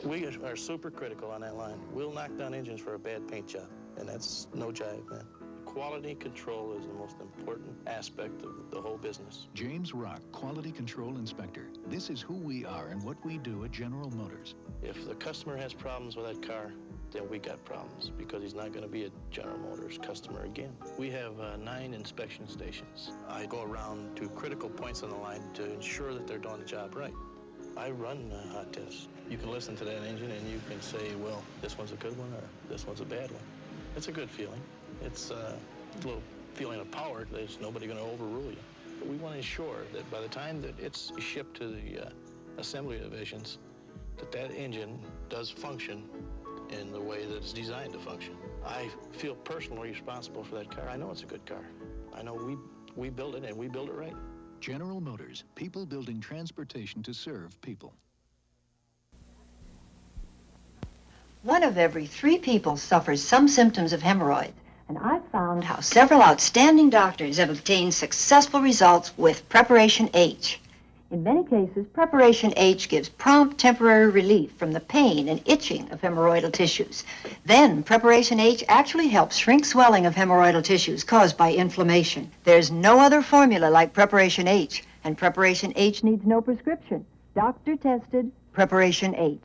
We are super critical on that line. We'll knock down engines for a bad paint job, and that's no jive, man. Quality control is the most important aspect of the whole business. James Rock, Quality Control Inspector. This is who we are and what we do at General Motors. If the customer has problems with that car, then we got problems, because he's not going to be a General Motors customer again. We have 9 inspection stations. I go around to critical points on the line to ensure that they're doing the job right. I run hot tests. You can listen to that engine and you can say, well, this one's a good one or this one's a bad one. It's a good feeling. It's a little feeling of power. There's nobody going to overrule you. But we want to ensure that by the time that it's shipped to the assembly divisions, that engine does function in the way that it's designed to function. I feel personally responsible for that car. I know it's a good car. I know we build it and we build it right. General Motors, people building transportation to serve people. 1 of every 3 people suffers some symptoms of hemorrhoid, and I've found how several outstanding doctors have obtained successful results with Preparation H. In many cases, Preparation H gives prompt temporary relief from the pain and itching of hemorrhoidal tissues. Then, Preparation H actually helps shrink swelling of hemorrhoidal tissues caused by inflammation. There's no other formula like Preparation H, and Preparation H needs no prescription. Doctor-tested Preparation H.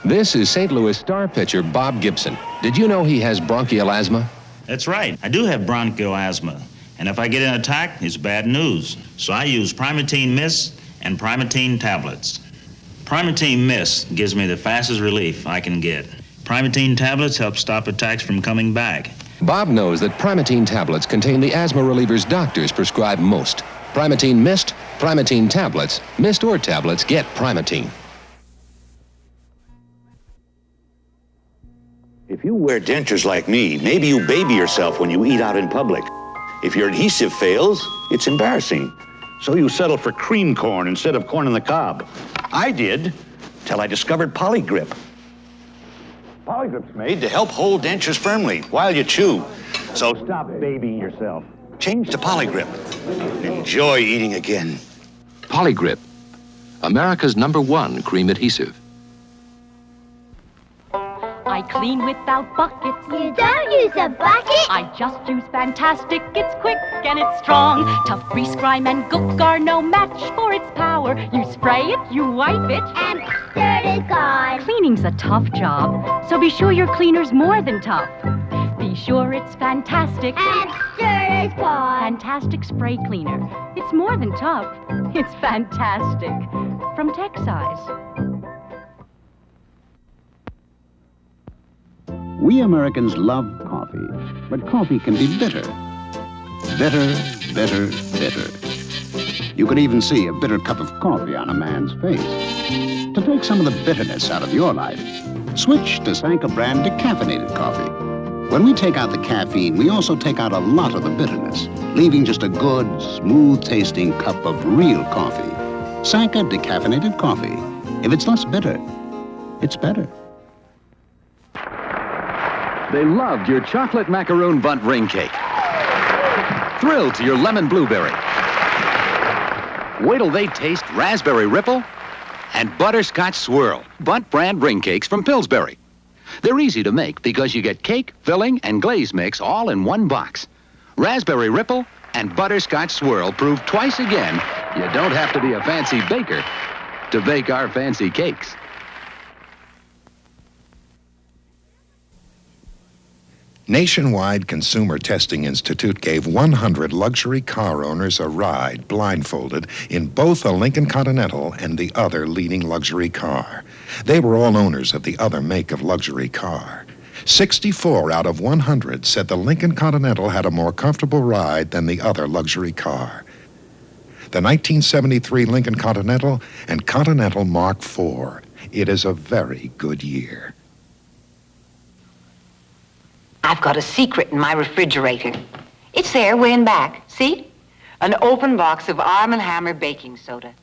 This is St. Louis star pitcher Bob Gibson. Did you know he has bronchial asthma? That's right. I do have bronchial asthma. And if I get an attack, it's bad news. So I use Primatene Mist and Primatene tablets. Primatene Mist gives me the fastest relief I can get. Primatene tablets help stop attacks from coming back. Bob knows that Primatene tablets contain the asthma relievers doctors prescribe most. Primatene Mist, Primatene tablets, mist or tablets, get Primatene. If you wear dentures like me, maybe you baby yourself when you eat out in public. If your adhesive fails, it's embarrassing. So you settle for cream corn instead of corn on the cob. I did, till I discovered Polygrip. Polygrip's made to help hold dentures firmly while you chew. So stop babying yourself. Change to Polygrip. Enjoy eating again. Polygrip, America's #1 cream adhesive. I clean without buckets. You don't use a bucket? I just use Fantastic. It's quick and it's strong. Tough grease, grime, and gook are no match for its power. You spray it, you wipe it, and dirt is gone. Cleaning's a tough job, so be sure your cleaner's more than tough. Be sure it's Fantastic. And dirt is gone. Fantastic Spray Cleaner. It's more than tough. It's fantastic. From Texsize. We Americans love coffee, but coffee can be bitter. Bitter, bitter, bitter. You could even see a bitter cup of coffee on a man's face. To take some of the bitterness out of your life, switch to Sanka brand decaffeinated coffee. When we take out the caffeine, we also take out a lot of the bitterness, leaving just a good, smooth-tasting cup of real coffee. Sanka decaffeinated coffee. If it's less bitter, it's better. They loved your chocolate macaroon bundt ring cake. Thrilled to your lemon blueberry. Wait till they taste raspberry ripple and butterscotch swirl, Bundt brand ring cakes from Pillsbury. They're easy to make because you get cake, filling, and glaze mix all in one box. Raspberry ripple and butterscotch swirl prove twice again you don't have to be a fancy baker to bake our fancy cakes. Nationwide Consumer Testing Institute gave 100 luxury car owners a ride blindfolded in both a Lincoln Continental and the other leading luxury car. They were all owners of the other make of luxury car. 64 out of 100 said the Lincoln Continental had a more comfortable ride than the other luxury car. The 1973 Lincoln Continental and Continental Mark IV. It is a very good year. I've got a secret in my refrigerator. It's there, way in back. See? An open box of Arm & Hammer baking soda.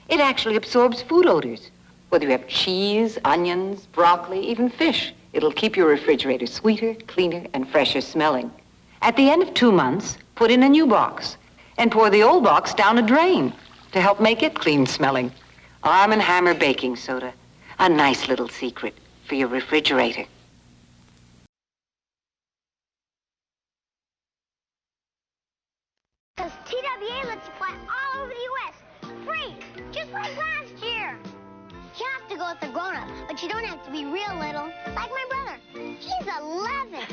It actually absorbs food odors. Whether you have cheese, onions, broccoli, even fish, it'll keep your refrigerator sweeter, cleaner, and fresher smelling. At the end of 2 months, put in a new box and pour the old box down a drain to help make it clean smelling. Arm & Hammer baking soda. A nice little secret for your refrigerator. Because TWA lets you fly all over the U.S. free, just like last year. You have to go with the grown-up, but you don't have to be real little, like my brother. He's 11.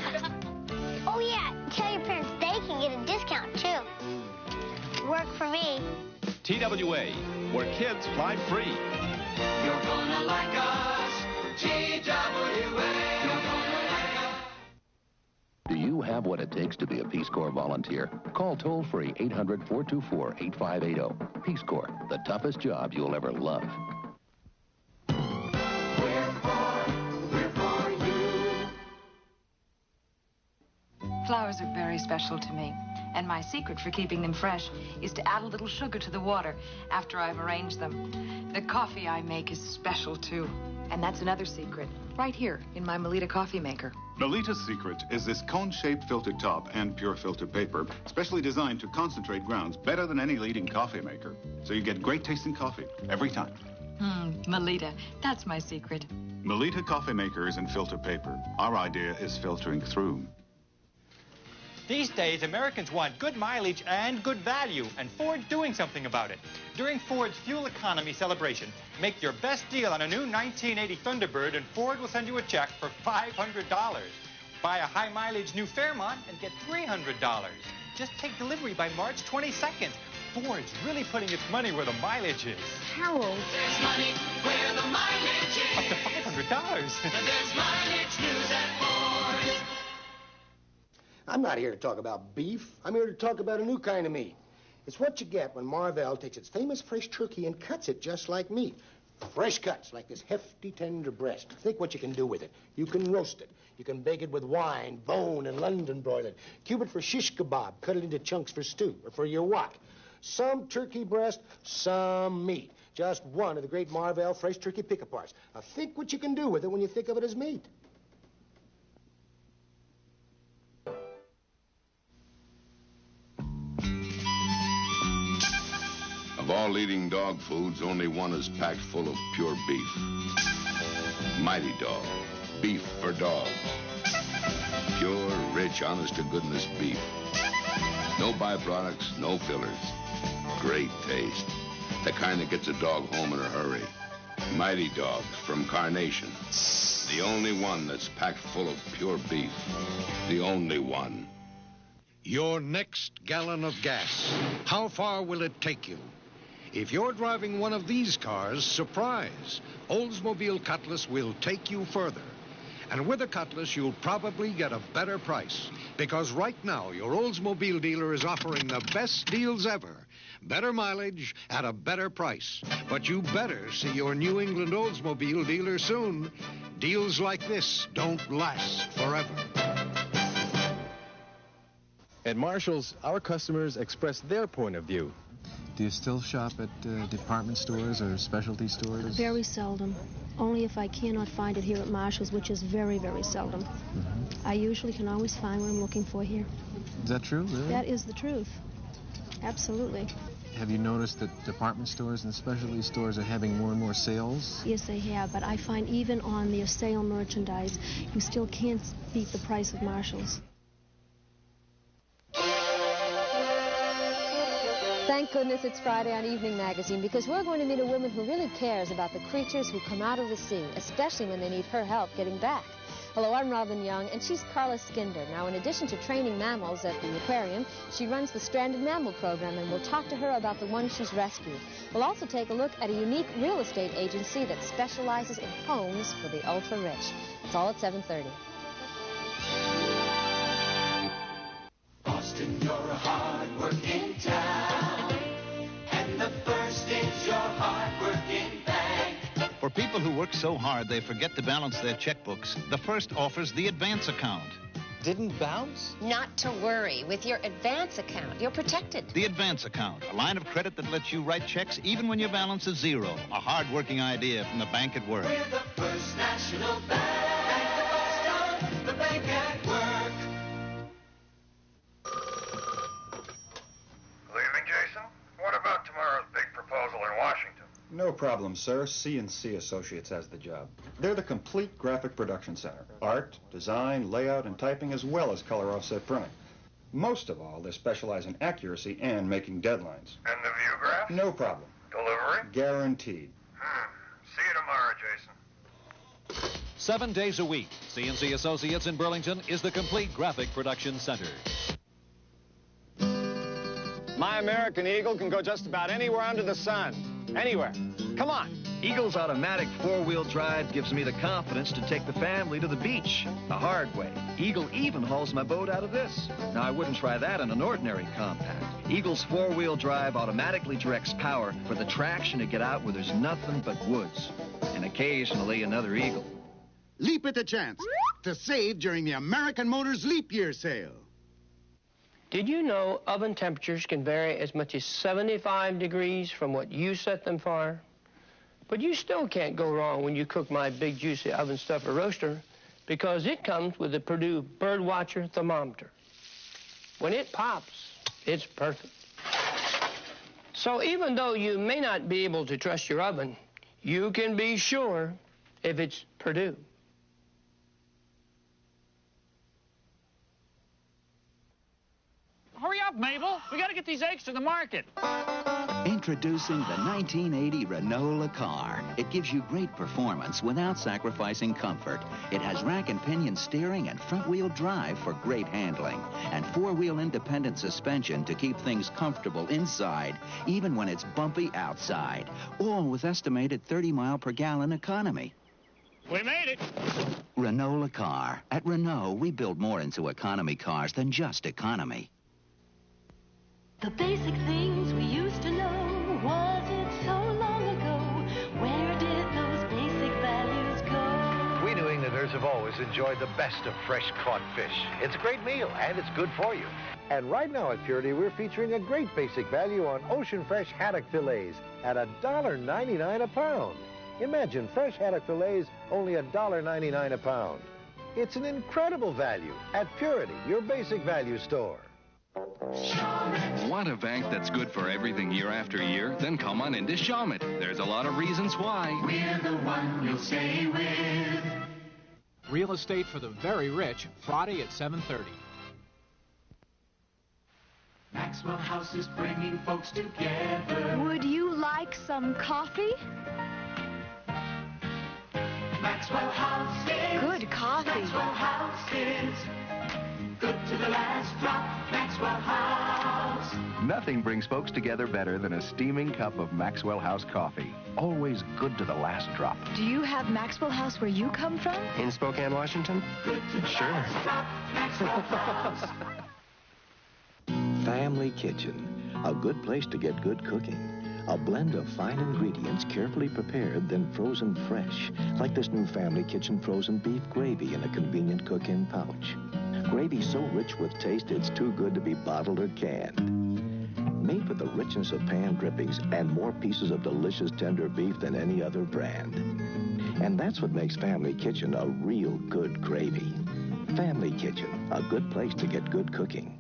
Oh, yeah, tell your parents they can get a discount, too. Work for me. TWA, where kids fly free. You're gonna like us, TWA. Do you have what it takes to be a Peace Corps volunteer? Call toll-free 800-424-8580. Peace Corps, the toughest job you'll ever love. Flowers are very special to me, and my secret for keeping them fresh is to add a little sugar to the water after I've arranged them. The coffee I make is special, too, and that's another secret, right here in my Melita coffee maker. Melita's secret is this cone-shaped filter top and pure filter paper, specially designed to concentrate grounds better than any leading coffee maker. So you get great tasting coffee every time. Melita, that's my secret. Melita coffee makers and filter paper. Our idea is filtering through. These days, Americans want good mileage and good value, and Ford's doing something about it. During Ford's Fuel Economy Celebration, make your best deal on a new 1980 Thunderbird, and Ford will send you a check for $500. Buy a high-mileage new Fairmont and get $300. Just take delivery by March 22nd. Ford's really putting its money where the mileage is. Harold. There's money where the mileage is. Up to $500. There's mileage news at Ford. I'm not here to talk about beef. I'm here to talk about a new kind of meat. It's what you get when Marvell takes its famous fresh turkey and cuts it just like meat. Fresh cuts, like this hefty, tender breast. Think what you can do with it. You can roast it. You can bake it with wine, bone, and London broil it. Cube it for shish kebab. Cut it into chunks for stew or for your wok. Some turkey breast, some meat. Just one of the great Marvell fresh turkey pick-aparts. Now think what you can do with it when you think of it as meat. Of all leading dog foods, only one is packed full of pure beef. Mighty Dog. Beef for dogs. Pure, rich, honest-to-goodness beef. No byproducts, no fillers. Great taste. The kind that gets a dog home in a hurry. Mighty Dogs from Carnation. The only one that's packed full of pure beef. The only one. Your next gallon of gas. How far will it take you? If you're driving one of these cars, surprise. Oldsmobile Cutlass will take you further. And with a Cutlass, you'll probably get a better price. Because right now, your Oldsmobile dealer is offering the best deals ever. Better mileage at a better price. But you better see your New England Oldsmobile dealer soon. Deals like this don't last forever. At Marshall's, our customers express their point of view. Do you still shop at department stores or specialty stores? Very seldom. Only if I cannot find it here at Marshall's, which is very, very seldom. I usually can always find what I'm looking for here. Is that true, really? That is the truth. Absolutely. Have you noticed that department stores and specialty stores are having more and more sales? Yes, they have, but I find even on their sale merchandise, you still can't beat the price of Marshall's. Thank goodness it's Friday on Evening Magazine, because we're going to meet a woman who really cares about the creatures who come out of the sea, especially when they need her help getting back. Hello, I'm Robin Young, and she's Carla Skinder. Now, in addition to training mammals at the aquarium, she runs the Stranded Mammal Program, and we'll talk to her about the ones she's rescued. We'll also take a look at a unique real estate agency that specializes in homes for the ultra-rich. It's all at 7:30. Boston, you're a hard-working town, and the first is your hard-working bank. For people who work so hard they forget to balance their checkbooks, the First offers the advance account. Didn't bounce? Not to worry. With your advance account, you're protected. The advance account, a line of credit that lets you write checks even when your balance is zero. A hard-working idea from the bank at work. We're the First National Bank of Boston, the bank at work. Leaving, Jason? What about tomorrow's big proposal in Washington? No problem, sir. C&C Associates has the job. They're the complete graphic production center. Art, design, layout, and typing, as well as color offset printing. Most of all, they specialize in accuracy and making deadlines. And the viewgraph? No problem. Delivery? Guaranteed. See you tomorrow, Jason. 7 days a week, C&C Associates in Burlington is the complete graphic production center. My American Eagle can go just about anywhere under the sun. Anywhere. Come on. Eagle's automatic four-wheel drive gives me the confidence to take the family to the beach the hard way. Eagle even hauls my boat out of this. Now, I wouldn't try that in an ordinary compact. Eagle's four-wheel drive automatically directs power for the traction to get out where there's nothing but woods. And occasionally another Eagle. Leap at the chance to save during the American Motors Leap Year sale. Did you know oven temperatures can vary as much as 75 degrees from what you set them for? But you still can't go wrong when you cook my big juicy oven stuffer roaster, because it comes with the Purdue Birdwatcher thermometer. When it pops, it's perfect. So even though you may not be able to trust your oven, you can be sure if it's Purdue. Hurry up, Mabel. We got to get these eggs to the market. Introducing the 1980 Renault car. It gives you great performance without sacrificing comfort. It has rack and pinion steering and front-wheel drive for great handling, and four-wheel independent suspension to keep things comfortable inside, even when it's bumpy outside. All with estimated 30-mile-per-gallon economy. We made it. Renault car. At Renault, we build more into economy cars than just economy. The basic things we used to know, was it so long ago? Where did those basic values go? We New Englanders have always enjoyed the best of fresh caught fish. It's a great meal, and it's good for you. And right now at Purity, we're featuring a great basic value on ocean fresh haddock fillets at $1.99 a pound. Imagine fresh haddock fillets only $1.99 a pound. It's an incredible value at Purity, your basic value store. Want a bank that's good for everything year after year? Then come on into Shawmut. There's a lot of reasons why. We're the one you'll stay with. Real estate for the very rich, Friday at 7:30. Maxwell House is bringing folks together. Would you like some coffee? Maxwell House is good coffee. Maxwell House is good to the last drop. Maxwell House. Nothing brings folks together better than a steaming cup of Maxwell House coffee. Always good to the last drop. Do you have Maxwell House where you come from? In Spokane, Washington? Good to the last drop. Maxwell House. Family Kitchen, a good place to get good cooking. A blend of fine ingredients carefully prepared, then frozen fresh, like this new Family Kitchen frozen beef gravy in a convenient cook-in pouch. Gravy so rich with taste, it's too good to be bottled or canned. Made with the richness of pan drippings and more pieces of delicious tender beef than any other brand. And that's what makes Family Kitchen a real good gravy. Family Kitchen, a good place to get good cooking.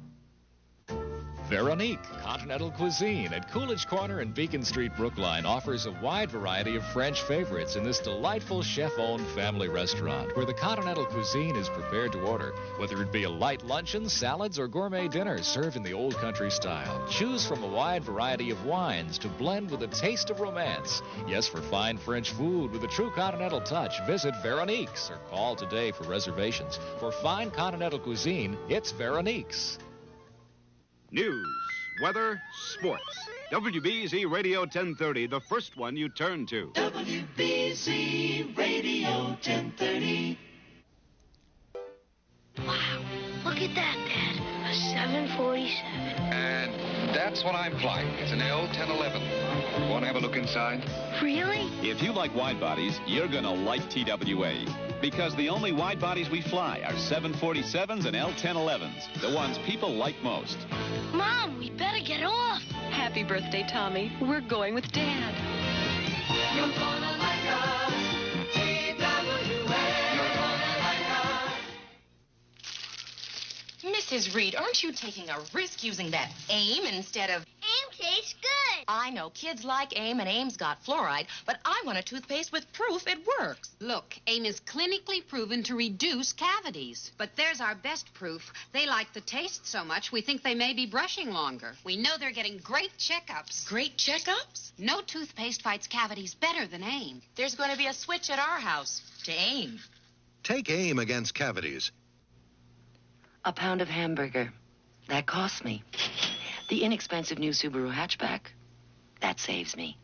Veronique Continental Cuisine at Coolidge Corner and Beacon Street, Brookline offers a wide variety of French favorites in this delightful chef-owned family restaurant where the continental cuisine is prepared to order, whether it be a light luncheon, salads, or gourmet dinners served in the old country style. Choose from a wide variety of wines to blend with a taste of romance. Yes, for fine French food with a true continental touch, visit Veronique's or call today for reservations. For fine continental cuisine, it's Veronique's. News, weather, sports. WBZ Radio 1030, the first one you turn to. WBZ Radio 1030. Wow, look at that, Dad. A 747. And that's what I'm flying. It's an L-1011. Want to have a look inside? Really? If you like wide bodies, you're going to like TWA. Because the only wide bodies we fly are 747s and L-1011s, the ones people like most. Mom, we better get off. Happy birthday, Tommy. We're going with Dad. You're gonna like us. TWA. You're gonna like us. Mrs. Reed, aren't you taking a risk using that AIM instead of... AIM tastes good. I know kids like AIM, and AIM's got fluoride, but I want a toothpaste with proof it works. Look, AIM is clinically proven to reduce cavities. But there's our best proof. They like the taste so much, we think they may be brushing longer. We know they're getting great checkups. Great checkups? No toothpaste fights cavities better than AIM. There's going to be a switch at our house to AIM. Take AIM against cavities. A pound of hamburger. That costs me. The inexpensive new Subaru hatchback. That saves me.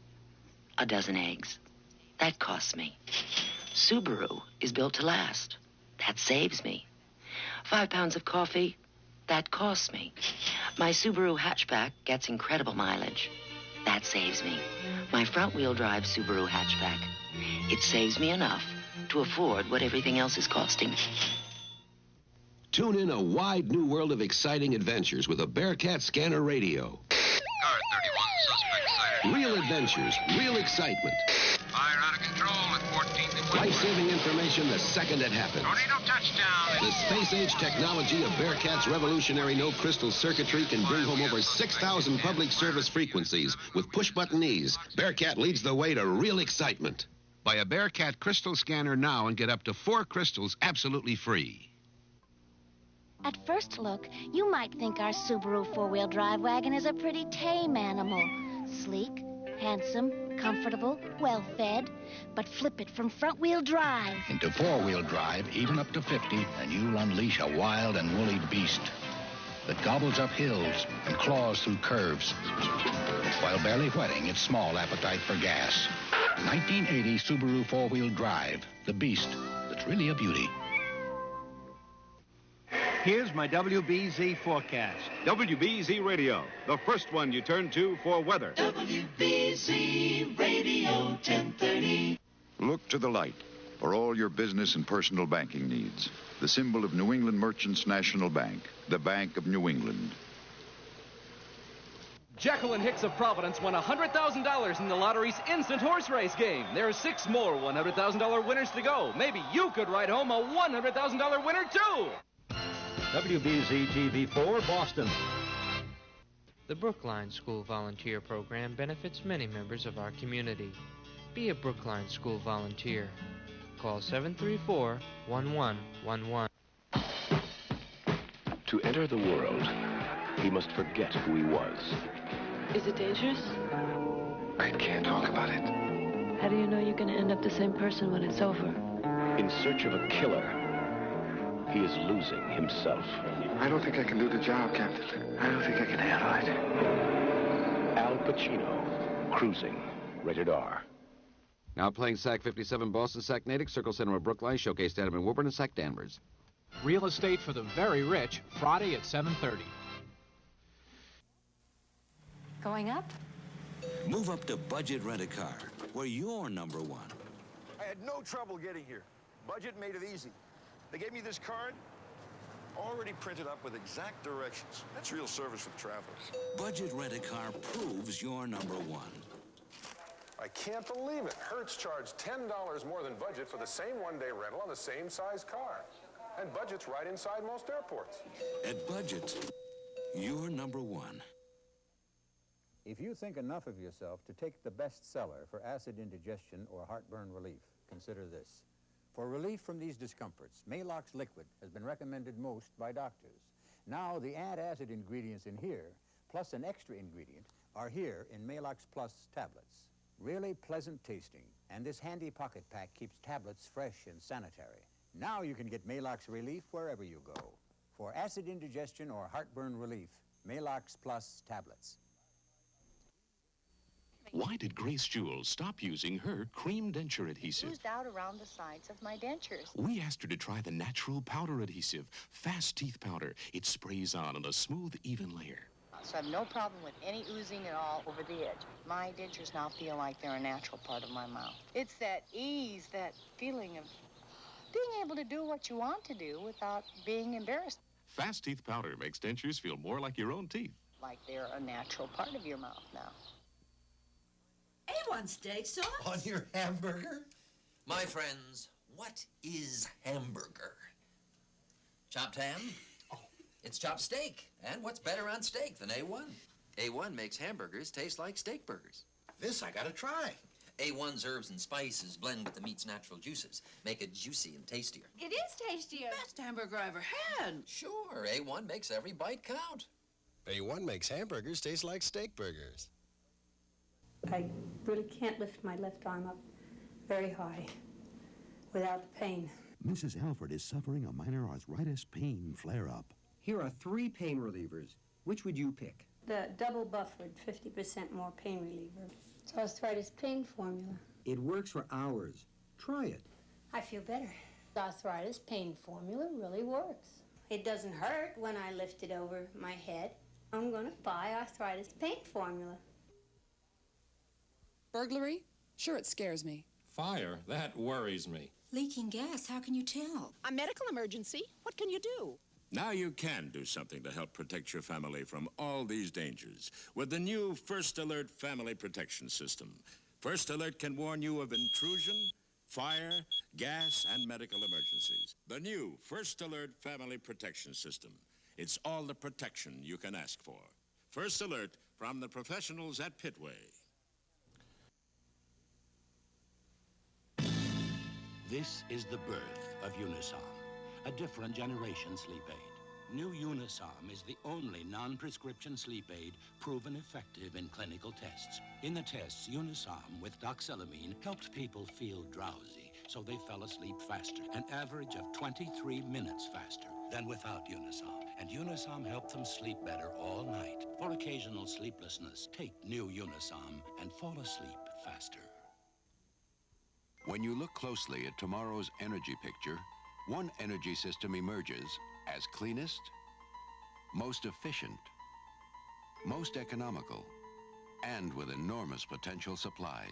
A dozen eggs. That costs me. Subaru is built to last. That saves me. 5 pounds of coffee. That costs me. My Subaru hatchback gets incredible mileage. That saves me. My front-wheel drive Subaru hatchback. It saves me enough to afford what everything else is costing. Tune in a wide new world of exciting adventures with a Bearcat scanner radio. Car 31, suspect sighted. Real adventures, real excitement. Fire out of control at 14th and Life-saving information the second it happens. Tornado touchdown. The space-age technology of Bearcat's revolutionary no-crystal circuitry can bring home over 6,000 public service frequencies. With push-button ease, Bearcat leads the way to real excitement. Buy a Bearcat crystal scanner now and get up to 4 crystals absolutely free. At first look, you might think our Subaru four-wheel drive wagon is a pretty tame animal. Sleek, handsome, comfortable, well-fed. But flip it from front-wheel drive into four-wheel drive, even up to 50, and you'll unleash a wild and woolly beast that gobbles up hills and claws through curves, while barely whetting its small appetite for gas. 1980 Subaru four-wheel drive, the beast that's really a beauty. Here's my WBZ forecast. WBZ Radio, the first one you turn to for weather. WBZ Radio 1030. Look to the light for all your business and personal banking needs. The symbol of New England Merchants National Bank, the Bank of New England. Jekyll and Hicks of Providence won $100,000 in the lottery's instant horse race game. There are 6 more $100,000 winners to go. Maybe you could write home a $100,000 winner, too. WBZ TV4, Boston. The Brookline School Volunteer Program benefits many members of our community. Be a Brookline School volunteer. Call 734-1111. To enter the world, he must forget who he was. Is it dangerous? I can't talk about it. How do you know you're going to end up the same person when it's over? In search of a killer, he is losing himself. I don't think I can do the job, Captain. I don't think I can handle it. Al Pacino, Cruising, rated R. Now playing Sac 57 Boston, Sac Natick, Circle Center of Brookline, Showcase Adam and Woburn, and Sac Danvers. Real estate for the very rich, Friday at 7:30. Going up? Move up to Budget Rent-A-Car, where you're number one. I had no trouble getting here. Budget made it easy. They gave me this card, already printed up with exact directions. That's real service for travelers. Budget Rent-A-Car proves you're number one. I can't believe it. Hertz charged $10 more than Budget for the same one-day rental on the same size car. And Budget's right inside most airports. At Budget, you're number one. If you think enough of yourself to take the best seller for acid indigestion or heartburn relief, consider this. For relief from these discomforts, Maalox Liquid has been recommended most by doctors. Now, the antacid ingredients in here, plus an extra ingredient, are here in Maalox Plus tablets. Really pleasant tasting, and this handy pocket pack keeps tablets fresh and sanitary. Now you can get Maalox relief wherever you go. For acid indigestion or heartburn relief, Maalox Plus tablets. Why did Grace Jewell stop using her cream denture adhesive? Oozed out around the sides of my dentures. We asked her to try the natural powder adhesive, Fast Teeth Powder. It sprays on a smooth, even layer. So I have no problem with any oozing at all over the edge. My dentures now feel like they're a natural part of my mouth. It's that ease, that feeling of being able to do what you want to do without being embarrassed. Fast Teeth Powder makes dentures feel more like your own teeth. Like they're a natural part of your mouth now. A1 steak sauce? On your hamburger? My friends, what is hamburger? Chopped ham? Oh. It's chopped steak. And what's better on steak than A1? A1 makes hamburgers taste like steak burgers. This I gotta try. A1's herbs and spices blend with the meat's natural juices, make it juicy and tastier. It is tastier. Best hamburger I ever had. Sure, A1 makes every bite count. A1 makes hamburgers taste like steak burgers. I really can't lift my left arm up very high without the pain. Mrs. Alford is suffering a minor arthritis pain flare-up. Here are 3 pain relievers. Which would you pick? The double buffered 50% more pain reliever. It's arthritis pain formula. It works for hours. Try it. I feel better. The arthritis pain formula really works. It doesn't hurt when I lift it over my head. I'm going to buy arthritis pain formula. Burglary? Sure, it scares me. Fire? That worries me. Leaking gas, how can you tell? A medical emergency? What can you do? Now you can do something to help protect your family from all these dangers with the new First Alert Family Protection System. First Alert can warn you of intrusion, fire, gas, and medical emergencies. The new First Alert Family Protection System. It's all the protection you can ask for. First Alert from the professionals at Pitway. This is the birth of Unisom, a different generation sleep aid. New Unisom is the only non-prescription sleep aid proven effective in clinical tests. In the tests, Unisom with doxylamine helped people feel drowsy, so they fell asleep faster, an average of 23 minutes faster than without Unisom. And Unisom helped them sleep better all night. For occasional sleeplessness, take new Unisom and fall asleep faster. When you look closely at tomorrow's energy picture, one energy system emerges as cleanest, most efficient, most economical, and with enormous potential supplies.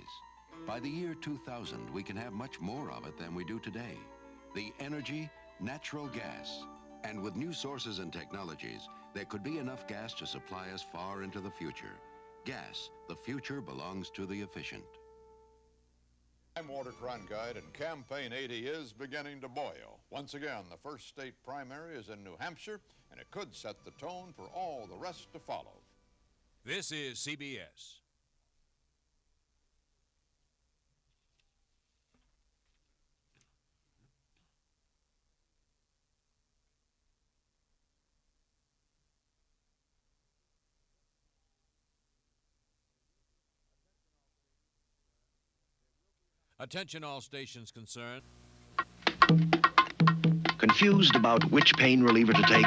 By the year 2000, we can have much more of it than we do today. The energy, natural gas, and with new sources and technologies, there could be enough gas to supply us far into the future. Gas, the future belongs to the efficient. I'm Walter Cronkite, and Campaign 80 is beginning to boil. Once again, the first state primary is in New Hampshire, and it could set the tone for all the rest to follow. This is CBS. Attention all stations concerned. Confused about which pain reliever to take?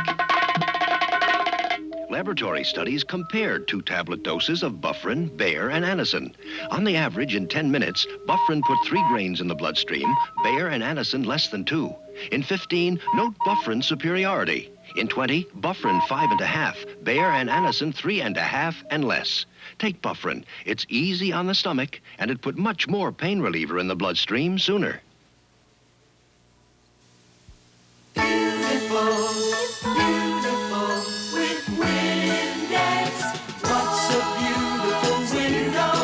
Laboratory studies compared 2-tablet doses of Bufferin, Bayer, and Anacin. On the average, in 10 minutes, Bufferin put 3 grains in the bloodstream, Bayer and Anacin less than 2. In 15, note Bufferin superiority. In 20, Bufferin 5.5, Bayer and Anacin 3.5 and less. Take Bufferin. It's easy on the stomach, and it put much more pain reliever in the bloodstream sooner. Beautiful, beautiful with Windex. What's a beautiful window?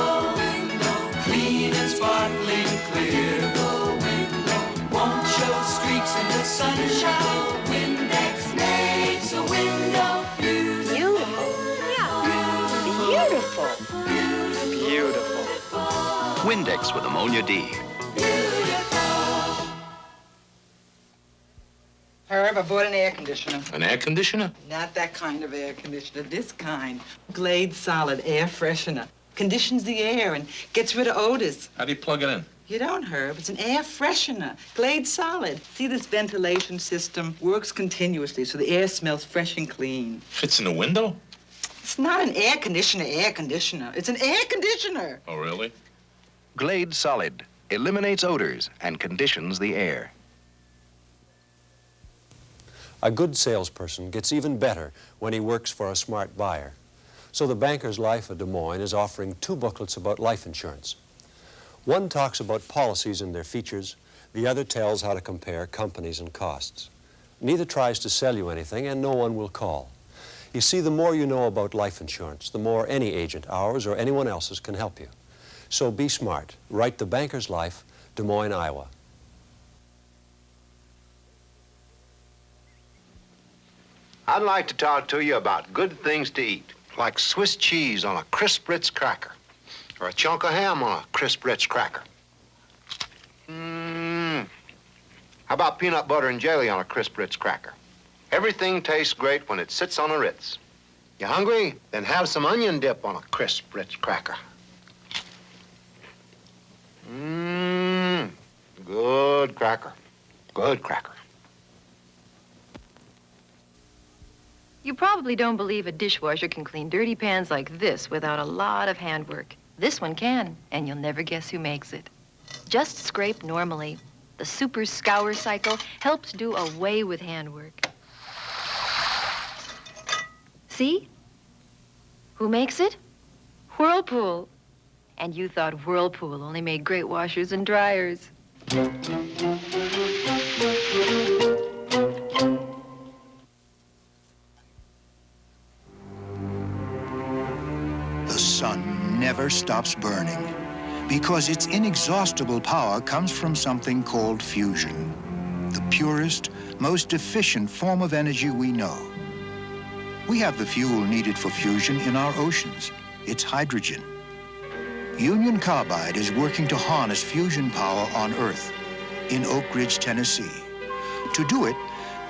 Clean and sparkling clear. The window won't show streaks in the sunshine. Windex makes a window beautiful. Beautiful. Beautiful. Windex with ammonia D. Herb, I bought an air conditioner. An air conditioner? Not that kind of air conditioner, this kind. Glade Solid air freshener. Conditions the air and gets rid of odors. How do you plug it in? You don't, Herb. It's an air freshener. Glade Solid. See, this ventilation system works continuously, so the air smells fresh and clean. Fits in a window? It's not an air conditioner. It's an air conditioner. Oh, really? Glade Solid eliminates odors and conditions the air. A good salesperson gets even better when he works for a smart buyer. So the Banker's Life of Des Moines is offering 2 booklets about life insurance. One talks about policies and their features. The other tells how to compare companies and costs. Neither tries to sell you anything, and no one will call. You see, the more you know about life insurance, the more any agent, ours or anyone else's, can help you. So be smart. Write The Banker's Life, Des Moines, Iowa. I'd like to talk to you about good things to eat. like Swiss cheese on a crisp Ritz cracker, or a chunk of ham on a crisp Ritz cracker. How about peanut butter and jelly on a crisp Ritz cracker? Everything tastes great when it sits on a Ritz. You hungry? Then have some onion dip on a crisp Ritz cracker. Good cracker. Good cracker. You probably don't believe a dishwasher can clean dirty pans like this without a lot of handwork. This one can, and you'll never guess who makes it. Just scrape normally. The Super Scour Cycle helps do away with handwork. See? Who makes it? Whirlpool. And you thought Whirlpool only made great washers and dryers. The sun never stops burning because its inexhaustible power comes from something called fusion, the purest, most efficient form of energy we know. We have the fuel needed for fusion in our oceans. It's hydrogen. Union Carbide is working to harness fusion power on Earth in Oak Ridge, Tennessee. To do it,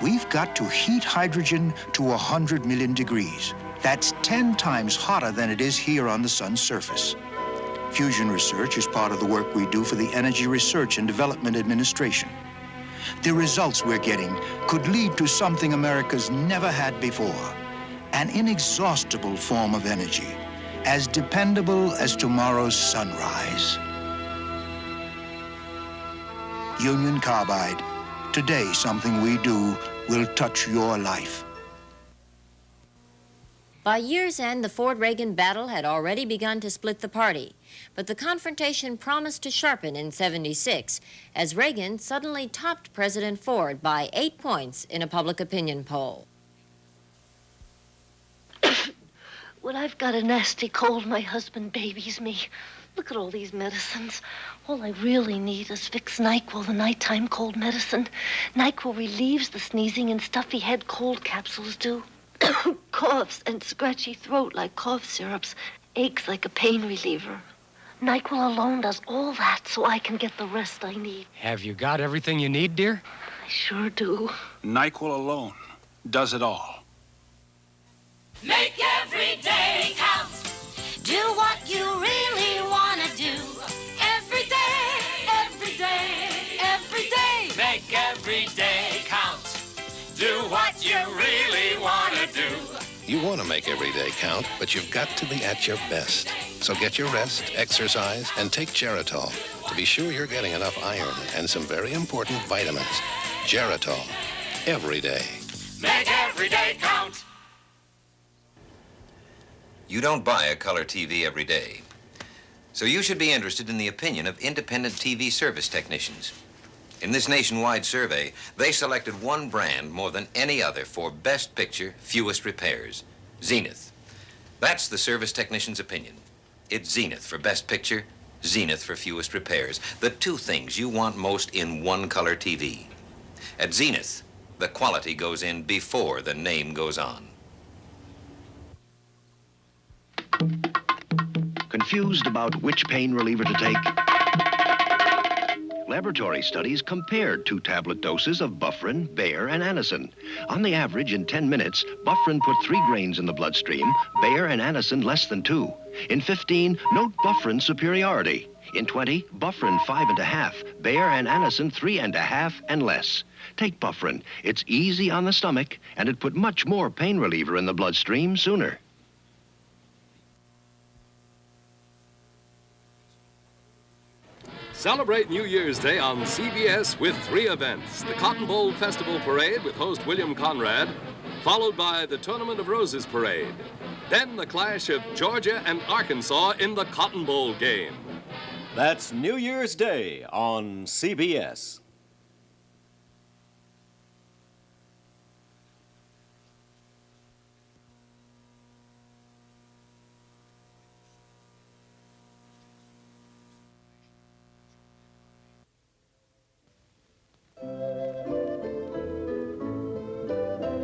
we've got to heat hydrogen to 100 million degrees. That's 10 times hotter than it is here on the sun's surface. Fusion research is part of the work we do for the Energy Research and Development Administration. The results we're getting could lead to something America's never had before, an inexhaustible form of energy, as dependable as tomorrow's sunrise. Union Carbide. Today, something we do will touch your life. By year's end, the Ford-Reagan battle had already begun to split the party, but the confrontation promised to sharpen in '76 as Reagan suddenly topped President Ford by 8 points in a public opinion poll. When I've got a nasty cold, my husband babies me. Look at all these medicines. All I really need is Vicks NyQuil, the nighttime cold medicine. NyQuil relieves the sneezing and stuffy head cold capsules do. Coughs and scratchy throat like cough syrups. Aches like a pain reliever. NyQuil alone does all that so I can get the rest I need. Have you got everything you need, dear? I sure do. NyQuil alone does it all. Make every day count. Do what you really want to do. Every day, every day, every day. Make every day count. Do what you really want to do. You want to make every day count, but you've got to be at your best. So get your rest, exercise, and take Geritol to be sure you're getting enough iron and some very important vitamins. Geritol. Every day. Make every day count. You don't buy a color TV every day. So you should be interested in the opinion of independent TV service technicians. In this nationwide survey, they selected one brand more than any other for best picture, fewest repairs, Zenith. That's the service technician's opinion. It's Zenith for best picture, Zenith for fewest repairs. The two things you want most in one color TV. At Zenith, the quality goes in before the name goes on. Confused about which pain reliever to take? Laboratory studies compared 2 tablet doses of Bufferin, Bayer, and Anacin. On the average, in 10 minutes, Bufferin put 3 grains in the bloodstream, Bayer and Anacin less than 2. In 15, note Bufferin superiority. In 20, Bufferin 5.5, Bayer and Anacin 3.5 and less. Take Bufferin. It's easy on the stomach, and it put much more pain reliever in the bloodstream sooner. Celebrate New Year's Day on CBS with 3 events. The Cotton Bowl Festival Parade with host William Conrad, followed by the Tournament of Roses Parade. Then the clash of Georgia and Arkansas in the Cotton Bowl game. That's New Year's Day on CBS.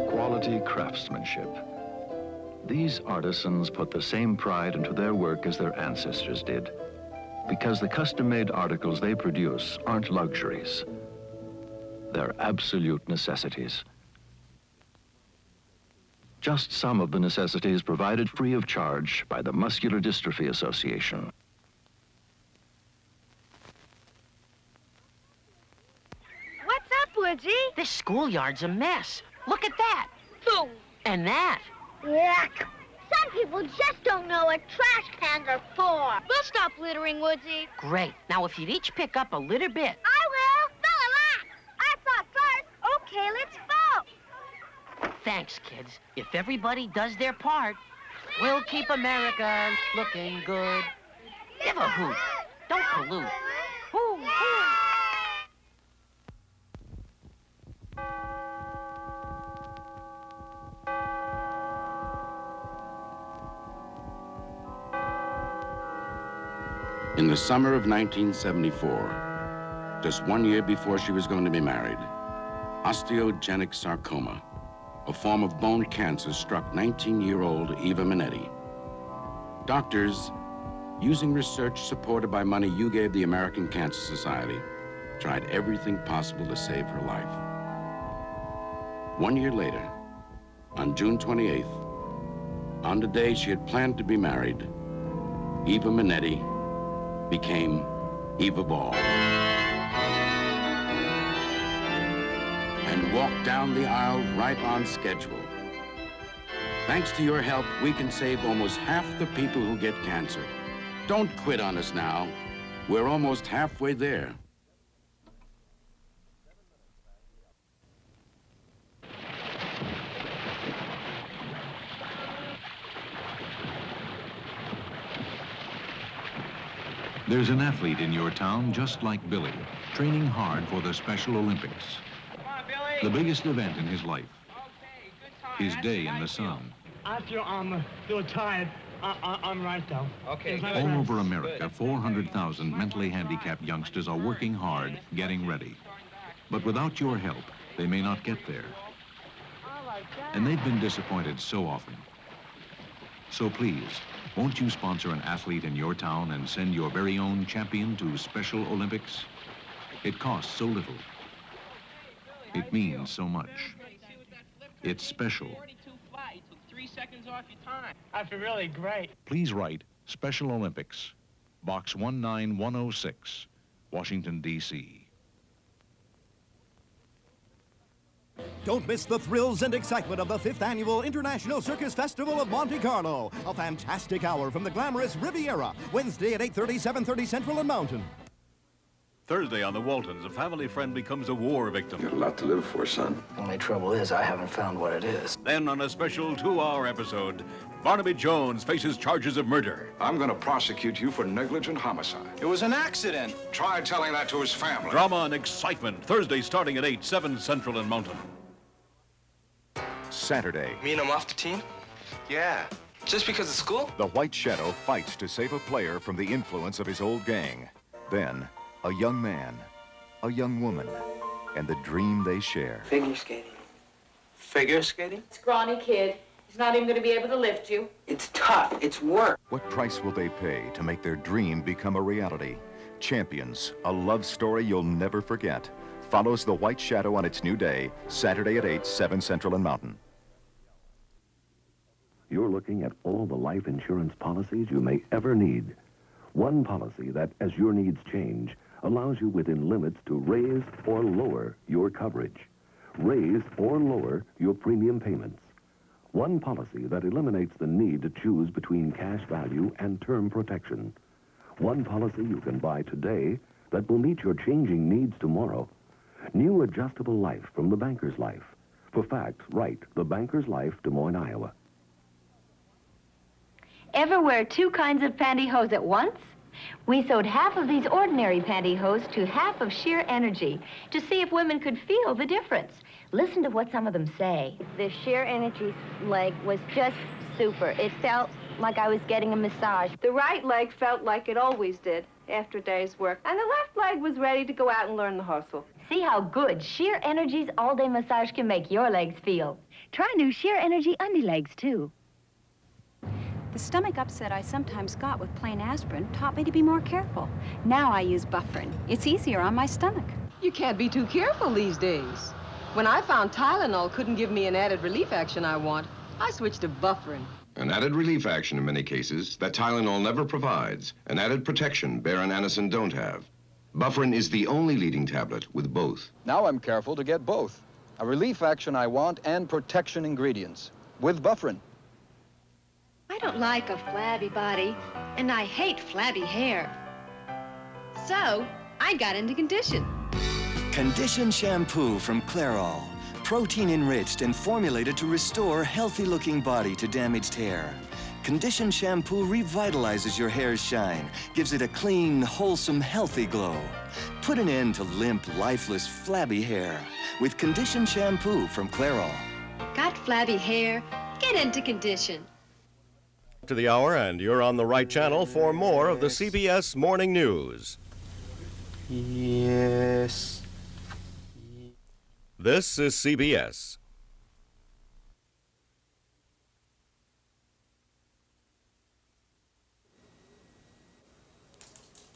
Quality craftsmanship, These artisans put the same pride into their work as their ancestors did, because the custom-made articles they produce aren't luxuries. They're absolute necessities. Just some of the necessities provided free of charge by the Muscular Dystrophy Association. What's up, Woodsie? This schoolyard's a mess. Look at that. Boom. And that. Yuck. Some people just don't know what trash cans are for. We'll stop littering, Woodsy. Great. Now, if you'd each pick up a litter bit. I will. Fill a lot. I thought first. Okay, let's vote. Thanks, kids. If everybody does their part, we'll keep America looking good. Give a hoot. Don't pollute. Hoo, hoo. In the summer of 1974, just 1 year before she was going to be married, osteogenic sarcoma, a form of bone cancer, struck 19-year-old Eva Minetti. Doctors, using research supported by money you gave the American Cancer Society, tried everything possible to save her life. 1 year later, on June 28th, on the day she had planned to be married, Eva Minetti became Eva Ball and walked down the aisle right on schedule. Thanks to your help, we can save almost half the people who get cancer. Don't quit on us now. We're almost halfway there. There's an athlete in your town just like Billy, training hard for the Special Olympics. The biggest event in his life. His day in the sun. I feel tired. I'm right, though. Okay. All over America, 400,000 mentally handicapped youngsters are working hard, getting ready. But without your help, they may not get there. And they've been disappointed so often. So please, won't you sponsor an athlete in your town and send your very own champion to Special Olympics? It costs so little. It means so much. It's special. 3 seconds off your time. I feel really great. Please write Special Olympics, Box 19106, Washington, D.C. Don't miss the thrills and excitement of the 5th Annual International Circus Festival of Monte Carlo. A fantastic hour from the glamorous Riviera. Wednesday at 8:30, 7:30 Central and Mountain. Thursday on the Waltons, a family friend becomes a war victim. You got a lot to live for, son. Only trouble is, I haven't found what it is. Then on a special 2-hour episode, Barnaby Jones faces charges of murder. I'm going to prosecute you for negligent homicide. It was an accident. Try telling that to his family. Drama and excitement, Thursday starting at 8, 7 Central and Mountain. Saturday. Mean I'm off the team? Yeah. Just because of school? The White Shadow fights to save a player from the influence of his old gang. Then, a young man, a young woman, and the dream they share. Figure skating. Figure skating? Scrawny kid. He's not even going to be able to lift you. It's tough. It's work. What price will they pay to make their dream become a reality? Champions, a love story you'll never forget. Follows The White Shadow on its new day, Saturday at 8, 7 Central and Mountain. You're looking at all the life insurance policies you may ever need. One policy that, as your needs change, allows you within limits to raise or lower your coverage. Raise or lower your premium payments. One policy that eliminates the need to choose between cash value and term protection. One policy you can buy today that will meet your changing needs tomorrow. New adjustable life from the Banker's Life. For facts, write The Banker's Life, Des Moines, Iowa. Ever wear 2 kinds of pantyhose at once? We sewed half of these ordinary pantyhose to half of Sheer Energy to see if women could feel the difference. Listen to what some of them say. The Sheer Energy leg was just super. It felt like I was getting a massage. The right leg felt like it always did after a day's work, and the left leg was ready to go out and learn the hustle. See how good Sheer Energy's all-day massage can make your legs feel. Try new Sheer Energy Undy Legs, too. The stomach upset I sometimes got with plain aspirin taught me to be more careful. Now I use Bufferin. It's easier on my stomach. You can't be too careful these days. When I found Tylenol couldn't give me an added relief action I want, I switched to Bufferin. An added relief action in many cases that Tylenol never provides. An added protection Bayer and Anacin don't have. Bufferin is the only leading tablet with both. Now I'm careful to get both. A relief action I want and protection ingredients with Bufferin. I don't like a flabby body, and I hate flabby hair. So, I got into Condition. Condition shampoo from Clairol. Protein enriched and formulated to restore healthy-looking body to damaged hair. Condition shampoo revitalizes your hair's shine, gives it a clean, wholesome, healthy glow. Put an end to limp, lifeless, flabby hair with Condition shampoo from Clairol. Got flabby hair? Get into Condition. To the hour, and you're on the right channel for more of the CBS Morning News. Yes. This is CBS.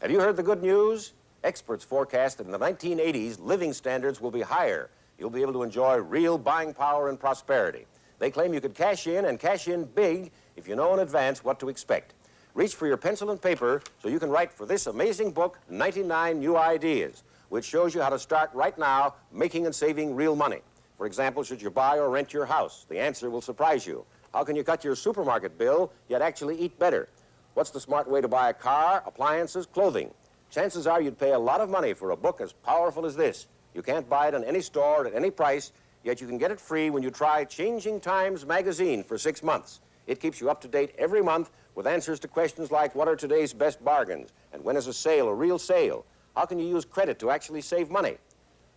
Have you heard the good news? Experts forecast that in the 1980s, living standards will be higher. You'll be able to enjoy real buying power and prosperity. They claim you could cash in and cash in big if you know in advance what to expect. Reach for your pencil and paper so you can write for this amazing book, 99 New Ideas, which shows you how to start right now making and saving real money. For example, should you buy or rent your house? The answer will surprise you. How can you cut your supermarket bill, yet actually eat better? What's the smart way to buy a car, appliances, clothing? Chances are you'd pay a lot of money for a book as powerful as this. You can't buy it in any store at any price, yet you can get it free when you try Changing Times magazine for 6 months. It keeps you up to date every month with answers to questions like, what are today's best bargains? And when is a sale a real sale? How can you use credit to actually save money?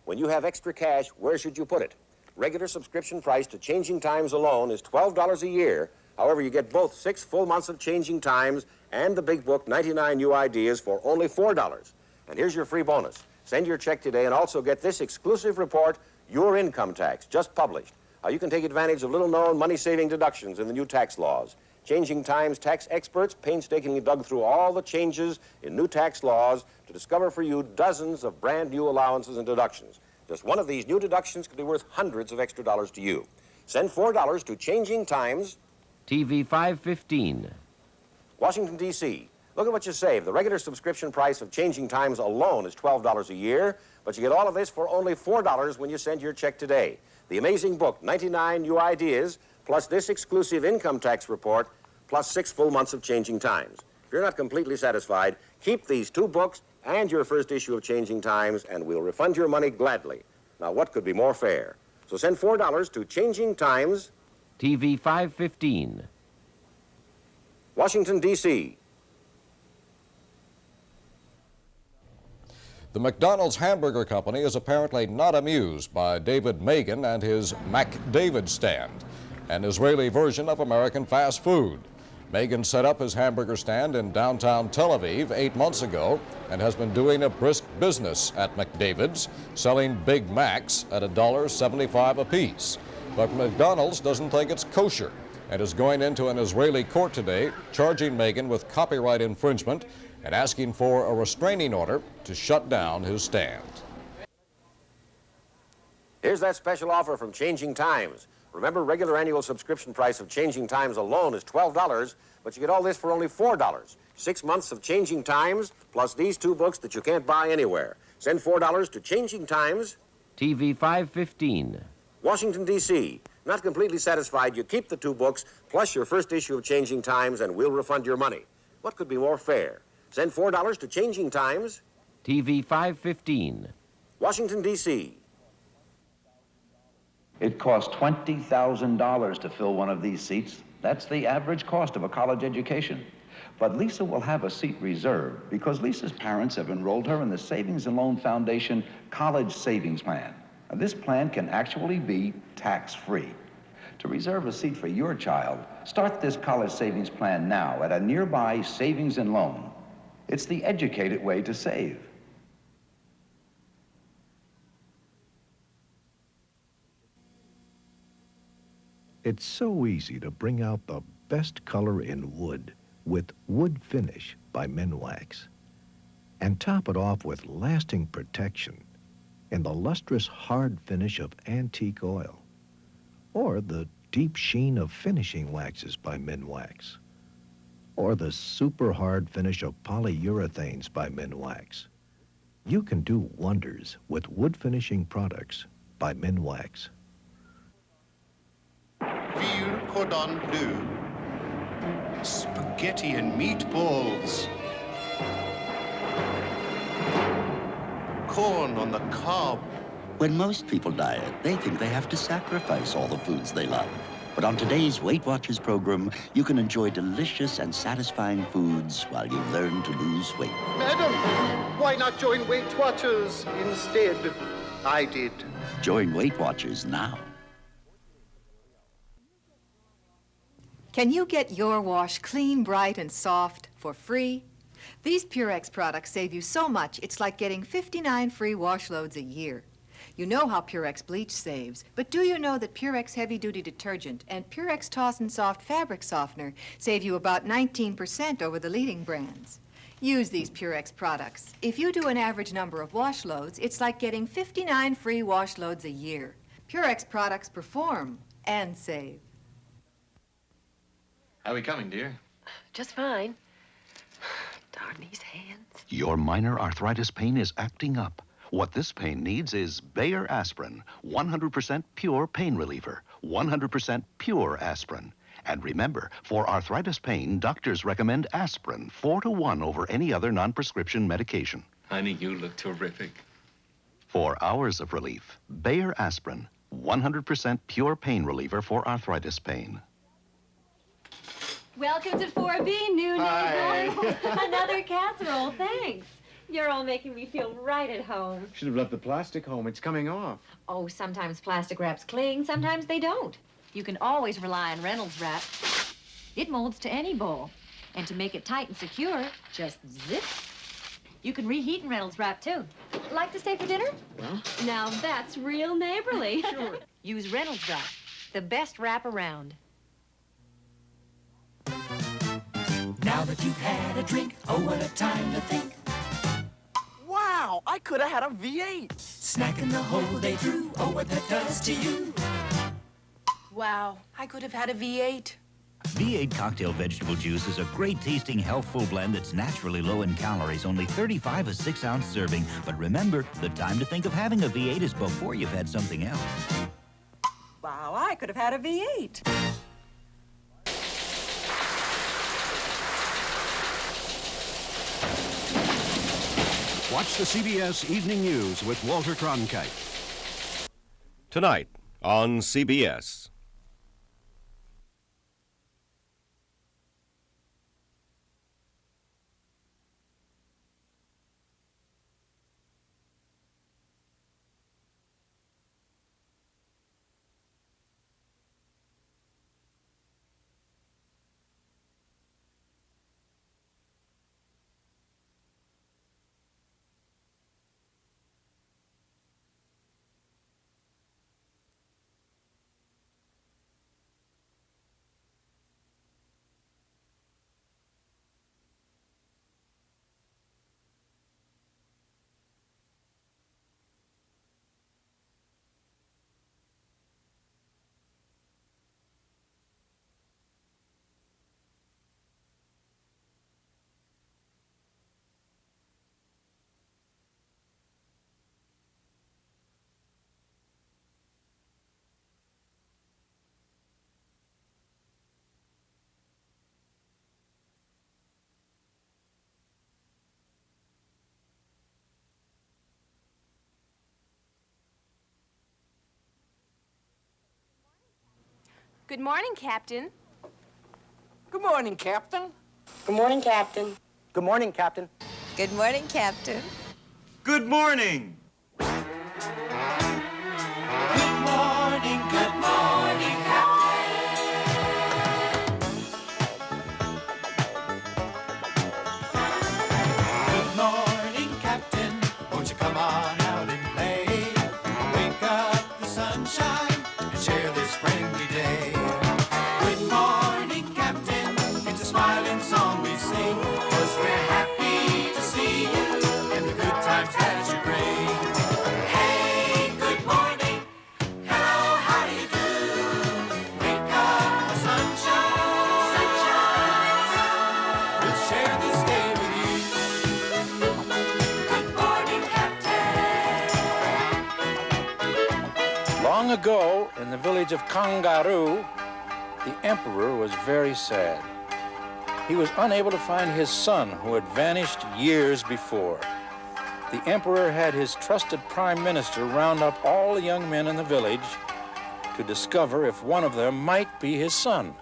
When you have extra cash, where should you put it? Regular subscription price to Changing Times alone is $12 a year. However, you get both 6 full months of Changing Times and the big book, 99 New Ideas, for only $4. And here's your free bonus. Send your check today and also get this exclusive report, Your Income Tax, just published. How you can take advantage of little-known money-saving deductions in the new tax laws. Changing Times tax experts painstakingly dug through all the changes in new tax laws to discover for you dozens of brand-new allowances and deductions. Just one of these new deductions could be worth hundreds of extra dollars to you. Send $4 to Changing Times, TV 515. Washington, D.C. Look at what you save. The regular subscription price of Changing Times alone is $12 a year, but you get all of this for only $4 when you send your check today. The amazing book, 99 New Ideas, plus this exclusive income tax report, plus 6 full months of Changing Times. If you're not completely satisfied, keep these 2 books and your first issue of Changing Times, and we'll refund your money gladly. Now, what could be more fair? So send $4 to Changing Times, TV 515. Washington, D.C. The McDonald's Hamburger Company is apparently not amused by David Megan and his McDavid stand, an Israeli version of American fast food. Megan set up his hamburger stand in downtown Tel Aviv 8 months ago and has been doing a brisk business at McDavid's, selling Big Macs at $1.75 apiece. But McDonald's doesn't think it's kosher and is going into an Israeli court today, charging Megan with copyright infringement and asking for a restraining order to shut down his stand. Here's that special offer from Changing Times. Remember, regular annual subscription price of Changing Times alone is $12, but you get all this for only $4. 6 months of Changing Times, plus these 2 books that you can't buy anywhere. Send $4 to Changing Times, TV 515. Washington, D.C. Not completely satisfied, you keep the 2 books, plus your first issue of Changing Times, and we'll refund your money. What could be more fair? Send $4 to Changing Times, TV 515. Washington, D.C. It costs $20,000 to fill one of these seats. That's the average cost of a college education. But Lisa will have a seat reserved because Lisa's parents have enrolled her in the Savings and Loan Foundation College Savings Plan. Now, this plan can actually be tax-free. To reserve a seat for your child, start this college savings plan now at a nearby Savings and Loan. It's the educated way to save. It's so easy to bring out the best color in wood with Wood Finish by Minwax. And top it off with lasting protection in the lustrous hard finish of antique oil, or the deep sheen of finishing waxes by Minwax, or the super hard finish of polyurethanes by Minwax. You can do wonders with wood finishing products by Minwax. Veal cordon bleu, spaghetti and meatballs, corn on the cob. When most people diet, they think they have to sacrifice all the foods they love. But on today's Weight Watchers program, you can enjoy delicious and satisfying foods while you learn to lose weight. Madam, why not join Weight Watchers instead? I did. Join Weight Watchers now. Can you get your wash clean, bright, and soft for free? These Purex products save you so much, it's like getting 59 free wash loads a year. You know how Purex bleach saves, but do you know that Purex heavy-duty detergent and Purex Toss and Soft fabric softener save you about 19% over the leading brands? Use these Purex products. If you do an average number of wash loads, it's like getting 59 free wash loads a year. Purex products perform and save. How are we coming, dear? Just fine. Darn these hands. Your minor arthritis pain is acting up. What this pain needs is Bayer aspirin, 100% pure pain reliever, 100% pure aspirin. And remember, for arthritis pain, doctors recommend aspirin 4-to-1 over any other non-prescription medication. Honey, you look terrific. For hours of relief, Bayer aspirin, 100% pure pain reliever for arthritis pain. Welcome to 4B, new Hi. neighbor. Another casserole, thanks. You're all making me feel right at home. Should have left the plastic home. It's coming off. Oh, sometimes plastic wraps cling, sometimes they don't. You can always rely on Reynolds Wrap. It molds to any bowl. And to make it tight and secure, just zip. You can reheat in Reynolds Wrap, too. Like to stay for dinner? Well? Now that's real neighborly. Sure. Use Reynolds Wrap, the best wrap around. Now that you've had a drink, oh, what a time to think. Wow, I could have had a V8. Snacking the whole day through, oh, what that does to you. Wow, I could have had a V8. V8 Cocktail Vegetable Juice is a great-tasting, healthful blend that's naturally low in calories, only 35 a 6-ounce serving. But remember, the time to think of having a V8 is before you've had something else. Wow, I could have had a V8. Watch the CBS Evening News with Walter Cronkite. Tonight on CBS. Good morning, Captain. Good morning, Captain. Good morning, Captain. Good morning, Captain. Good morning, Captain. Good morning. Good morning, Captain. Good morning, Captain. Won't you come on out and play? Wake up the sunshine and share this friendly day. Good morning, Captain. Long ago, in the village of Kangaroo, the emperor was very sad. He was unable to find his son, who had vanished years before. The emperor had his trusted prime minister round up all the young men in the village to discover if one of them might be his son.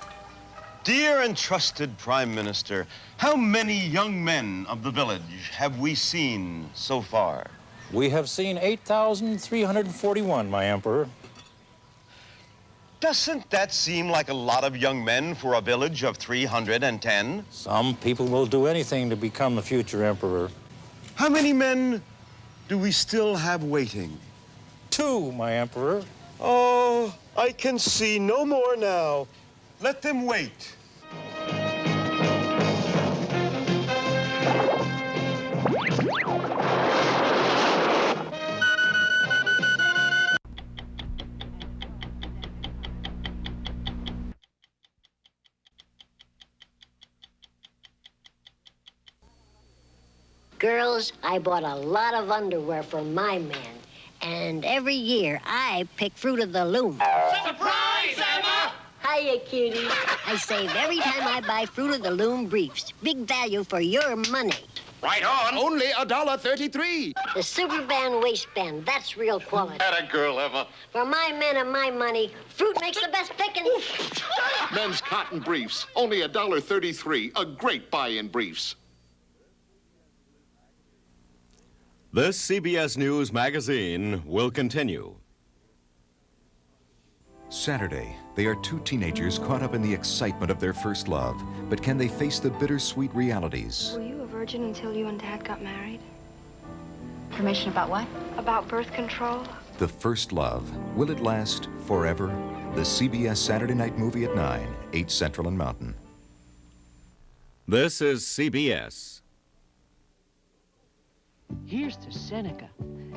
Dear and trusted Prime Minister, how many young men of the village have we seen so far? We have seen 8,341, my emperor. Doesn't that seem like a lot of young men for a village of 310? Some people will do anything to become the future emperor. How many men do we still have waiting? 2, my emperor. Oh, I can see no more now. Let them wait. Girls, I bought a lot of underwear for my man. And every year, I pick Fruit of the Loom. Surprise, Emma! Hiya, cutie. I save every time I buy Fruit of the Loom briefs. Big value for your money. Right on. Only $1.33. The Superband waistband, that's real quality. Atta girl, Emma. For my men and my money, Fruit makes the best picking. Men's cotton briefs, only $1.33. A great buy in briefs. This CBS News magazine will continue. Saturday, they are 2 teenagers caught up in the excitement of their first love. But can they face the bittersweet realities? Were you a virgin until you and Dad got married? Information about what? About birth control? The first love. Will it last forever? The CBS Saturday night movie at 9, 8 Central and Mountain. This is CBS. Here's to Seneca.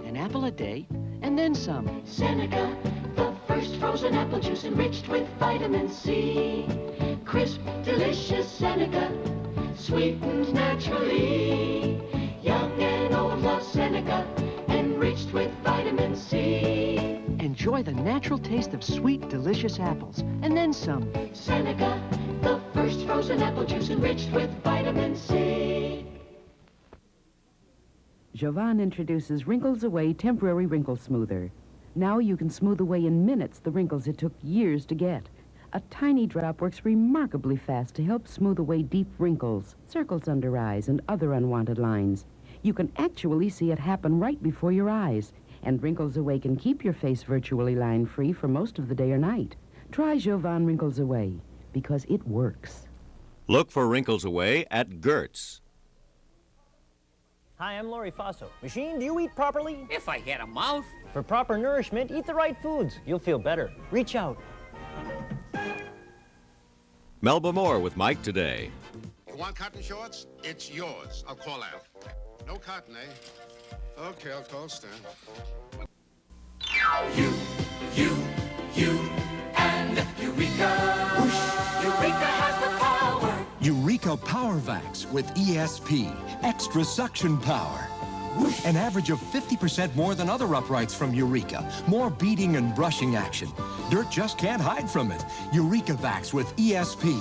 An apple a day, and then some. Seneca, the first frozen apple juice enriched with vitamin C. Crisp, delicious Seneca, sweetened naturally. Young and old love Seneca, enriched with vitamin C. Enjoy the natural taste of sweet, delicious apples, and then some. Seneca, the first frozen apple juice enriched with vitamin C. Jovan introduces Wrinkles Away Temporary Wrinkle Smoother. Now you can smooth away in minutes the wrinkles it took years to get. A tiny drop works remarkably fast to help smooth away deep wrinkles, circles under eyes, and other unwanted lines. You can actually see it happen right before your eyes. And Wrinkles Away can keep your face virtually line-free for most of the day or night. Try Jovan Wrinkles Away, because it works. Look for Wrinkles Away at Gertz. Hi, I'm Laurie Faso. Machine, do you eat properly? If I had a mouth. For proper nourishment, eat the right foods. You'll feel better. Reach out. Melba Moore with Mike today. You want cotton shorts? It's yours. I'll call out. No cotton, eh? Okay, I'll call Stan. You, and Eureka. Whoosh. Eureka has the power. Eureka PowerVax with ESP, extra suction power. Whoosh. An average of 50% more than other uprights from Eureka. More beating and brushing action. Dirt just can't hide from it. Eureka Vax with ESP,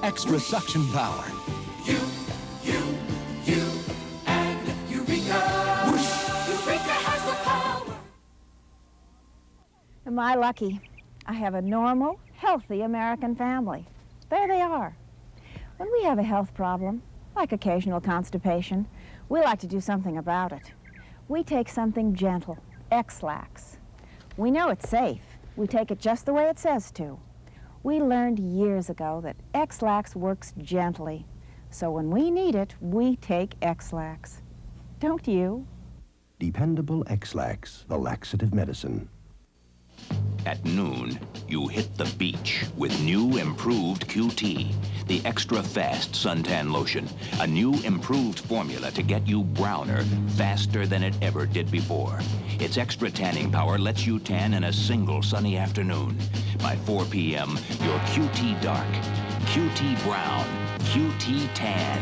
extra Whoosh. Suction power. You, and Eureka. Whoosh. Eureka has the power. Am I lucky? I have a normal, healthy American family. There they are. When we have a health problem, like occasional constipation, we like to do something about it. We take something gentle, X-Lax. We know it's safe. We take it just the way it says to. We learned years ago that X-Lax works gently. So when we need it, we take X-Lax. Don't you? Dependable X-Lax, the laxative medicine. At noon, you hit the beach with new improved QT, the extra fast suntan lotion, a new improved formula to get you browner faster than it ever did before. Its extra tanning power lets you tan in a single sunny afternoon. By 4 p.m., you're QT dark, QT brown, QT tan.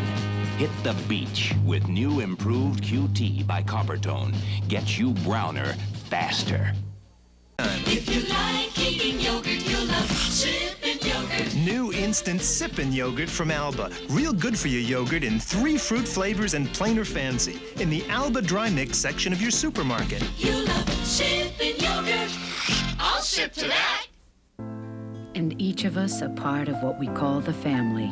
Hit the beach with new improved QT by Coppertone. Gets you browner faster. If you like eating yogurt, you'll love sipping yogurt. New instant sippin' yogurt from Alba. Real good for you yogurt in 3 fruit flavors and plain or fancy. In the Alba Dry Mix section of your supermarket. You love sipping yogurt. I'll sip to that. And each of us a part of what we call the family.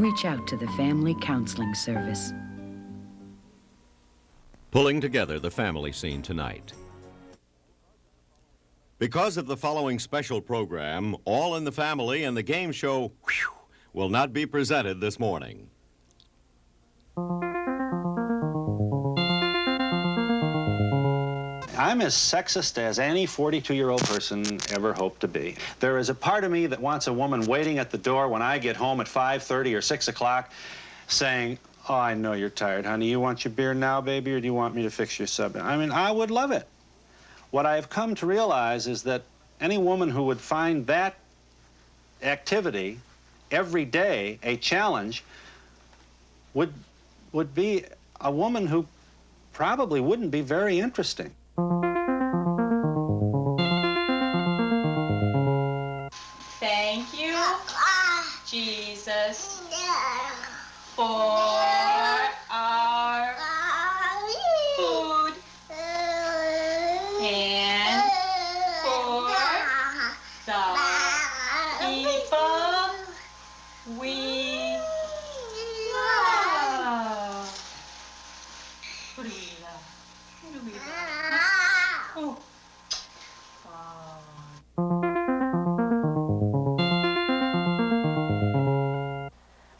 Reach out to the Family Counseling Service. Pulling together the family scene tonight. Because of the following special program, All in the Family and the game show will not be presented this morning. I'm as sexist as any 42-year-old person ever hoped to be. There is a part of me that wants a woman waiting at the door when I get home at 5:30 or 6 o'clock saying, "Oh, I know you're tired, honey. You want your beer now, baby, or do you want me to fix your sub?" I mean, I would love it. What I've come to realize is that any woman who would find that activity every day a challenge would be a woman who probably wouldn't be very interesting. Thank you, Jesus, for our food and for the people we love. Who do we love? Who do we love? Oh.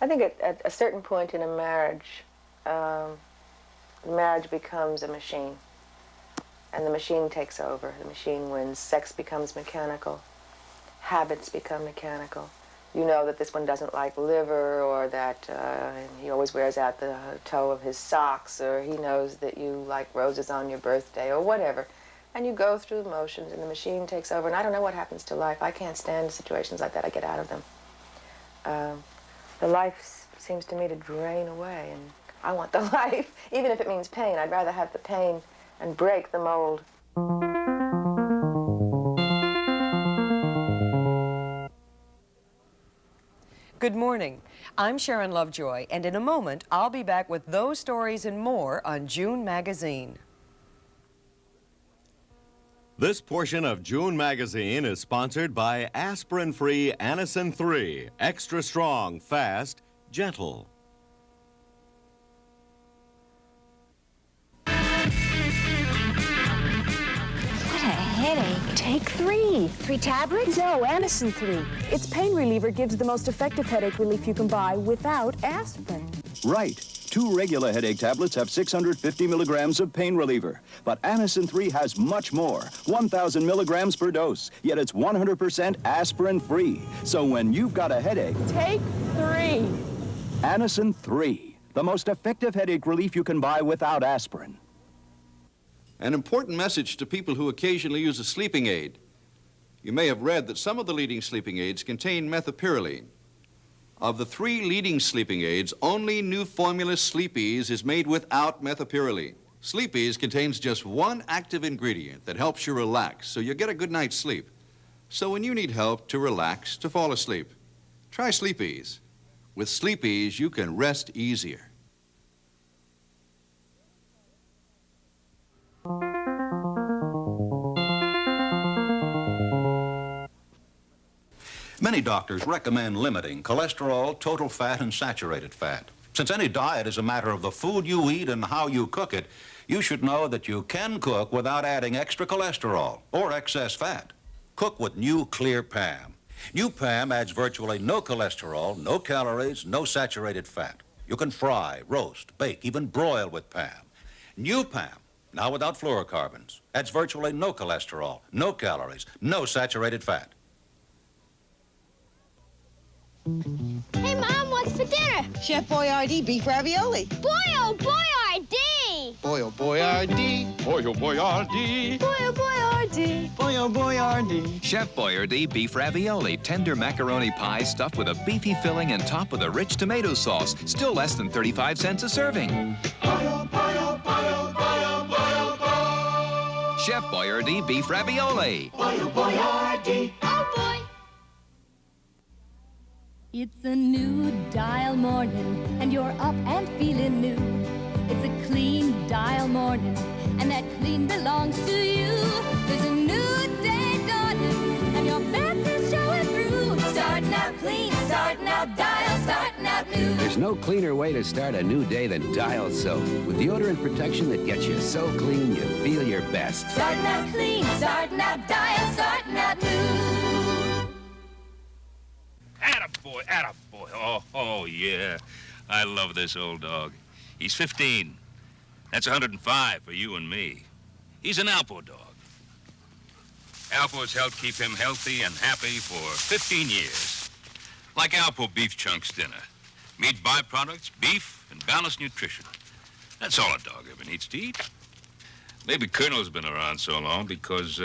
I think at a certain point in a marriage, marriage becomes a machine, and the machine takes over. The machine wins. Sex becomes mechanical. Habits become mechanical. You know that this one doesn't like liver, or that he always wears out the toe of his socks, or he knows that you like roses on your birthday, or whatever. And you go through the motions, and the machine takes over. And I don't know what happens to life. I can't stand situations like that. I get out of them. The life seems to me to drain away, and I want the life, even if it means pain. I'd rather have the pain and break the mold. Good morning. I'm Sharon Lovejoy, and in a moment, I'll be back with those stories and more on June Magazine. This portion of June Magazine is sponsored by aspirin-free Anacin 3, extra strong, fast, gentle. What a headache. Take 3. 3 tablets? No, Anacin 3. Its pain reliever gives the most effective headache relief you can buy without aspirin. Right. 2 regular headache tablets have 650 milligrams of pain reliever. But Anacin 3 has much more, 1,000 milligrams per dose. Yet it's 100% aspirin-free. So when you've got a headache... Take 3. Anacin 3, the most effective headache relief you can buy without aspirin. An important message to people who occasionally use a sleeping aid. You may have read that some of the leading sleeping aids contain methapyrilene. Of the 3 leading sleeping aids, only new formula Sleepies is made without methapyrilene. Sleepies contains just 1 active ingredient that helps you relax so you get a good night's sleep. So when you need help to relax, to fall asleep, try Sleepies. With Sleepies, you can rest easier. Many doctors recommend limiting cholesterol, total fat, and saturated fat. Since any diet is a matter of the food you eat and how you cook it, you should know that you can cook without adding extra cholesterol or excess fat. Cook with new Clear Pam. New Pam adds virtually no cholesterol, no calories, no saturated fat. You can fry, roast, bake, even broil with Pam. New Pam, now without fluorocarbons, adds virtually no cholesterol, no calories, no saturated fat. Hey, Mom, what's for dinner? Chef Boyardee beef ravioli. Boy, oh, Boyardee! Boy, oh, Boyardee. Boy, oh, Boyardee! Boy, oh, Boyardee! Boy, oh, Boyardee. Chef Boyardee beef ravioli, tender macaroni pie stuffed with a beefy filling and topped with a rich tomato sauce. Still less than 35 cents a serving. Chef Boyardee beef ravioli. Boyardee. Oh, boy. It's a new dial morning, and you're up and feeling new. It's a clean dial morning, and that clean belongs to you. There's a new day dawning, and your best is showing through. Starting out clean, starting out dial, starting out new. There's no cleaner way to start a new day than Dial soap. With deodorant protection that gets you so clean you feel your best. Starting out clean, starting out dial, starting out new. Attaboy, attaboy. Oh, yeah. I love this old dog. He's 15. That's 105 for you and me. He's an Alpo dog. Alpo's helped keep him healthy and happy for 15 years. Like Alpo Beef Chunks dinner. Meat byproducts, beef, and balanced nutrition. That's all a dog ever needs to eat. Maybe Colonel's been around so long because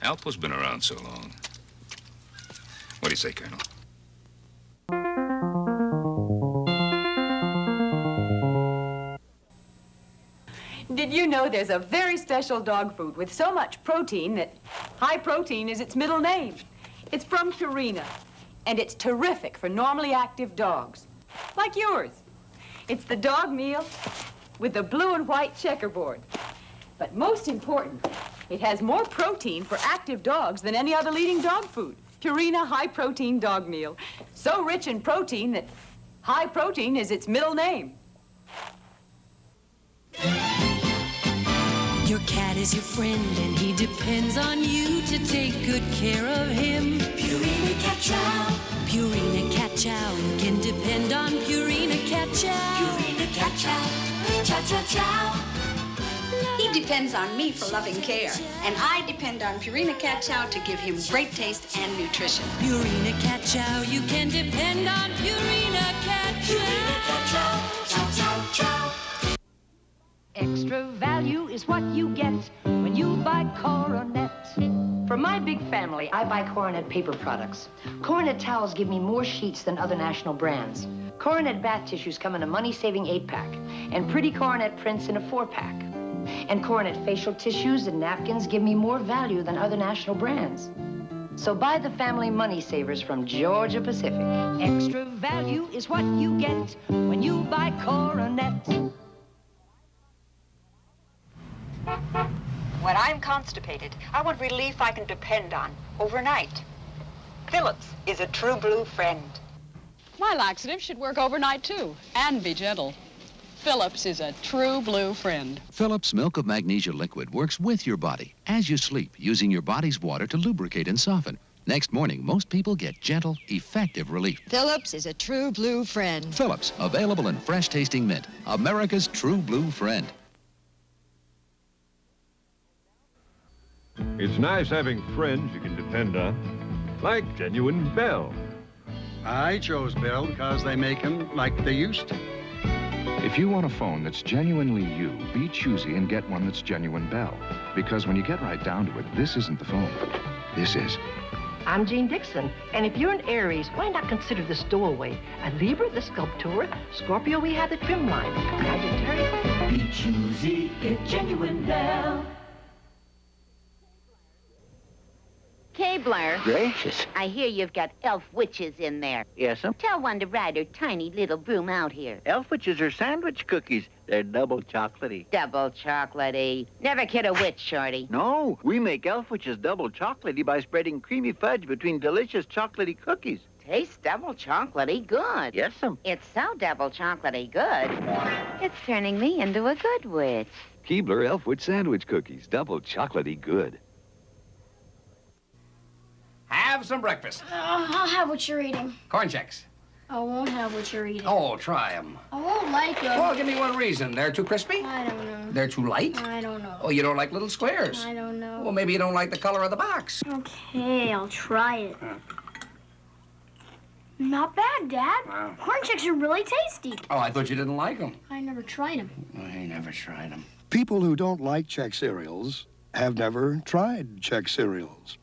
Alpo's been around so long. What do you say, Colonel? Did you know there's a very special dog food with so much protein that high protein is its middle name? It's from Purina, and it's terrific for normally active dogs, like yours. It's the dog meal with the blue and white checkerboard. But most important, it has more protein for active dogs than any other leading dog food. Purina High Protein Dog Meal. So rich in protein that high protein is its middle name. Your cat is your friend and he depends on you to take good care of him. Purina Cat Chow. Purina Cat Chow. You can depend on Purina Cat Chow. Purina Cat Chow. Chow, chow, chow. He depends on me for loving care, and I depend on Purina Cat Chow to give him great taste and nutrition. Purina Cat Chow. You can depend on Purina Cat Chow. Purina Cat Chow. Chow, chow, chow. Extra value is what you get when you buy Coronet. For my big family, I buy Coronet paper products. Coronet towels give me more sheets than other national brands. Coronet bath tissues come in a money-saving 8-pack, and pretty Coronet prints in a 4-pack. And Coronet facial tissues and napkins give me more value than other national brands. So buy the family money savers from Georgia Pacific. Extra value is what you get when you buy Coronet. When I'm constipated, I want relief I can depend on overnight. Phillips is a true blue friend. My laxative should work overnight, too, and be gentle. Phillips is a true blue friend. Phillips Milk of Magnesia Liquid works with your body as you sleep, using your body's water to lubricate and soften. Next morning, most people get gentle, effective relief. Phillips is a true blue friend. Phillips, available in fresh-tasting mint. America's true blue friend. It's nice having friends you can depend on, like genuine Bell. I chose Bell because they make them like they used to. If you want a phone that's genuinely you, be choosy and get one that's genuine Bell. Because when you get right down to it, this isn't the phone. This is. I'm Jean Dixon, and if you're an Aries, why not consider the Stowaway? A Libra, the Sculptura, Scorpio, we have the Trim line. Sagittarius. Be choosy, get genuine Bell. K-Blur. Gracious. I hear you've got elf witches in there. Yes'm. Tell one to ride her tiny little broom out here. Elf witches are sandwich cookies. They're double chocolatey. Double chocolatey. Never kid a witch, Shorty. No, we make elf witches double chocolatey by spreading creamy fudge between delicious chocolatey cookies. Tastes double chocolatey good. Yes'm. It's so double chocolatey good. It's turning me into a good witch. Keebler elf witch sandwich cookies, double chocolatey good. Have some breakfast. I'll have what you're eating. Corn checks. I won't have what you're eating. Oh, try them. I won't like them. Well, give me one reason. They're too crispy? I don't know. They're too light? I don't know. Oh, you don't like little squares? I don't know. Well, maybe you don't like the color of the box. Okay, I'll try it. Not bad, Dad. Wow. Corn checks are really tasty. Oh, I thought you didn't like them. I never tried them. I never tried them. People who don't like Chex cereals have never tried Chex cereals.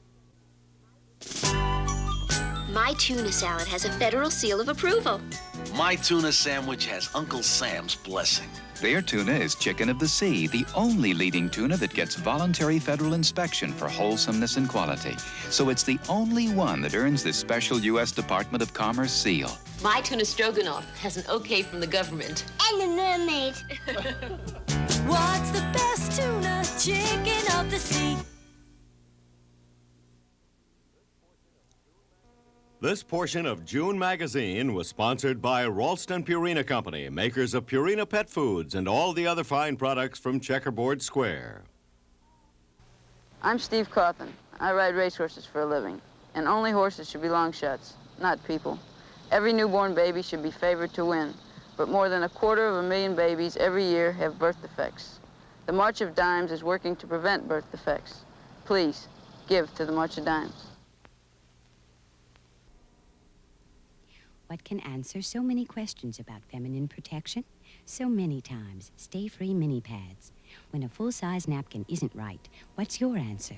My tuna salad has a federal seal of approval. My tuna sandwich has Uncle Sam's blessing. Their tuna is chicken of the sea, the only leading tuna that gets voluntary federal inspection for wholesomeness and quality. So it's the only one that earns this special U.S. Department of Commerce seal. My tuna stroganoff has an okay from the government. And the mermaid. What's the best tuna? Chicken of the sea. This portion of June Magazine was sponsored by Ralston Purina Company, makers of Purina Pet Foods and all the other fine products from Checkerboard Square. I'm Steve Cawthon. I ride racehorses for a living. And only horses should be long shots, not people. Every newborn baby should be favored to win. But more than 250,000 babies every year have birth defects. The March of Dimes is working to prevent birth defects. Please, give to the March of Dimes. What can answer so many questions about feminine protection? So many times, stay-free mini pads. When a full-size napkin isn't right, what's your answer?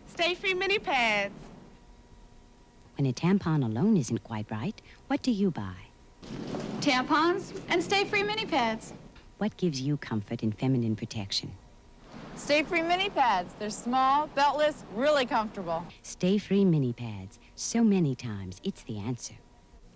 Stay-free mini pads. When a tampon alone isn't quite right, what do you buy? Tampons and stay-free mini pads. What gives you comfort in feminine protection? Stay-free mini pads. They're small, beltless, really comfortable. Stay-free mini pads. So many times, it's the answer.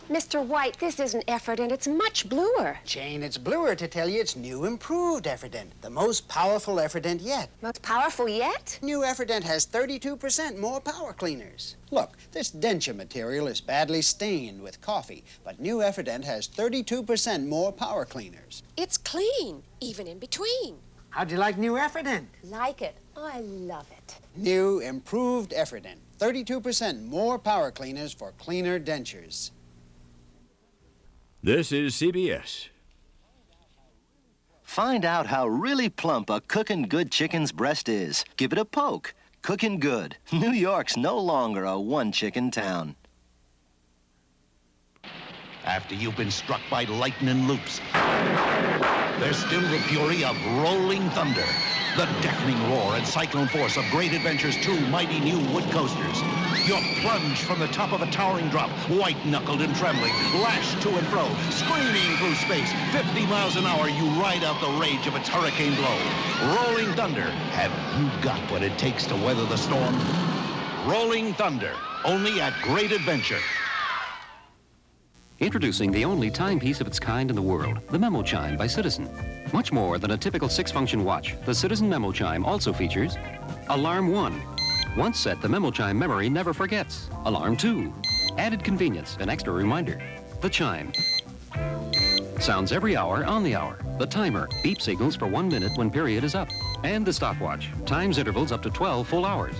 Mr. White, this isn't Efferdent. It's much bluer. Jane, it's bluer to tell you it's new improved Efferdent. The most powerful Efferdent yet. Most powerful yet? New Efferdent has 32% more power cleaners. Look, this denture material is badly stained with coffee, but new Efferdent has 32% more power cleaners. It's clean, even in between. How'd you like new Efferdent? Like it. I love it. New improved Efferdent. 32% more power cleaners for cleaner dentures. This is CBS. Find out how really plump a cooking good chicken's breast is. Give it a poke. Cooking good. New York's no longer a one-chicken town. After you've been struck by lightning loops, there's still the fury of rolling thunder. The deafening roar and cyclone force of Great Adventures 2 mighty new wood coasters. You're plunged from the top of a towering drop, white-knuckled and trembling, lashed to and fro, screaming through space. 50 miles an hour, you ride out the rage of its hurricane blow. Rolling Thunder. Have you got what it takes to weather the storm? Rolling Thunder, only at Great Adventure. Introducing the only timepiece of its kind in the world, the Memo Chime by Citizen. Much more than a typical 6-function watch, the Citizen Memo Chime also features Alarm 1. Once set, the Memo Chime memory never forgets. Alarm 2. Added convenience, an extra reminder. The Chime. Sounds every hour on the hour. The Timer. Beep signals for 1 minute when period is up. And the Stopwatch. Times intervals up to 12 full hours.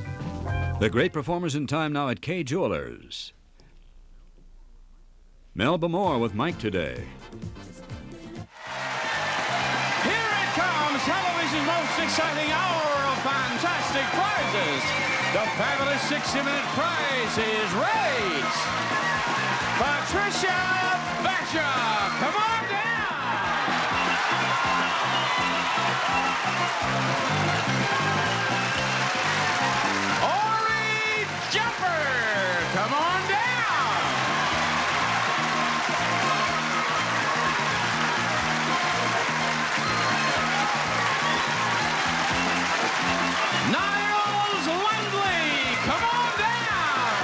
The great performers in time now at Kay Jewelers. Melba Moore with Mike today. Here it comes, television's most exciting hour of fantastic prizes. The fabulous 60-minute prize is raised. Patricia Batcher, come on down. Ori Jumper, come on down. Niles Langley, come on down!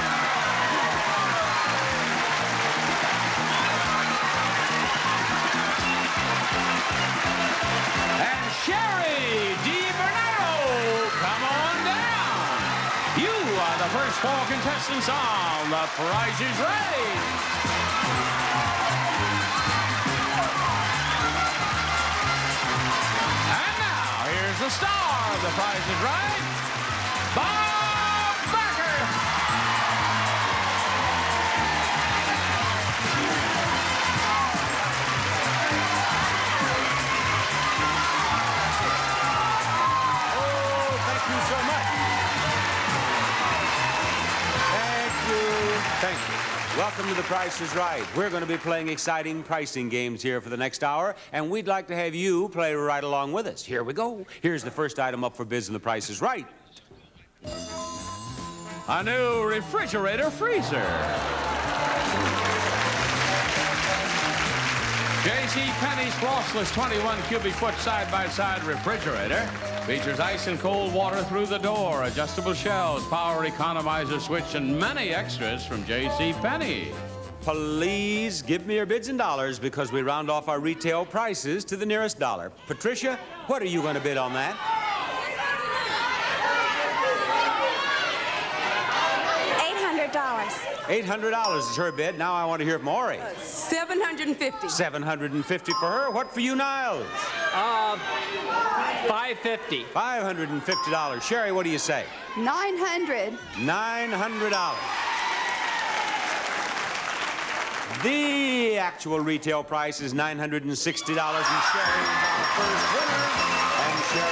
And Sherry DiBernardo, come on down! You are the first 4 contestants on The Price is Right. Here's the star of The Price is Right, Bob Barker. Oh, thank you so much. Thank you. Welcome to The Price is Right. We're going to be playing exciting pricing games here for the next hour, and we'd like to have you play right along with us. Here we go. Here's the first item up for bids in The Price is Right. A new refrigerator freezer. JCPenney's flossless 21 cubic foot side-by-side refrigerator features ice and cold water through the door, adjustable shelves, power economizer switch, and many extras from JCPenney. Please give me your bids in dollars because we round off our retail prices to the nearest dollar. Patricia, what are you going to bid on that? $800 is her bid. Now I want to hear from Ori. $750. $750 for her. What for you, Niles? $550. $550. Sherry, what do you say? $900. $900. The actual retail price is $960, and Sherry is our first winner. And Sherry.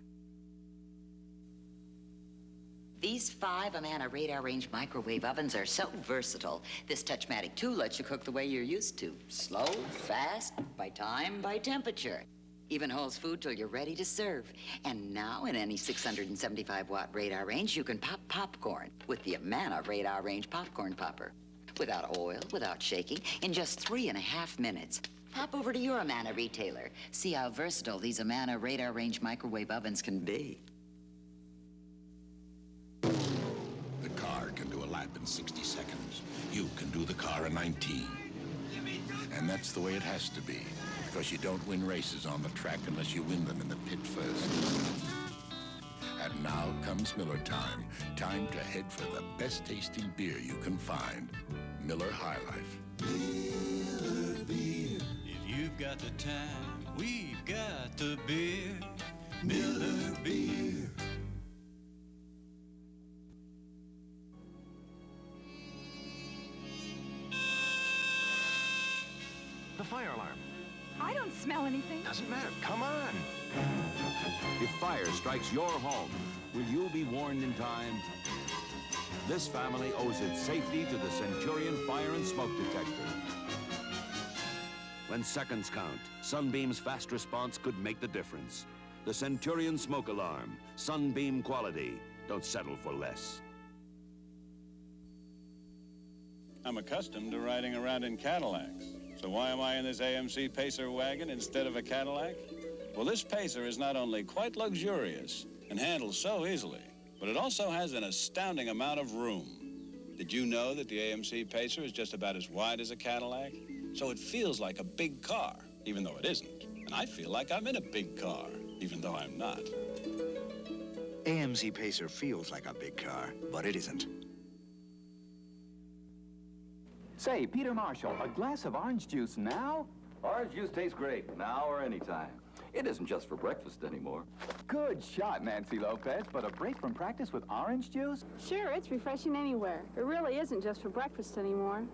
These 5 Amana radar range microwave ovens are so versatile. This Touchmatic 2 lets you cook the way you're used to. Slow, fast, by time, by temperature. Even holds food till you're ready to serve. And now in any 675-watt radar range, you can pop popcorn with the Amana radar range popcorn popper. Without oil, without shaking, in just 3.5 minutes. Pop over to your Amana retailer. See how versatile these Amana radar range microwave ovens can be. The car can do a lap in 60 seconds. You can do the car in 19. And that's the way it has to be, because you don't win races on the track unless you win them in the pit first. And now comes Miller time. Time to head for the best tasting beer you can find. Miller High Life. Miller beer. If you've got the time, we've got the beer. Miller beer. The fire alarm. I don't smell anything. Doesn't matter. Come on. If fire strikes your home, will you be warned in time? This family owes its safety to the Centurion Fire and Smoke Detector. When seconds count, Sunbeam's fast response could make the difference. The Centurion Smoke Alarm. Sunbeam quality. Don't settle for less. I'm accustomed to riding around in Cadillacs. So why am I in this AMC Pacer wagon instead of a Cadillac? Well, this Pacer is not only quite luxurious and handles so easily, but it also has an astounding amount of room. Did you know that the AMC Pacer is just about as wide as a Cadillac? So it feels like a big car, even though it isn't. And I feel like I'm in a big car, even though I'm not. AMC Pacer feels like a big car, but it isn't. Say, Peter Marshall, a glass of orange juice now? Orange juice tastes great, now or anytime. It isn't just for breakfast anymore. Good shot, Nancy Lopez, but a break from practice with orange juice? Sure, it's refreshing anywhere. It really isn't just for breakfast anymore.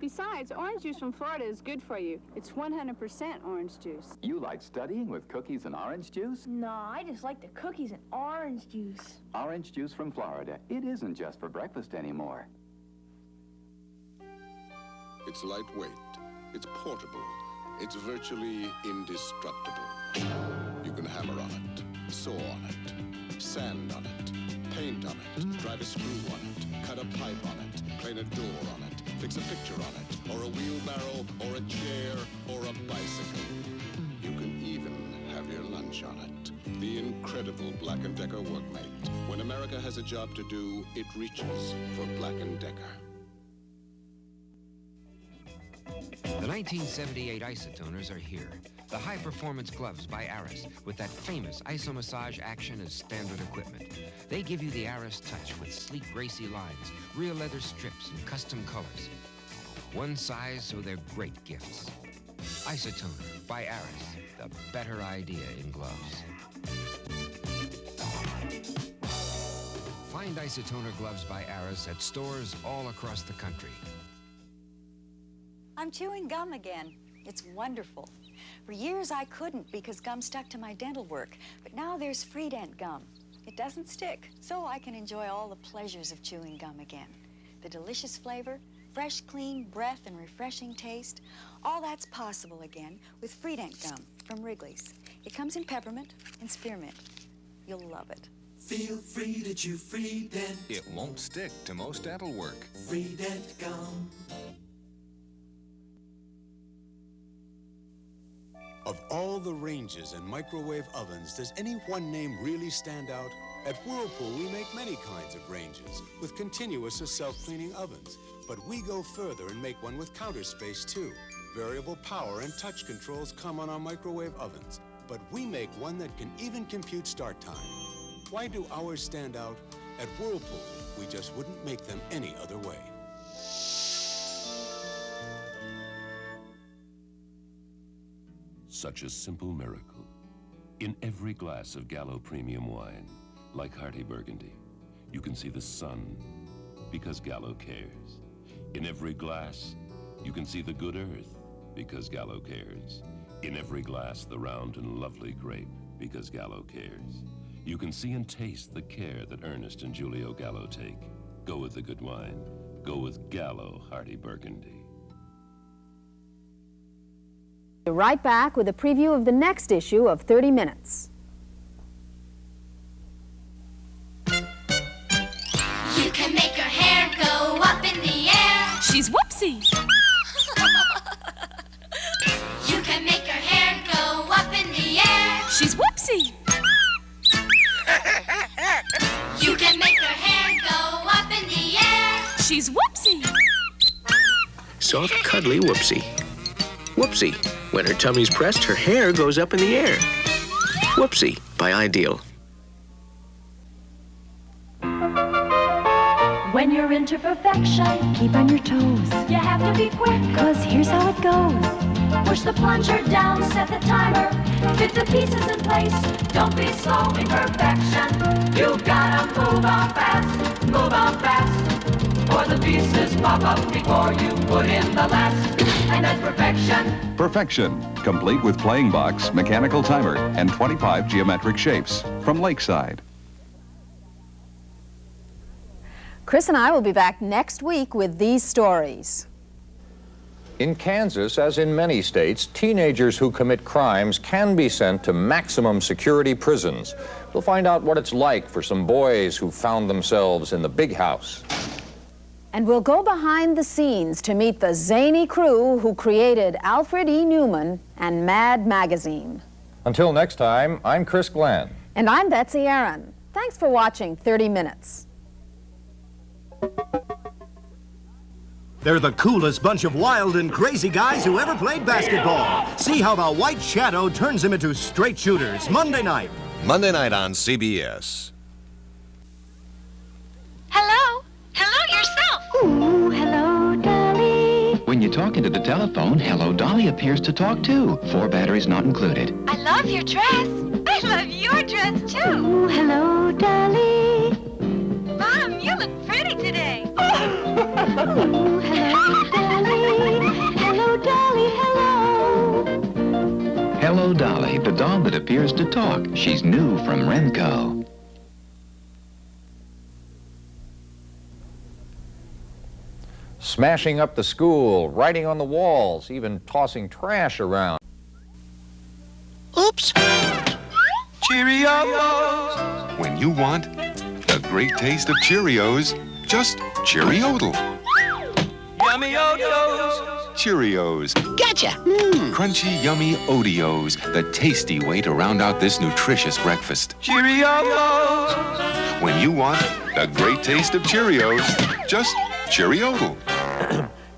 Besides, orange juice from Florida is good for you. It's 100% orange juice. You like studying with cookies and orange juice? No, I just like the cookies and orange juice. Orange juice from Florida. It isn't just for breakfast anymore. It's lightweight, it's portable, it's virtually indestructible. You can hammer on it, saw on it, sand on it, paint on it, drive a screw on it, cut a pipe on it, plane a door on it, fix a picture on it, or a wheelbarrow, or a chair, or a bicycle. You can even have your lunch on it. The incredible Black & Decker Workmate. When America has a job to do, it reaches for Black & Decker. The 1978 Isotoners are here. The high-performance gloves by Aris with that famous isomassage action as standard equipment. They give you the Aris touch with sleek, racy lines, real leather strips, and custom colors. One size, so they're great gifts. Isotoner by Aris, the better idea in gloves. Find Isotoner gloves by Aris at stores all across the country. I'm chewing gum again. It's wonderful. For years I couldn't because gum stuck to my dental work, but now there's Freedent gum. It doesn't stick, so I can enjoy all the pleasures of chewing gum again. The delicious flavor, fresh, clean breath, and refreshing taste, all that's possible again with Freedent gum from Wrigley's. It comes in peppermint and spearmint. You'll love it. Feel free to chew Freedent. It won't stick to most dental work. Freedent gum. Of all the ranges and microwave ovens, does any one name really stand out? At Whirlpool, we make many kinds of ranges with continuous or self-cleaning ovens. But we go further and make one with counter space, too. Variable power and touch controls come on our microwave ovens. But we make one that can even compute start time. Why do ours stand out? At Whirlpool, we just wouldn't make them any other way. Such a simple miracle. In every glass of Gallo Premium wine, like Hearty Burgundy, you can see the sun because Gallo cares. In every glass, you can see the good earth because Gallo cares. In every glass, the round and lovely grape because Gallo cares. You can see and taste the care that Ernest and Giulio Gallo take. Go with the good wine. Go with Gallo Hearty Burgundy. Right back with a preview of the next issue of 30 Minutes. You can make her hair go up in the air. She's Whoopsie. You can make her hair go up in the air. She's Whoopsie. You can make her hair go up in the air. She's Whoopsie. Soft, cuddly Whoopsie. Whoopsie. When her tummy's pressed, her hair goes up in the air. Whoopsie by Ideal. When you're into perfection, keep on your toes. You have to be quick, 'cause here's how it goes. Push the plunger down, set the timer, fit the pieces in place. Don't be slow in perfection. You gotta move on fast, or the pieces pop up before you put in the last. And that's perfection. Perfection, complete with playing box, mechanical timer, and 25 geometric shapes. From Lakeside. Chris and I will be back next week with these stories. In Kansas, as in many states, teenagers who commit crimes can be sent to maximum security prisons. We'll find out what it's like for some boys who found themselves in the big house. And we'll go behind the scenes to meet the zany crew who created Alfred E. Newman and Mad Magazine. Until next time, I'm Chris Glenn. And I'm Betsy Aaron. Thanks for watching 30 Minutes. They're the coolest bunch of wild and crazy guys who ever played basketball. See how the White Shadow turns them into straight shooters Monday night. Monday night on CBS. Hello? Hello yourself. Ooh, hello, Dolly. When you talk into the telephone, Hello Dolly appears to talk too. 4 batteries not included. I love your dress. I love your dress too. Ooh, hello, Dolly. Mom, you look pretty today. Ooh, hello, Dolly. Hello, Dolly, hello. Hello Dolly, the doll that appears to talk. She's new from Renco. Smashing up the school, writing on the walls, even tossing trash around. Oops! Cheerios! When you want the great taste of Cheerios, just Cheeriodle. Yummy Oreos. Cheerios. Gotcha. Crunchy, yummy Oreos, the tasty way to round out this nutritious breakfast. Cheerios. When you want the great taste of Cheerios, just Cheeriodle.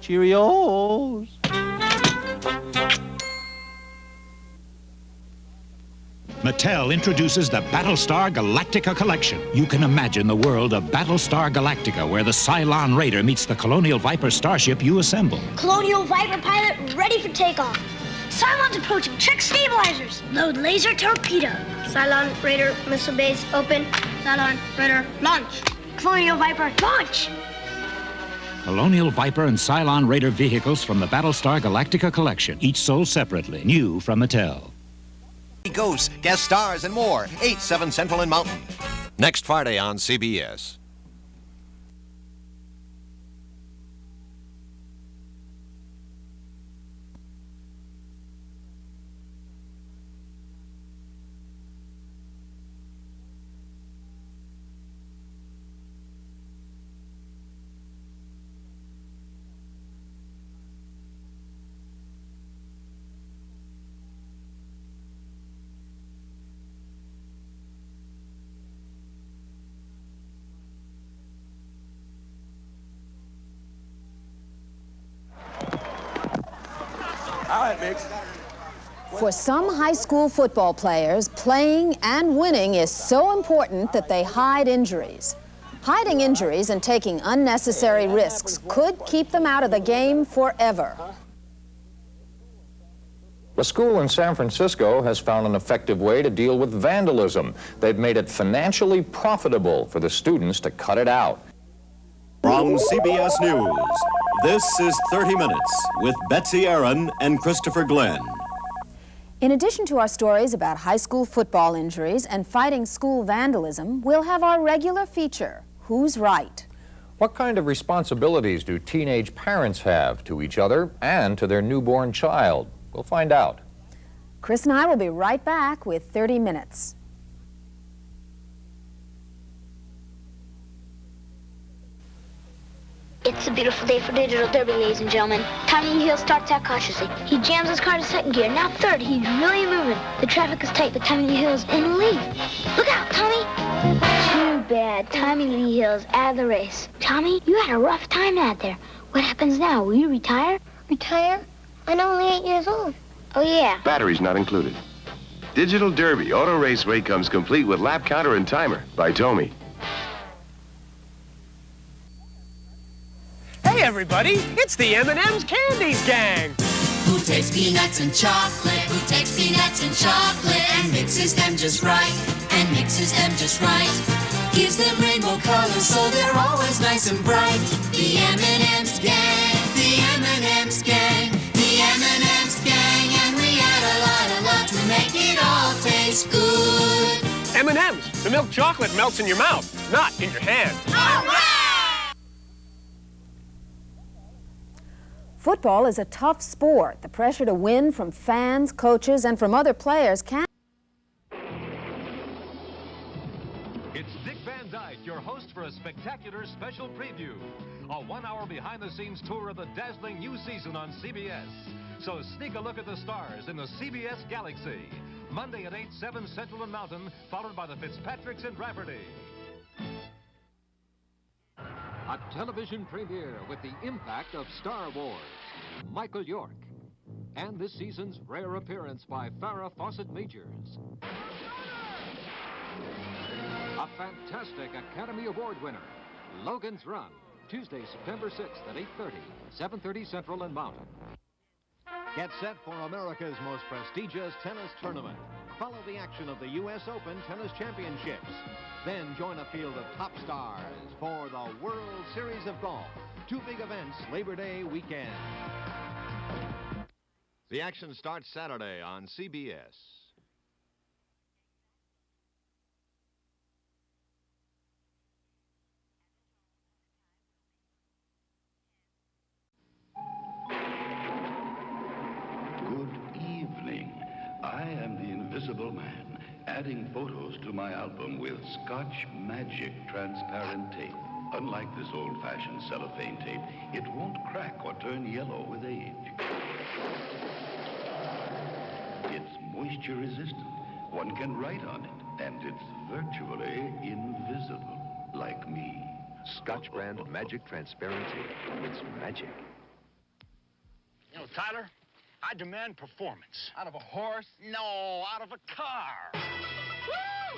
Cheerios. Mattel introduces the Battlestar Galactica collection. You can imagine the world of Battlestar Galactica, where the Cylon Raider meets the Colonial Viper starship you assemble. Colonial Viper pilot ready for takeoff. Cylon's approaching. Check stabilizers. Load laser torpedo. Cylon Raider missile base open. Cylon Raider launch. Colonial Viper launch. Colonial Viper and Cylon Raider vehicles from the Battlestar Galactica collection, each sold separately. New from Mattel. Ghosts, guest stars, and more. 8/7 Central and Mountain. Next Friday on CBS. All right, Mix. For some high school football players, playing and winning is so important that they hide injuries. Hiding injuries and taking unnecessary risks could keep them out of the game forever. A school in San Francisco has found an effective way to deal with vandalism. They've made it financially profitable for the students to cut it out. From CBS News, this is 30 Minutes with Betsy Aaron and Christopher Glenn. In addition to our stories about high school football injuries and fighting school vandalism, we'll have our regular feature, Who's Right? What kind of responsibilities do teenage parents have to each other and to their newborn child? We'll find out. Chris and I will be right back with 30 Minutes. It's a beautiful day for Digital Derby, ladies and gentlemen. Tommy Hill starts out cautiously. He jams his car to second gear. Now third, he's really moving. The traffic is tight, but Tommy Lee Hill's in the lead. Look out, Tommy! Too bad. Tommy Lee Hill's out of the race. Tommy, you had a rough time out there. What happens now? Will you retire? Retire? I'm only 8 years old. Oh, yeah. Batteries not included. Digital Derby Auto Raceway comes complete with lap counter and timer by Tomy. Hey, everybody, it's the M&M's Candies Gang. Who takes peanuts and chocolate? Who takes peanuts and chocolate and mixes them just right? And mixes them just right. Gives them rainbow colors so they're always nice and bright. The M&M's Gang, the M&M's Gang, the M&M's Gang, and we add a lot to make it all taste good. M&M's, the milk chocolate melts in your mouth, not in your hand. All right! Football is a tough sport. The pressure to win from fans, coaches, and from other players can... It's Dick Van Dyke, your host for a spectacular special preview. A one-hour behind-the-scenes tour of the dazzling new season on CBS. So sneak a look at the stars in the CBS Galaxy. Monday at 8, 7 Central and Mountain, followed by the Fitzpatricks and Rafferty. A television premiere with the impact of Star Wars, Michael York, and this season's rare appearance by Farrah Fawcett Majors. A fantastic Academy Award winner, Logan's Run, Tuesday, September 6th at 8:30, 7:30 Central and Mountain. Get set for America's most prestigious tennis tournament. Follow the action of the U.S. Open Tennis Championships. Then join a field of top stars for the World Series of Golf. Two big events Labor Day weekend. The action starts Saturday on CBS. Good evening. I am the Invisible Man, adding photos to my album with Scotch Magic transparent tape. Unlike this old-fashioned cellophane tape, it won't crack or turn yellow with age. It's moisture-resistant. One can write on it, and it's virtually invisible, like me. Scotch brand Magic transparent tape. It's magic. You know, Tyler, I demand performance. Out of a horse? No, out of a car.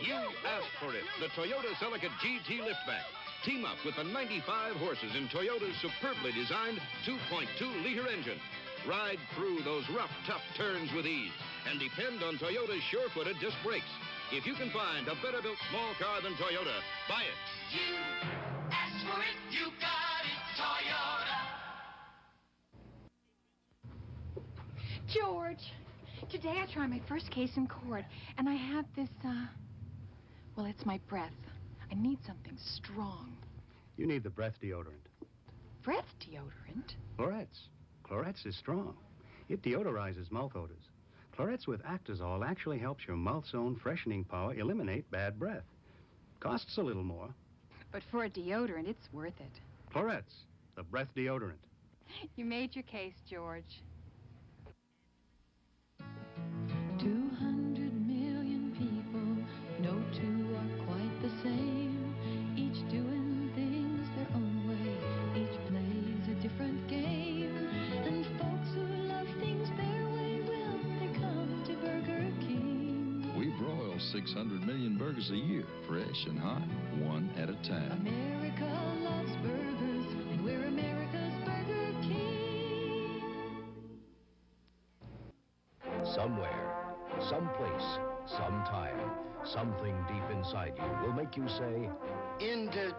You asked for it. The Toyota Celica GT Liftback. Team up with the 95 horses in Toyota's superbly designed 2.2-liter engine. Ride through those rough, tough turns with ease. And depend on Toyota's sure-footed disc brakes. If you can find a better-built small car than Toyota, buy it. You asked for it, you got it, Toyota. George, today I try my first case in court, and I have this, well, it's my breath. I need something strong. You need the breath deodorant. Breath deodorant? Clorette's. Clorette's is strong. It deodorizes mouth odors. Clorette's with Actazole actually helps your mouth's own freshening power eliminate bad breath. Costs a little more. But for a deodorant, it's worth it. Clorette's, the breath deodorant. You made your case, George. 200 million people, no two are quite the same, each doing things their own way, each plays a different game, and folks who love things their way sells 600 million burgers a year, fresh and hot, one at a time. America loves burgers, and we're America's Burger King. Somewhere, someplace, sometime, something deep inside you will make you say, indigestion.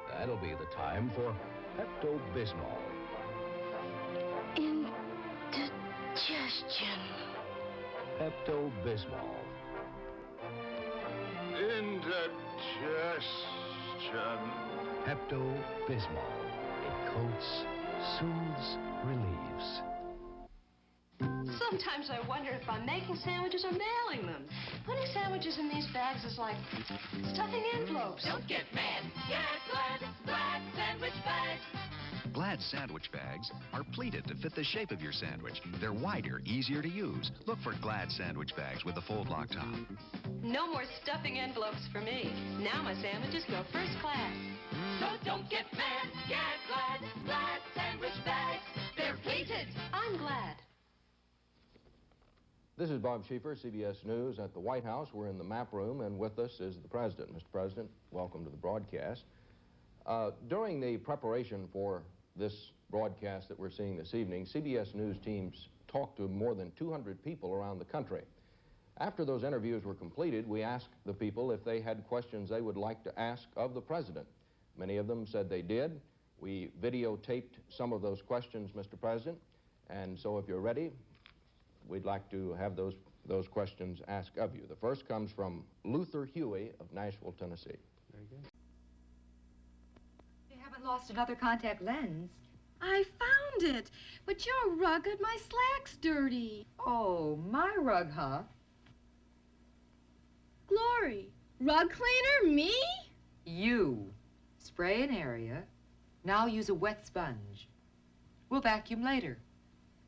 That'll be the time for Pepto-Bismol. Indigestion. Pepto-Bismol. Indigestion. Pepto-Bismol. It coats, soothes, relieves. Sometimes I wonder if I'm making sandwiches or mailing them. Putting sandwiches in these bags is like stuffing envelopes. Don't get mad. Get Glad sandwich bags. Glad sandwich bags are pleated to fit the shape of your sandwich. They're wider, easier to use. Look for Glad sandwich bags with the full block top. No more stuffing envelopes for me. Now my sandwiches go first class. So don't get mad. Get Glad sandwich bags. They're pleated. I'm glad. This is Bob Schieffer, CBS News at the White House. We're in the map room, and with us is the President. Mr. President, welcome to the broadcast. During the preparation for this broadcast that we're seeing this evening, CBS News teams talked to more than 200 people around the country. After those interviews were completed, we asked the people if they had questions they would like to ask of the President. Many of them said they did. We videotaped some of those questions, Mr. President, and so if you're ready, we'd like to have those questions asked of you. The first comes from Luther Huey of Nashville, Tennessee. Very good. You haven't lost another contact lens. I found it, but you're rugged. My slack's dirty. Oh, my rug, huh? Glory, rug cleaner, me? You. Spray an area. Now use a wet sponge. We'll vacuum later.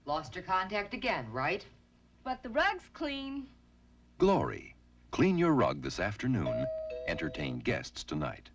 Lost your contact again, right? But the rug's clean. Glory. Clean your rug this afternoon. Entertain guests tonight.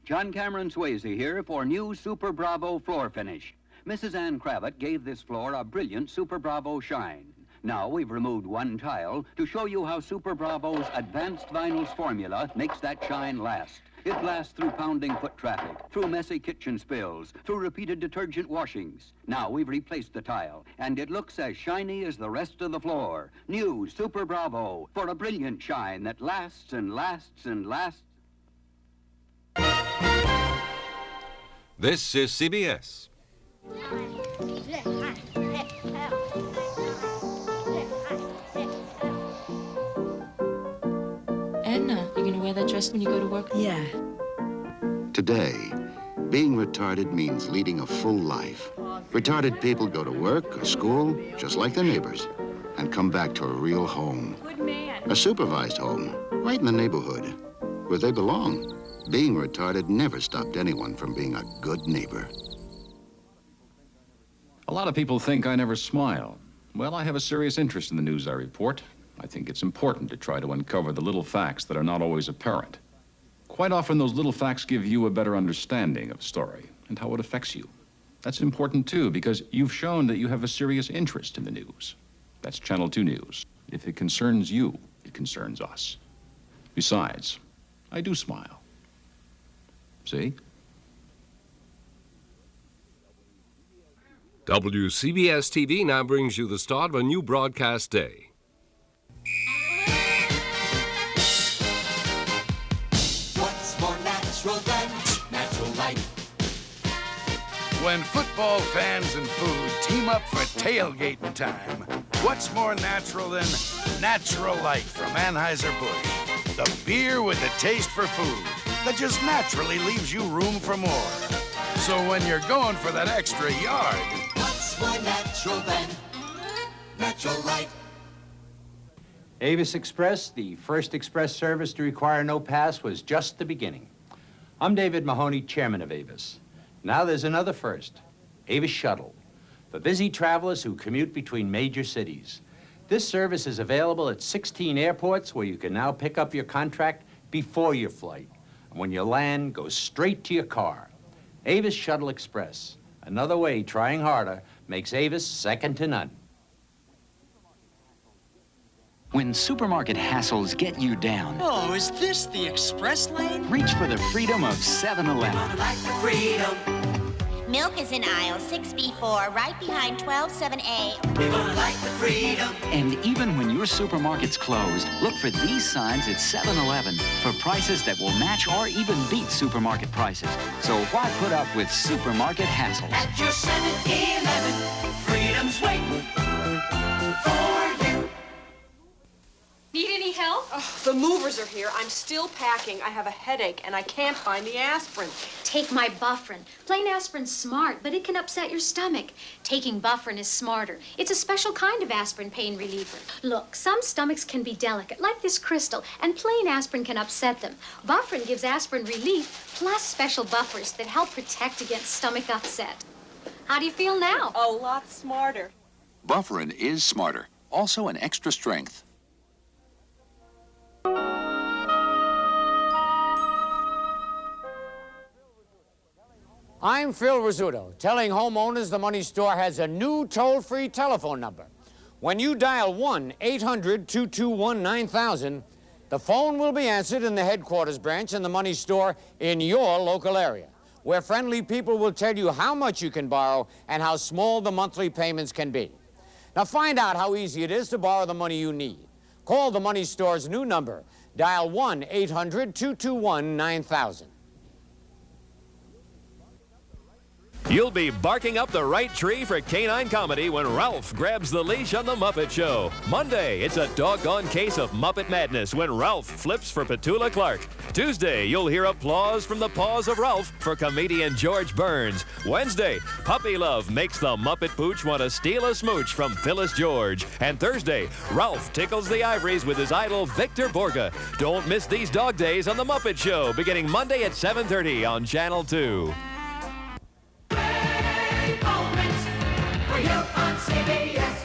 John Cameron Swayze here for new Super Bravo floor finish. Mrs. Ann Kravitz gave this floor a brilliant Super Bravo shine. Now we've removed one tile to show you how Super Bravo's advanced vinyls formula makes that shine last. It lasts through pounding foot traffic, through messy kitchen spills, through repeated detergent washings. Now we've replaced the tile, and it looks as shiny as the rest of the floor. New Super Bravo for a brilliant shine that lasts and lasts and lasts. This is CBS. Edna, you gonna wear that dress when you go to work? Yeah. Today, being retarded means leading a full life. Retarded people go to work or school, just like their neighbors, and come back to a real home. Good man. A supervised home, right in the neighborhood, where they belong. Being retarded never stopped anyone from being a good neighbor. A lot of people think I never smile. Well, I have a serious interest in the news I report. I think it's important to try to uncover the little facts that are not always apparent. Quite often, those little facts give you a better understanding of a story and how it affects you. That's important, too, because you've shown that you have a serious interest in the news. That's Channel 2 News. If it concerns you, it concerns us. Besides, I do smile. See? WCBS TV now brings you the start of a new broadcast day. What's more natural than natural light? When football fans and food team up for tailgating time, what's more natural than Natural Light from Anheuser-Busch? The beer with the taste for food that just naturally leaves you room for more. So when you're going for that extra yard, What's more natural than Natural Light? Avis Express, the first express service to require no pass, was just the beginning. I'm David Mahoney, chairman of Avis. Now there's another first, Avis Shuttle, for busy travelers who commute between major cities. This service is available at 16 airports where you can now pick up your contract before your flight. And when you land, go straight to your car. Avis Shuttle Express, another way trying harder makes Avis second to none. supermarket hassles get you down, Oh, is this the express lane? reach for the freedom of 7-Eleven. Like the freedom. Milk is in aisle 6B4, right behind 127A. You're gonna like the freedom. And even when your supermarket's closed, look for these signs at 7-Eleven for prices that will match or even beat supermarket prices. So why put up with supermarket hassles? At your 7-Eleven, freedom's waiting for you. Need any help? Oh, the movers are here. I'm still packing. I have a headache, and I can't find the aspirin. Take my Bufferin. Plain aspirin's smart, but it can upset your stomach. Taking Bufferin is smarter. It's a special kind of aspirin pain reliever. Look, some stomachs can be delicate, like this crystal, and plain aspirin can upset them. Bufferin gives aspirin relief, plus special buffers that help protect against stomach upset. How do you feel now? A lot smarter. Bufferin is smarter. Also an extra strength. I'm Phil Rizzuto, telling homeowners the Money Store has a new toll-free telephone number. When you dial 1-800-221-9000, the phone will be answered in the headquarters branch in the Money Store in your local area, where friendly people will tell you how much you can borrow and how small the monthly payments can be. Now find out how easy it is to borrow the money you need. Call the Money Store's new number. Dial 1-800-221-9000. You'll be barking up the right tree for canine comedy when Ralph grabs the leash on The Muppet Show. Monday, it's a doggone case of Muppet madness when Ralph flips for Petula Clark. Tuesday, you'll hear applause from the paws of Ralph for comedian George Burns. Wednesday, puppy love makes the Muppet Pooch want to steal a smooch from Phyllis George. And Thursday, Ralph tickles the ivories with his idol Victor Borga. Don't miss these dog days on The Muppet Show, beginning Monday at 7:30 on Channel 2. For you on CBS.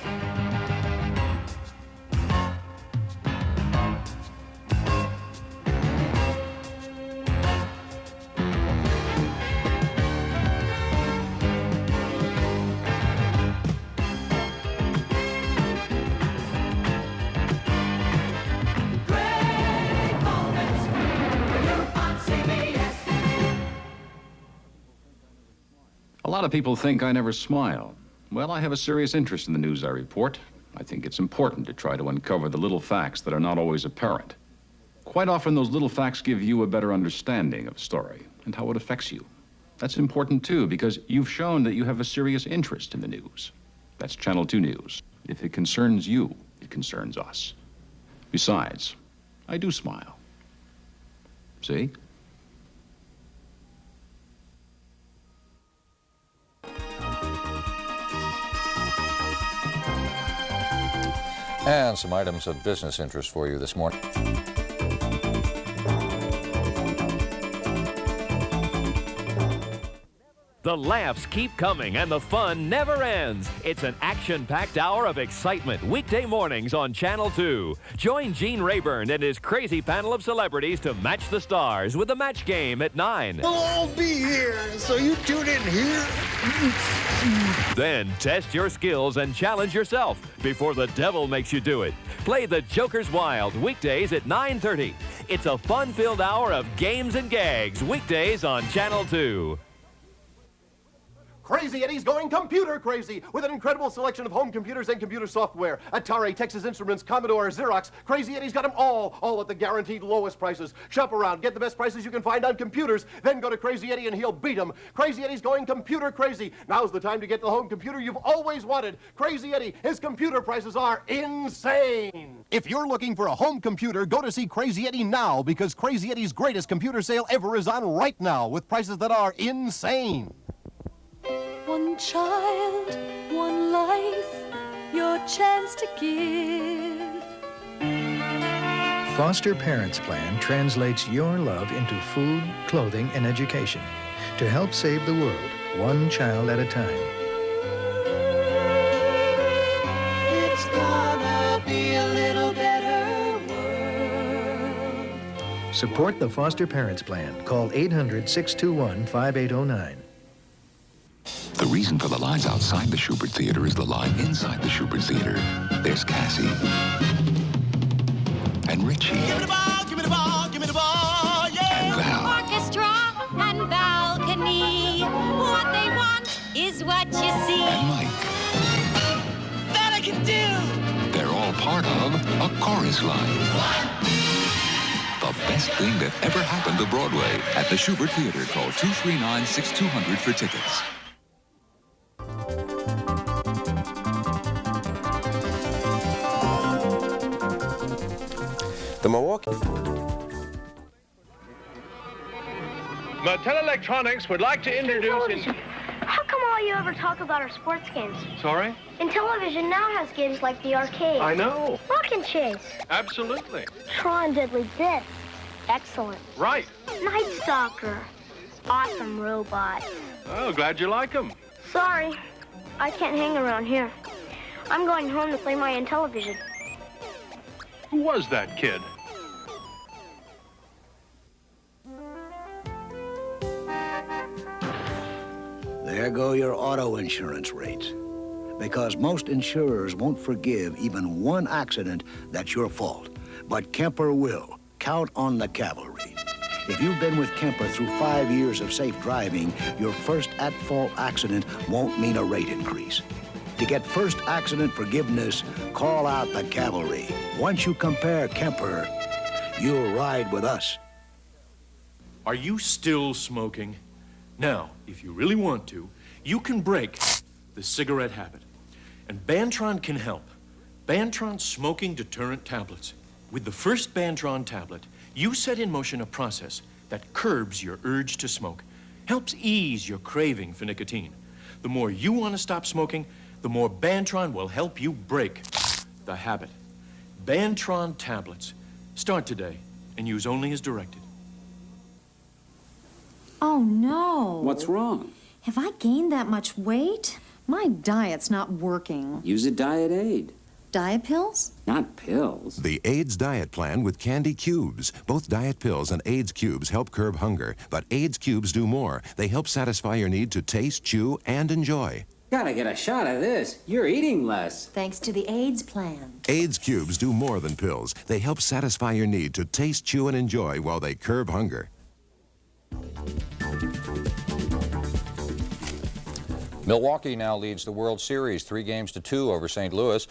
Great moments for you on CBS. A lot of people think I never smile. Well, I have a serious interest in the news I report. I think it's important to try to uncover the little facts that are not always apparent. Quite often, those little facts give you a better understanding of a story and how it affects you. That's important, too, because you've shown that you have a serious interest in the news. That's Channel 2 News. If it concerns you, it concerns us. Besides, I do smile. See? And some items of business interest for you this morning. The laughs keep coming and the fun never ends. It's an action-packed hour of excitement weekday mornings on Channel 2. Join Gene Rayburn and his crazy panel of celebrities to match the stars with the Match Game at 9. We'll all be here, so you tune in here. Then test your skills and challenge yourself before the devil makes you do it. Play the Joker's Wild weekdays at 9:30. It's a fun-filled hour of games and gags weekdays on Channel 2. Crazy Eddie's going computer crazy with an incredible selection of home computers and computer software. Atari, Texas Instruments, Commodore, Xerox. Crazy Eddie's got them all at the guaranteed lowest prices. Shop around, get the best prices you can find on computers, then go to Crazy Eddie and he'll beat them. Crazy Eddie's going computer crazy. Now's the time to get the home computer you've always wanted. Crazy Eddie, his computer prices are insane. If you're looking for a home computer, go to see Crazy Eddie now because Crazy Eddie's greatest computer sale ever is on right now with prices that are insane. One child, one life, your chance to give. Foster Parents Plan translates your love into food, clothing, and education to help save the world, one child at a time. It's gonna be a little better world. Support the Foster Parents Plan. Call 800-621-5809. The reason for the lines outside the Schubert Theater is the line inside the Schubert Theater. There's Cassie. and Richie. Give me the ball, give me the ball, give me the ball, yeah. And Val. Orchestra and balcony. What they want is what you see. And Mike. That I can do. They're all part of a chorus line. The best thing that ever happened to Broadway. At the Schubert Theater, call 239-6200 for tickets. The Milwaukee. Mattel Electronics would like to introduce... How come all you ever talk about are sports games? Sorry? And television now has games like the arcade. I know. Rock and Chase. Absolutely. Tron Deadly Disc. Excellent. Right. Night Stalker. Awesome robot. Oh, glad you like them. Sorry, I can't hang around here. I'm going home to play my Intellivision. Who was that kid? There go your auto insurance rates. Because most insurers won't forgive even one accident that's your fault. But Kemper will. Count on the cavalry. If you've been with Kemper through 5 years of safe driving, your first at-fault accident won't mean a rate increase. To get first accident forgiveness, call out the cavalry. Once you compare Kemper, you'll ride with us. Are you still smoking? Now, if you really want to, you can break the cigarette habit. And Bantron can help. Bantron Smoking Deterrent Tablets. With the first Bantron tablet, you set in motion a process that curbs your urge to smoke, helps ease your craving for nicotine. The more you want to stop smoking, the more Bantron will help you break the habit. Bantron tablets. Start today and use only as directed. Oh, no. What's wrong? Have I gained that much weight? My diet's not working. Use a Diet Aid. Diet pills? Not pills. The AIDS Diet Plan with Candy Cubes. Both diet pills and AIDS Cubes help curb hunger, but AIDS Cubes do more. They help satisfy your need to taste, chew, and enjoy. Gotta get a shot of this. You're eating less. Thanks to the AIDS plan. AIDS Cubes do more than pills. They help satisfy your need to taste, chew, and enjoy while they curb hunger. Milwaukee now leads the World Series 3-2 over St. Louis.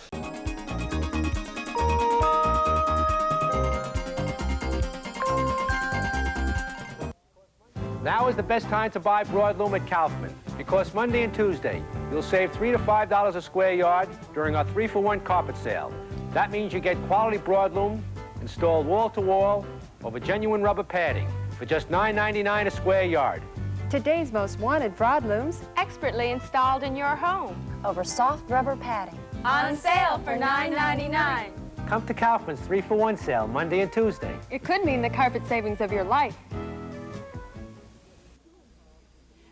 Now is the best time to buy broadloom at Kaufman, because Monday and Tuesday, you'll save $3 to $5 a square yard during our 3-for-1 carpet sale. That means you get quality broadloom installed wall-to-wall over genuine rubber padding for just $9.99 a square yard. Today's most wanted broadlooms, expertly installed in your home over soft rubber padding. On sale for $9.99. Come to Kaufman's 3-for-1 sale Monday and Tuesday. It could mean the carpet savings of your life.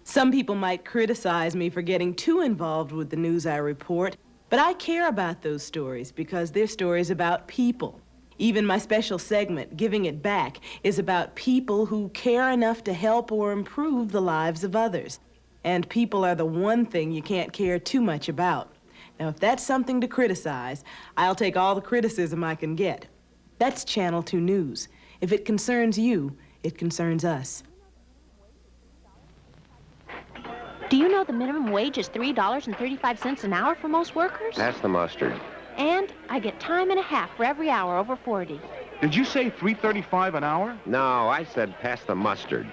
Some people might criticize me for getting too involved with the news I report, but I care about those stories because they're stories about people. Even my special segment, Giving It Back, is about people who care enough to help or improve the lives of others. And people are the one thing you can't care too much about. Now, if that's something to criticize, I'll take all the criticism I can get. That's Channel 2 News. If it concerns you, it concerns us. Do you know the minimum wage is $3.35 an hour for most workers? That's the mustard. And I get time and a half for every hour over 40. Did you say $3.35 an hour? No, I said pass the mustard.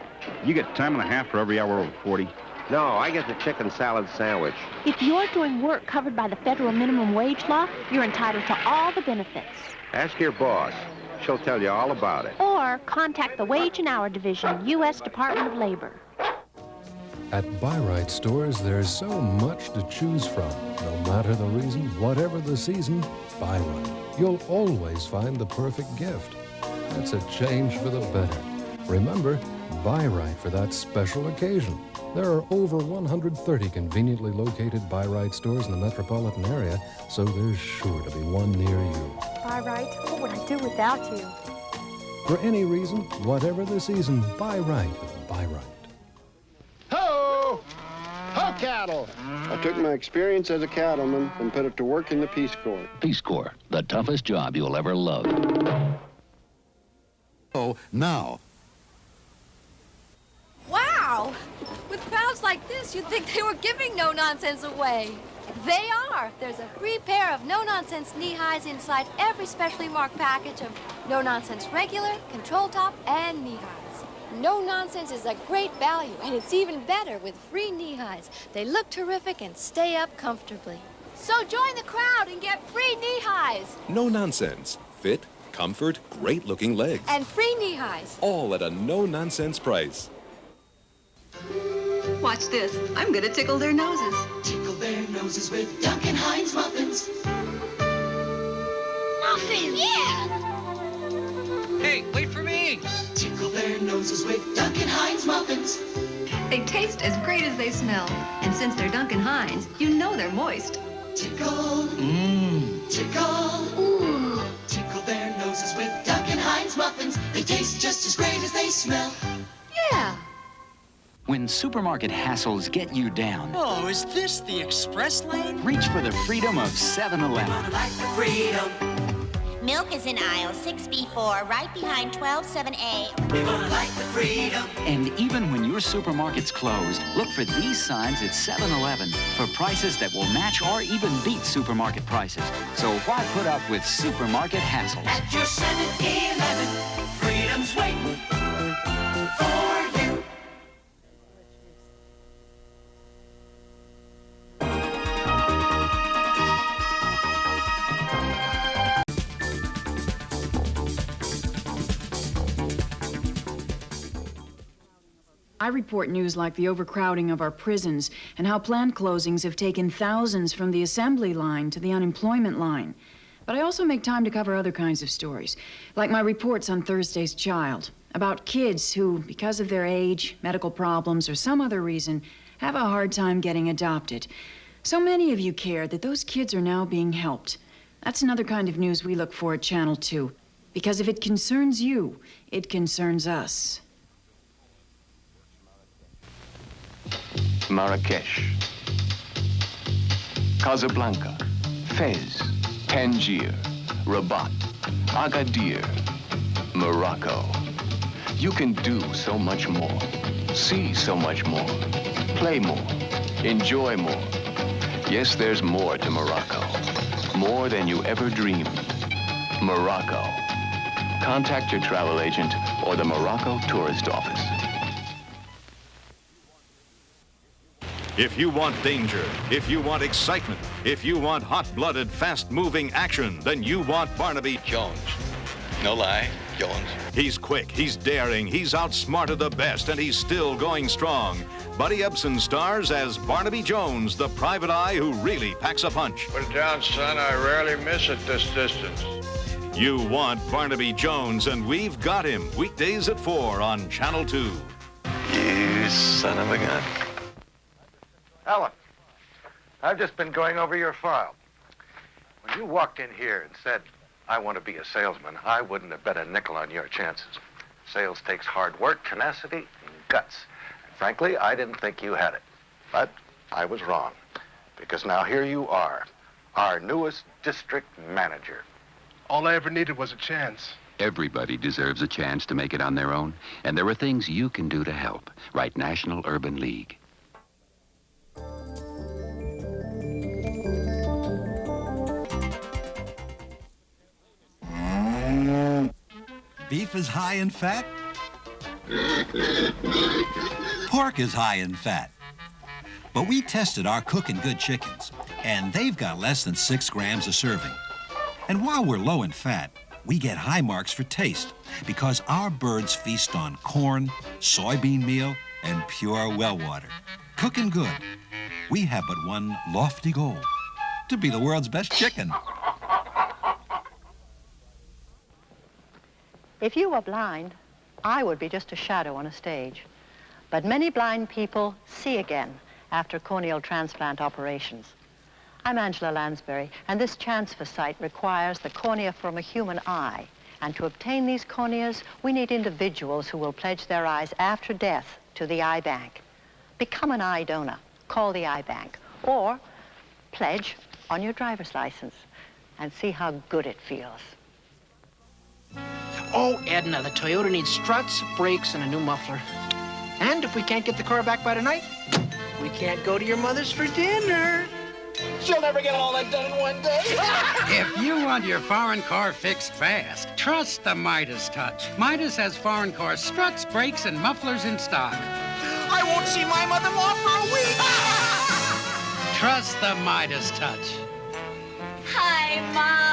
You get time and a half for every hour over 40? No, I get the chicken salad sandwich. If you're doing work covered by the federal minimum wage law, you're entitled to all the benefits. Ask your boss. She'll tell you all about it. Or contact the Wage and Hour Division, U.S. Department of Labor. At Buy-Right stores, there's so much to choose from. No matter the reason, whatever the season, Buy-Right. You'll always find the perfect gift. That's a change for the better. Remember, Buy-Right for that special occasion. There are over 130 conveniently located Buy-Right stores in the metropolitan area, so there's sure to be one near you. Buy-Right? What would I do without you? For any reason, whatever the season, Buy-Right with Buy-Right. Ho! Ho cattle! I took my experience as a cattleman and put it to work in the Peace Corps. Peace Corps, the toughest job you'll ever love. Oh, now. Wow! With crowds like this, you'd think they were giving no-nonsense away. They are. There's a free pair of no-nonsense knee-highs inside every specially marked package of no-nonsense regular, control top, and knee-highs. No-nonsense is a great value, and it's even better with free knee-highs. They look terrific and stay up comfortably. So join the crowd and get free knee-highs. No nonsense. Fit, comfort, great-looking legs. And free knee-highs. All at a no-nonsense price. Watch this. I'm gonna tickle their noses. Tickle their noses with Duncan Hines muffins. Muffins! Yeah! Hey, wait for me! Tickle their noses with Duncan Hines muffins. They taste as great as they smell. And since they're Duncan Hines, you know they're moist. Tickle. Mmm. Tickle. Ooh. Tickle their noses with Duncan Hines muffins. They taste just as great as they smell. Yeah. When supermarket hassles get you down, Oh, is this the express lane? reach for the freedom of 7-Eleven. Like the freedom. Milk is in aisle 6B4, right behind 127A. We're gonna like the freedom. And even when your supermarket's closed, look for these signs at 7-Eleven for prices that will match or even beat supermarket prices. So why put up with supermarket hassles? At your 7-Eleven, freedom's waiting for you. I report news like the overcrowding of our prisons and how plant closings have taken thousands from the assembly line to the unemployment line. But I also make time to cover other kinds of stories, like my reports on Thursday's Child, about kids who, because of their age, medical problems, or some other reason, have a hard time getting adopted. So many of you care that those kids are now being helped. That's another kind of news we look for at Channel 2. Because if it concerns you, it concerns us. Marrakesh, Casablanca, Fez, Tangier, Rabat, Agadir, Morocco. You can do so much more, see so much more, play more, enjoy more. Yes, there's more to Morocco, more than you ever dreamed. Morocco. Contact your travel agent or the Morocco Tourist Office. If you want danger, if you want excitement, if you want hot-blooded, fast-moving action, then you want Barnaby Jones. No lie, Jones. He's quick, he's daring, he's outsmarted the best, and he's still going strong. Buddy Ebsen stars as Barnaby Jones, the private eye who really packs a punch. Put it down, son. I rarely miss at this distance. You want Barnaby Jones, and we've got him. Weekdays at 4 on Channel 2. You son of a gun. Alan, I've just been going over your file. When you walked in here and said, I want to be a salesman, I wouldn't have bet a nickel on your chances. Sales takes hard work, tenacity, and guts. And frankly, I didn't think you had it. But I was wrong, because now here you are, our newest district manager. All I ever needed was a chance. Everybody deserves a chance to make it on their own, and there are things you can do to help. Write National Urban League. Beef is high in fat. Pork is high in fat. But we tested our Cookin' Good chickens, and they've got less than 6 grams a serving. And while we're low in fat, we get high marks for taste because our birds feast on corn, soybean meal, and pure well water. Cookin' Good. We have but one lofty goal, to be the world's best chicken. If you were blind, I would be just a shadow on a stage. But many blind people see again after corneal transplant operations. I'm Angela Lansbury, and this chance for sight requires the cornea from a human eye. And to obtain these corneas, we need individuals who will pledge their eyes after death to the eye bank. Become an eye donor, call the eye bank, or pledge on your driver's license and see how good it feels. Oh, Edna, the Toyota needs struts, brakes, and a new muffler. And if we can't get the car back by tonight, we can't go to your mother's for dinner. She'll never get all that done in one day. If you want your foreign car fixed fast, trust the Midas Touch. Midas has foreign car struts, brakes, and mufflers in stock. I won't see my mother-in-law for a week. Trust the Midas Touch. Hi, Mom.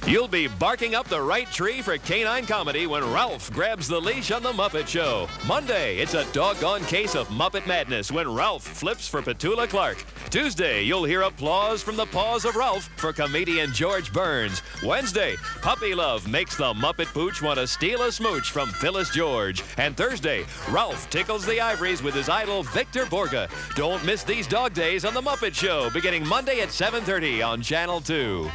You'll be barking up the right tree for canine comedy when Ralph grabs the leash on The Muppet Show. Monday, it's a doggone case of Muppet madness when Ralph flips for Petula Clark. Tuesday, you'll hear applause from the paws of Ralph for comedian George Burns. Wednesday, puppy love makes the Muppet Pooch want to steal a smooch from Phyllis George. And Thursday, Ralph tickles the ivories with his idol Victor Borga. Don't miss these dog days on The Muppet Show, beginning Monday at 7:30 on Channel 2.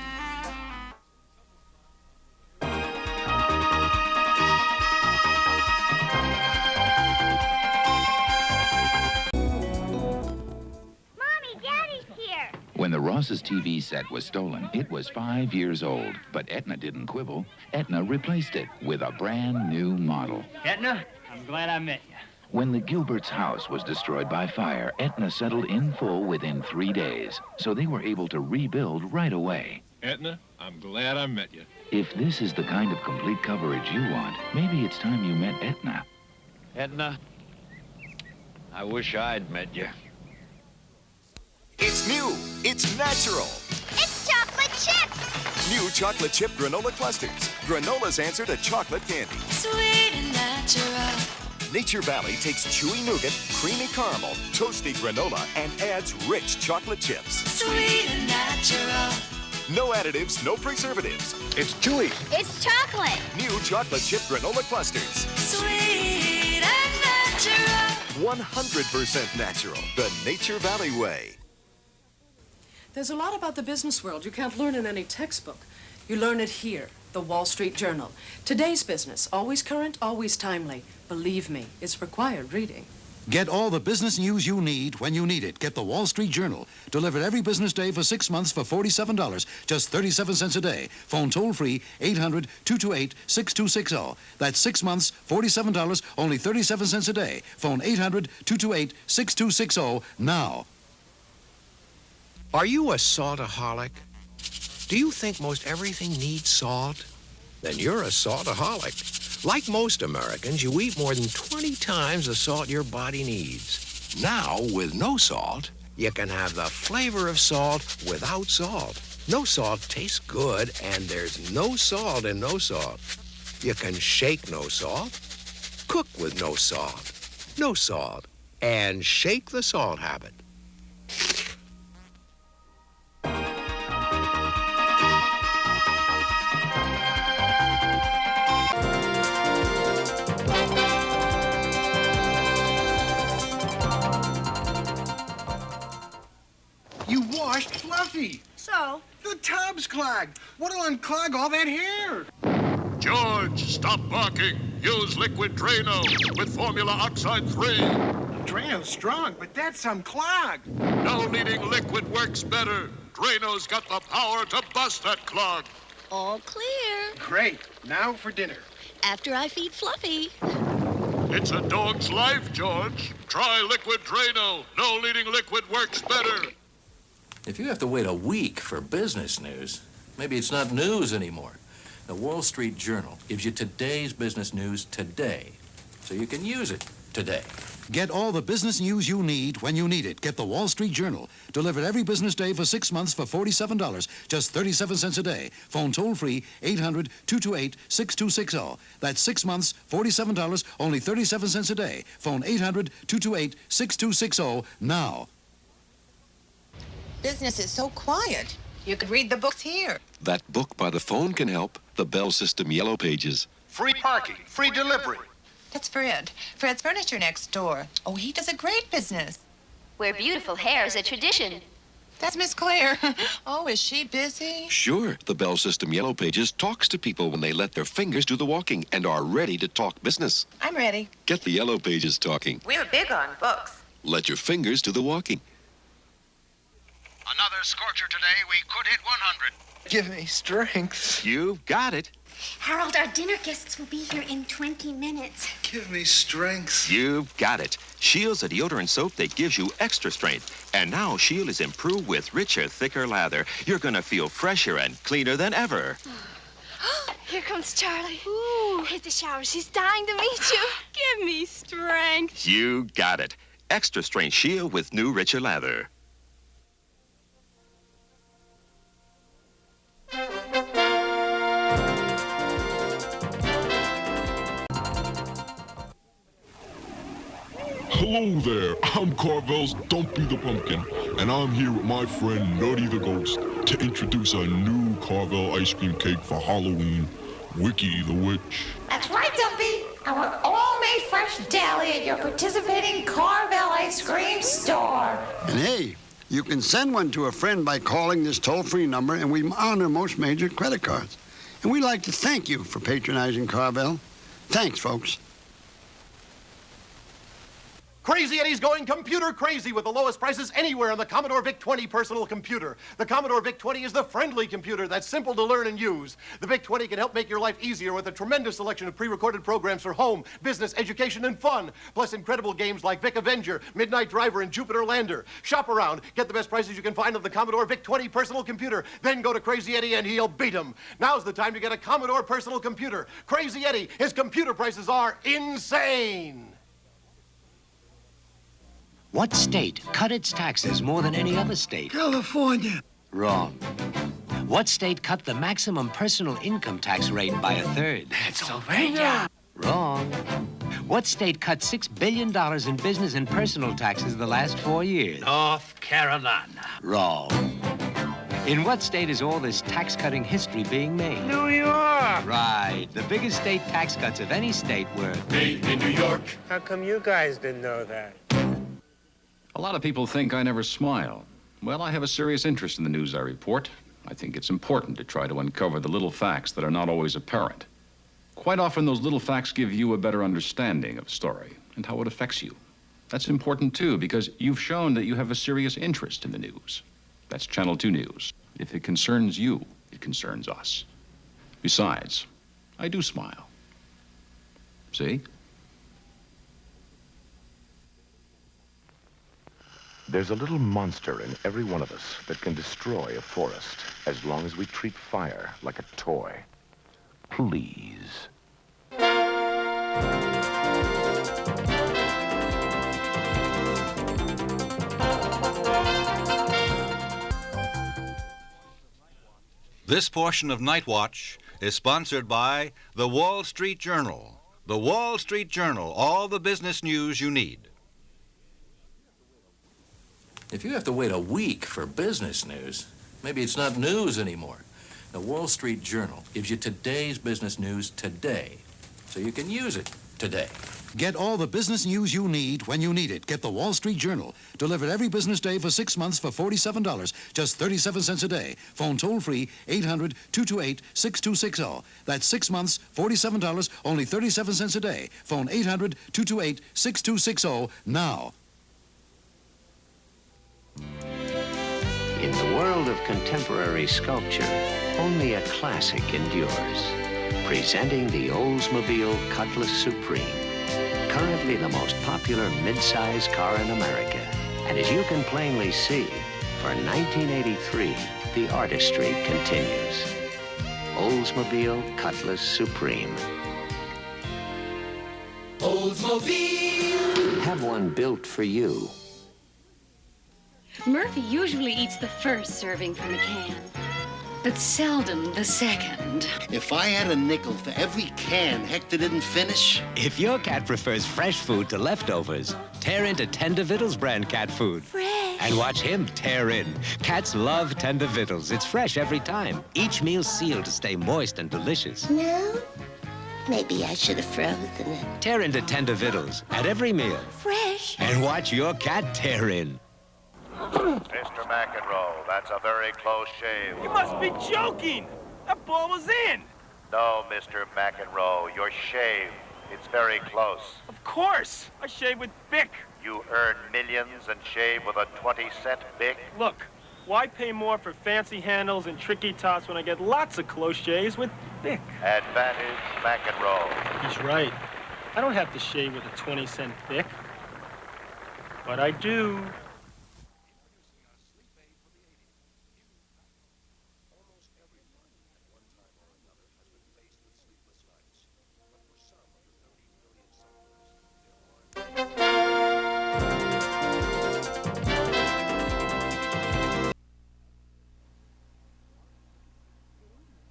When the Ross's TV set was stolen, it was 5 years old, but Etna didn't quibble. Etna replaced it with a brand new model. Edna, I'm glad I met you. When the Gilberts' house was destroyed by fire, Etna settled in full within 3 days, so they were able to rebuild right away. Etna, I'm glad I met you. If this is the kind of complete coverage you want, maybe it's time you met Etna. Edna, I wish I'd met you. It's new. It's natural. It's chocolate chips. New chocolate chip granola clusters. Granola's answer to chocolate candy. Sweet and natural. Nature Valley takes chewy nougat, creamy caramel, toasty granola, and adds rich chocolate chips. Sweet and natural. No additives, no preservatives. It's chewy. It's chocolate. New chocolate chip granola clusters. Sweet and natural. 100% natural. The Nature Valley way. There's a lot about the business world you can't learn in any textbook. You learn it here, the Wall Street Journal. Today's business, always current, always timely. Believe me, it's required reading. Get all the business news you need when you need it. Get the Wall Street Journal. Delivered every business day for 6 months for $47, just 37 cents a day. Phone toll-free 800-228-6260. That's 6 months, $47, only 37 cents a day. Phone 800-228-6260 now. Are you a saltaholic? Do you think most everything needs salt? Then you're a saltaholic. Like most Americans, you eat more than 20 times the salt your body needs. Now, with no salt, you can have the flavor of salt without salt. No salt tastes good, and there's no salt in no salt. You can shake no salt, cook with no salt, and shake the salt habit. You washed Fluffy. So? The tub's clogged. What'll unclog all that hair? George, stop barking. Use liquid Drano with Formula Oxide 3. Drano's strong, but that's unclogged. No needing liquid works better. Drano's got the power to bust that clog. All clear. Great. Now for dinner. After I feed Fluffy. It's a dog's life, George. Try liquid Drano. No leading liquid works better. If you have to wait a week for business news, maybe it's not news anymore. The Wall Street Journal gives you today's business news today, so you can use it today. Get all the business news you need when you need it. Get the Wall Street Journal. Delivered every business day for 6 months for $47, just 37 cents a day. Phone toll-free 800-228-6260. That's 6 months, $47, only 37 cents a day. Phone 800-228-6260 now. Business is so quiet. You could read the books here. That book by the phone can help. The Bell System Yellow Pages. Free parking, free delivery. That's Fred. Fred's Furniture next door. Oh, he does a great business. Where beautiful hair is a tradition. That's Miss Claire. Oh, is she busy? Sure, the Bell System Yellow Pages talks to people when they let their fingers do the walking and are ready to talk business. I'm ready. Get the Yellow Pages talking. We're big on books. Let your fingers do the walking. Another scorcher today. We could hit 100. Give me strength. You've got it. Harold, our dinner guests will be here in 20 minutes. Give me strength. You've got it. Shield's a deodorant soap that gives you extra strength. And now Shield is improved with richer, thicker lather. You're gonna feel fresher and cleaner than ever. Here comes Charlie. Ooh. Hit the shower. She's dying to meet you. Give me strength. You got it. Extra strength Shield with new, richer lather. Hello there, I'm Carvel's Don't Be the Pumpkin, and I'm here with my friend Nutty the Ghost to introduce a new Carvel ice cream cake for Halloween, Wiki the Witch. That's right, Dumpy. Our all-made fresh deli at your participating Carvel ice cream store. And hey, you can send one to a friend by calling this toll-free number, and we honor most major credit cards. And we'd like to thank you for patronizing Carvel. Thanks, folks. Crazy Eddie's going computer crazy with the lowest prices anywhere on the Commodore VIC-20 personal computer. The Commodore VIC-20 is the friendly computer that's simple to learn and use. The VIC-20 can help make your life easier with a tremendous selection of pre-recorded programs for home, business, education, and fun. Plus incredible games like Vic Avenger, Midnight Driver, and Jupiter Lander. Shop around, get the best prices you can find on the Commodore VIC-20 personal computer. Then go to Crazy Eddie and he'll beat him. Now's the time to get a Commodore personal computer. Crazy Eddie, his computer prices are insane. What state cut its taxes more than any other state? California. Wrong. What state cut the maximum personal income tax rate by a third? Pennsylvania. Wrong. What state cut $6 billion in business and personal taxes the last 4 years? North Carolina. Wrong. In what state is all this tax-cutting history being made? New York. Right. The biggest state tax cuts of any state were Made in New York. How come you guys didn't know that? A lot of people think I never smile. Well, I have a serious interest in the news I report. I think it's important to try to uncover the little facts that are not always apparent. Quite often, those little facts give you a better understanding of a story and how it affects you. That's important, too, because you've shown that you have a serious interest in the news. That's Channel 2 News. If it concerns you, it concerns us. Besides, I do smile. See? There's a little monster in every one of us that can destroy a forest as long as we treat fire like a toy. Please. This portion of Night Watch is sponsored by the Wall Street Journal. The Wall Street Journal, all the business news you need. If you have to wait a week for business news, maybe it's not news anymore. The Wall Street Journal gives you today's business news today, so you can use it today. Get all the business news you need when you need it. Get the Wall Street Journal. Delivered every business day for 6 months for $47, just 37 cents a day. Phone toll-free 800-228-6260. That's 6 months, $47, only 37 cents a day. Phone 800-228-6260 now. In the world of contemporary sculpture, only a classic endures. Presenting the Oldsmobile Cutlass Supreme. Currently the most popular mid-size car in America. And as you can plainly see, for 1983, the artistry continues. Oldsmobile Cutlass Supreme. Oldsmobile! Have one built for you. Murphy usually eats the first serving from a can, but seldom the second. If I had a nickel for every can Hector didn't finish... If your cat prefers fresh food to leftovers, tear into Tender Vittles brand cat food. Fresh. And watch him tear in. Cats love Tender Vittles. It's fresh every time. Each meal sealed to stay moist and delicious. No? Maybe I should have frozen it. Tear into Tender Vittles at every meal. Fresh. And watch your cat tear in. Mr. McEnroe, that's a very close shave. You must be joking! That ball was in! No, Mr. McEnroe, you're shaved. It's very close. Of course! I shave with Bic. You earn millions and shave with a 20-cent Bic? Look, Why pay more for fancy handles and tricky tops when I get lots of close shaves with Bic? Advantage smack and roll. He's right. I don't have to shave with a 20-cent Bic. But I do.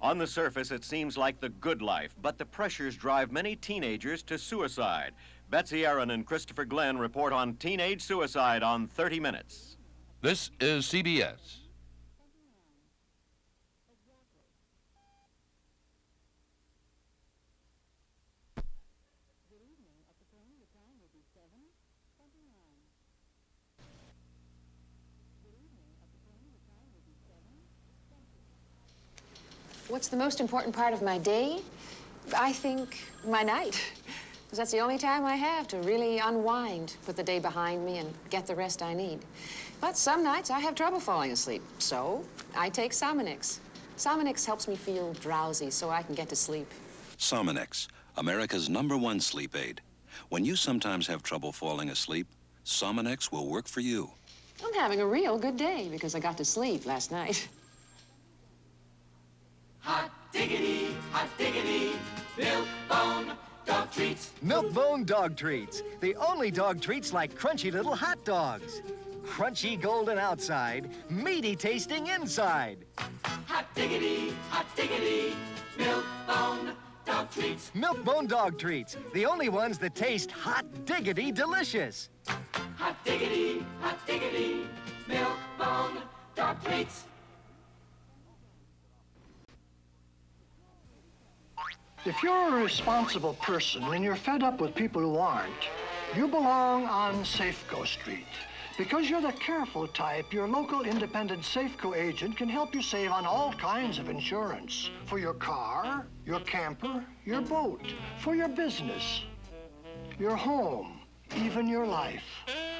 On the surface, it seems like the good life, but the pressures drive many teenagers to suicide. Betsy Aaron and Christopher Glenn report on teenage suicide on 30 Minutes. This is CBS. What's the most important part of my day? I think my night. Because that's the only time I have to really unwind, put the day behind me, and get the rest I need. But some nights I have trouble falling asleep, so I take Sominex. Sominex helps me feel drowsy so I can get to sleep. Sominex, America's #1 sleep aid. When you sometimes have trouble falling asleep, Sominex will work for you. I'm having a real good day because I got to sleep last night. Hot diggity, Milk-Bone dog treats. Milk-Bone dog treats. The only dog treats like crunchy little hot dogs. Crunchy golden outside, meaty tasting inside. Hot diggity, Milk-Bone dog treats. Milk-Bone dog treats. The only ones that taste hot diggity delicious. Hot diggity, Milk-Bone dog treats. If you're a responsible person and you're fed up with people who aren't, you belong on Safeco Street. Because you're the careful type, your local independent Safeco agent can help you save on all kinds of insurance. For your car, your camper, your boat, for your business, your home, even your life.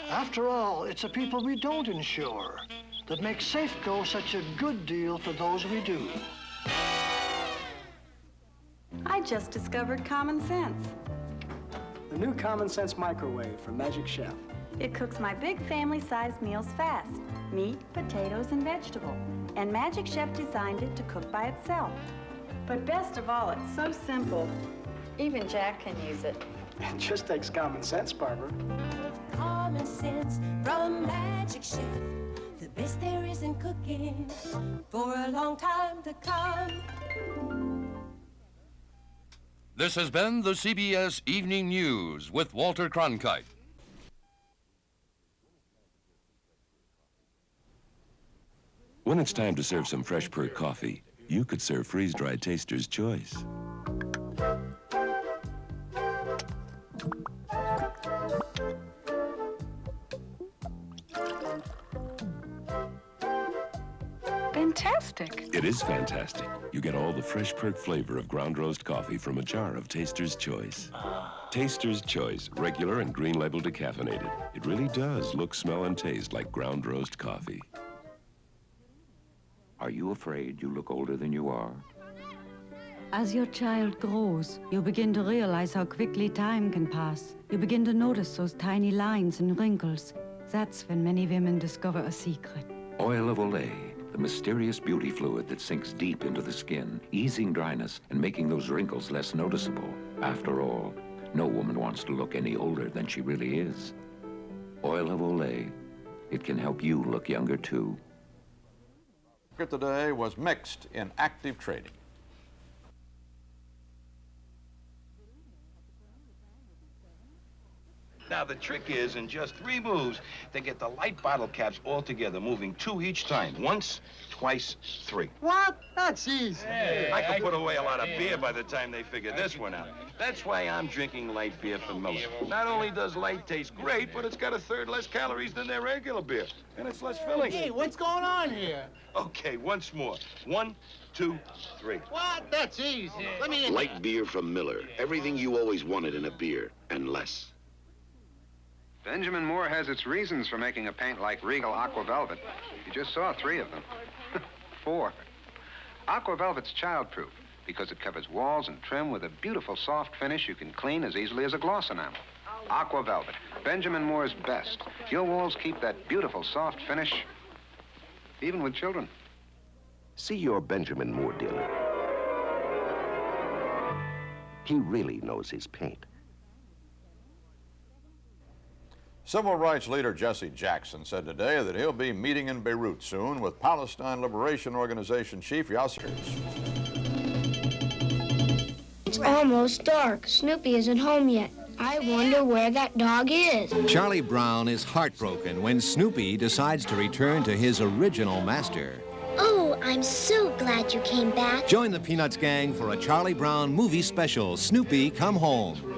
After all, it's the people we don't insure that make Safeco such a good deal for those we do. I just discovered Common Sense. The new Common Sense microwave from Magic Chef. It cooks my big family-sized meals fast. Meat, potatoes, and vegetable. And Magic Chef designed it to cook by itself. But best of all, it's so simple. Even Jack can use it. It just takes common sense, Barbara. Common Sense from Magic Chef. The best there is in cooking for a long time to come. This has been the CBS Evening News with Walter Cronkite. When it's time to serve some fresh perk coffee, you could serve freeze-dried Taster's Choice. Fantastic. It is fantastic. You get all the fresh perk flavor of ground roast coffee from a jar of Taster's Choice. Taster's Choice, regular and green label decaffeinated. It really does look, smell, and taste like ground roast coffee. Are you afraid you look older than you are? As your child grows, you begin to realize how quickly time can pass. You begin to notice those tiny lines and wrinkles. That's when many women discover a secret. Oil of Olay, the mysterious beauty fluid that sinks deep into the skin, easing dryness and making those wrinkles less noticeable. After all, no woman wants to look any older than she really is. Oil of Olay, it can help you look younger too. Today was mixed in active trading. Now, the trick is, in just 3 moves, to get the light bottle caps all together, moving 2 each time. Once, twice, 3. What? That's easy. Hey, I could put away a lot of beer by the time they figure this one out. That's why I'm drinking light beer from Miller. Not only does light taste great, but it's got 1/3 less calories than their regular beer. And it's less filling. Hey, what's going on here? Okay, once more. 1, 2, 3. What? That's easy. Let me in. Light beer from Miller. Everything you always wanted in a beer, and less. Benjamin Moore has its reasons for making a paint like Regal Aqua Velvet. You just saw 3 of them. 4. Aqua Velvet's childproof because it covers walls and trim with a beautiful soft finish you can clean as easily as a gloss enamel. Aqua Velvet, Benjamin Moore's best. Your walls keep that beautiful soft finish, even with children. See your Benjamin Moore dealer. He really knows his paint. Civil rights leader Jesse Jackson said today that he'll be meeting in Beirut soon with Palestine Liberation Organization Chief Yasser. It's almost dark. Snoopy isn't home yet. I wonder where that dog is. Charlie Brown is heartbroken when Snoopy decides to return to his original master. Oh, I'm so glad you came back. Join the Peanuts gang for a Charlie Brown movie special, Snoopy Come Home.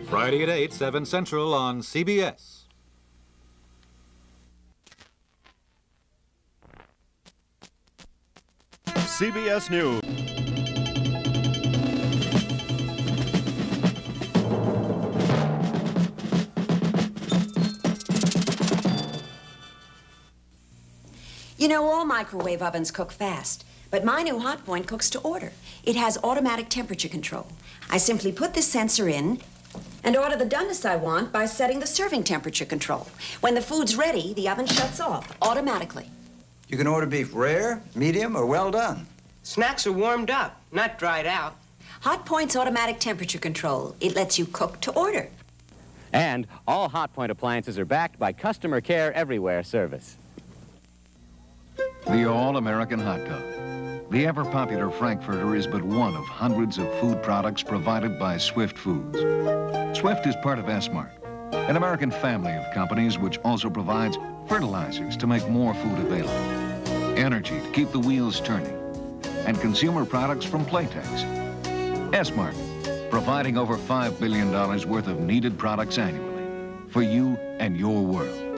Friday at 8, 7 Central on CBS. CBS News. You know, all microwave ovens cook fast, but my new Hotpoint cooks to order. It has automatic temperature control. I simply put this sensor in and order the doneness I want by setting the serving temperature control. When the food's ready, the oven shuts off automatically. You can order beef rare, medium, or well done. Snacks are warmed up, not dried out. Hotpoint's automatic temperature control. It lets you cook to order. And all Hotpoint appliances are backed by Customer Care Everywhere service. The all-American hot dog. The ever-popular Frankfurter is but one of hundreds of food products provided by Swift Foods. Swift is part of S-Mart, an American family of companies which also provides fertilizers to make more food available, energy to keep the wheels turning, and consumer products from Playtex. S-Mart, providing over $5 billion worth of needed products annually for you and your world.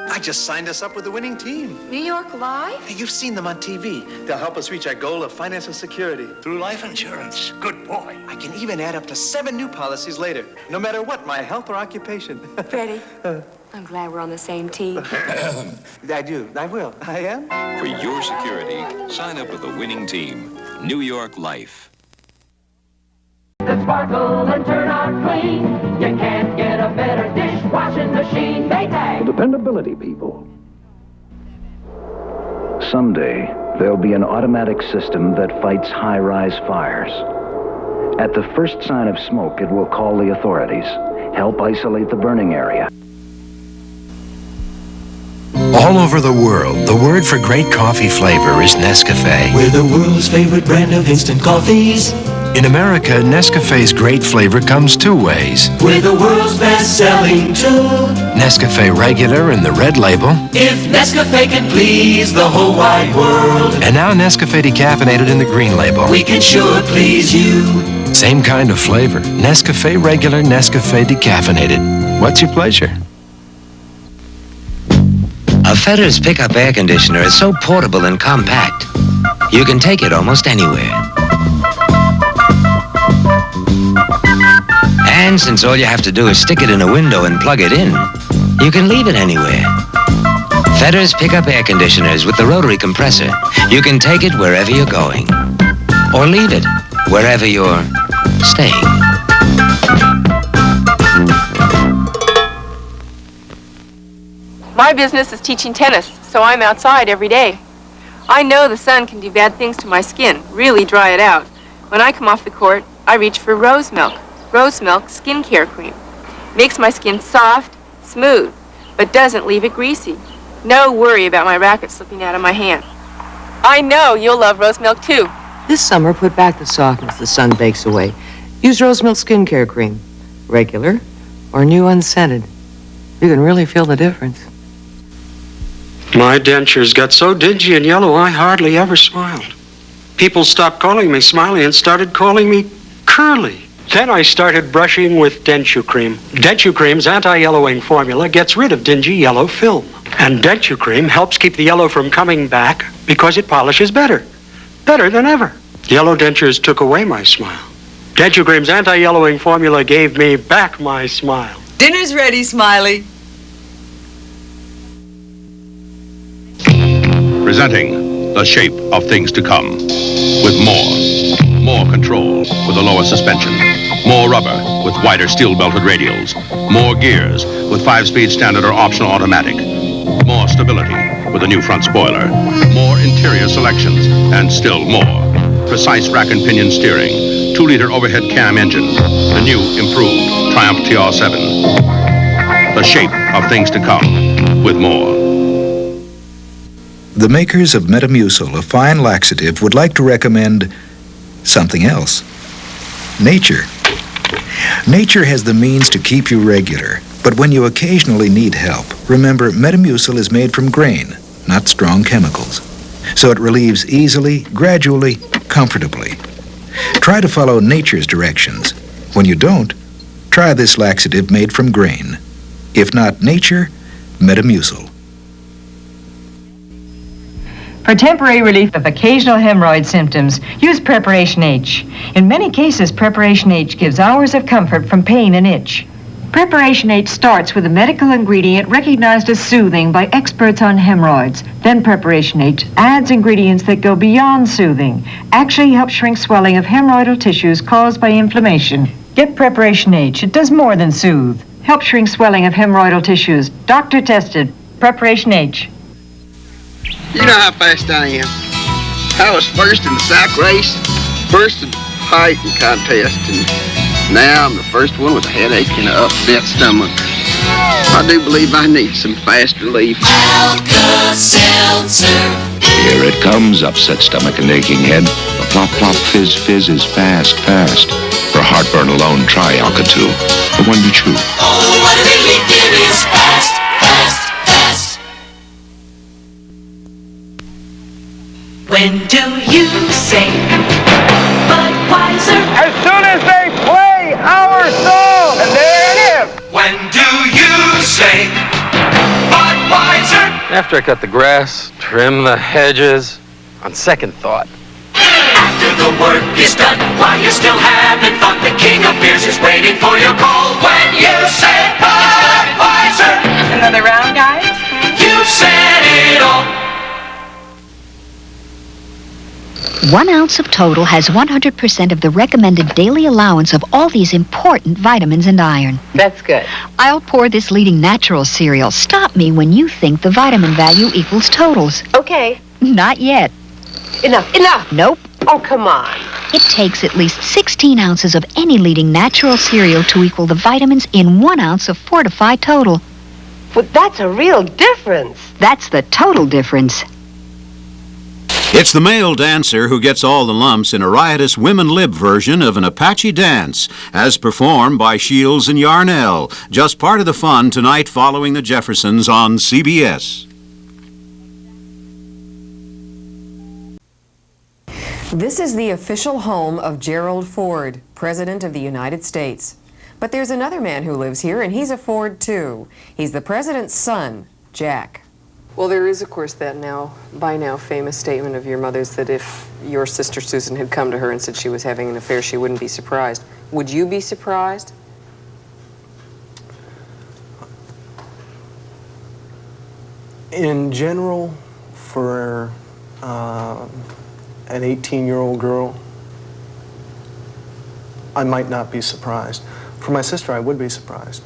I just signed us up with the winning team. New York Life? Hey, you've seen them on TV. They'll help us reach our goal of financial security. Through life insurance. Good boy. I can even add up to 7 new policies later, no matter what my health or occupation. Freddie, I'm glad we're on the same team. I do. I will. I am. For your security, sign up with the winning team. New York Life. That sparkle and turn out clean. You can't get a better dishwashing machine. Maytag. Dependability people. Someday, there'll be an automatic system that fights high-rise fires. At the first sign of smoke, it will call the authorities, help isolate the burning area. All over the world, the word for great coffee flavor is Nescafe. We're the world's favorite brand of instant coffees. In America, Nescafe's great flavor comes 2 ways. We're the world's best-selling too. Nescafe Regular in the red label. If Nescafe can please the whole wide world. And now Nescafe Decaffeinated in the green label. We can sure please you. Same kind of flavor. Nescafe Regular, Nescafe Decaffeinated. What's your pleasure? A Fetters pickup air conditioner is so portable and compact, you can take it almost anywhere. And since all you have to do is stick it in a window and plug it in, you can leave it anywhere. Fetters pickup air conditioners with the rotary compressor. You can take it wherever you're going, or leave it wherever you're staying. My business is teaching tennis, so I'm outside every day. I know the sun can do bad things to my skin, really dry it out. When I come off the court, I reach for Rose Milk. Rose Milk skincare cream. Makes my skin soft, smooth, but doesn't leave it greasy. No worry about my racket slipping out of my hand. I know you'll love Rose Milk too. This summer, put back the softness the sun bakes away. Use Rose Milk skincare cream. Regular or new unscented. You can really feel the difference. My dentures got so dingy and yellow I hardly ever smiled. People stopped calling me Smiley and started calling me Curly. Then I started brushing with Denture Cream. Denture Cream's anti-yellowing formula gets rid of dingy yellow film. And denture cream helps keep the yellow from coming back because it polishes better. Better than ever. Yellow dentures took away my smile. Denture cream's anti-yellowing formula gave me back my smile. Dinner's ready, Smiley. Presenting The Shape of Things to Come. With more control with a lower suspension, more rubber with wider steel-belted radials, more gears with 5-speed standard or optional automatic, more stability with a new front spoiler, more interior selections, and still more. Precise rack and pinion steering, 2-liter overhead cam engine, the new improved Triumph TR7. The shape of things to come with more. The makers of Metamucil, a fine laxative, would like to recommend something else. Nature. Nature has the means to keep you regular, but when you occasionally need help, remember Metamucil is made from grain, not strong chemicals. So it relieves easily, gradually, comfortably. Try to follow nature's directions. When you don't, try this laxative made from grain. If not nature, Metamucil. For temporary relief of occasional hemorrhoid symptoms, use Preparation H. In many cases, Preparation H gives hours of comfort from pain and itch. Preparation H starts with a medical ingredient recognized as soothing by experts on hemorrhoids. Then Preparation H adds ingredients that go beyond soothing, actually help shrink swelling of hemorrhoidal tissues caused by inflammation. Get Preparation H. It does more than soothe. Help shrink swelling of hemorrhoidal tissues. Doctor tested. Preparation H. You know how fast I am. I was first in the sack race, first in the heighting contest, and now I'm the first one with a headache and an upset stomach. I do believe I need some fast relief. Alka-Seltzer. Here it comes, upset stomach and aching head. The plop plop fizz fizz is fast. For heartburn alone, try Alka-2, the one you chew. Oh, what a relief it is. Fast. When do you say Budweiser? As soon as they play our song, and there it is. When do you say Budweiser? After I cut the grass, trim the hedges, on second thought. After the work is done, while you're still having fun, the king of beers is waiting for your call. When you say Budweiser. Another round, guys? You said it all. 1 ounce of Total has 100% of the recommended daily allowance of all these important vitamins and iron. That's good. I'll pour this leading natural cereal. Stop me when you think the vitamin value equals Totals. Okay. Not yet. Enough. Nope. Oh, come on. It takes at least 16 ounces of any leading natural cereal to equal the vitamins in 1 ounce of fortified Total. Well, that's a real difference. That's the total difference. It's the male dancer who gets all the lumps in a riotous women lib version of an Apache dance, as performed by Shields and Yarnell. Just part of the fun tonight following the Jeffersons on CBS. This is the official home of Gerald Ford, President of the United States. But there's another man who lives here, and he's a Ford too. He's the president's son, Jack. Well, there is, of course, that by now famous statement of your mother's that if your sister Susan had come to her and said she was having an affair, she wouldn't be surprised. Would you be surprised? In general, for an 18-year-old girl, I might not be surprised. For my sister, I would be surprised.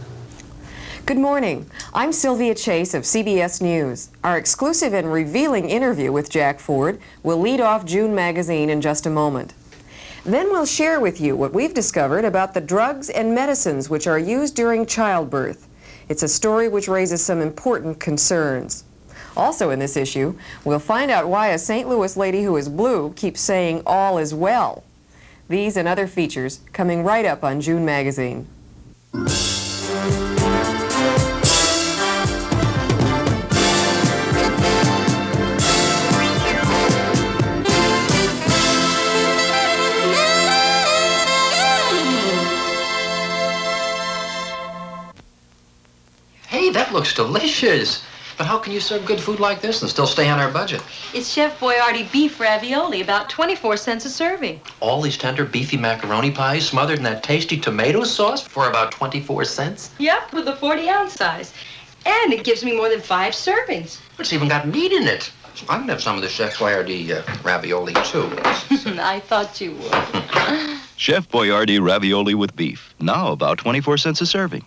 Good morning. I'm Sylvia Chase of CBS News. Our exclusive and revealing interview with Jack Ford will lead off June magazine in just a moment. Then we'll share with you what we've discovered about the drugs and medicines which are used during childbirth. It's a story which raises some important concerns. Also in this issue, we'll find out why a St. Louis lady who is blue keeps saying all is well. These and other features coming right up on June magazine. Hey, that looks delicious. But how can you serve good food like this and still stay on our budget? It's Chef Boyardee beef ravioli, about 24 cents a serving. All these tender, beefy macaroni pies smothered in that tasty tomato sauce for about 24 cents? Yep, with the 40-ounce size. And it gives me more than 5 servings. It's even got meat in it. I can have some of the Chef Boyardee ravioli, too. I thought you would. Chef Boyardee ravioli with beef, now about 24 cents a serving.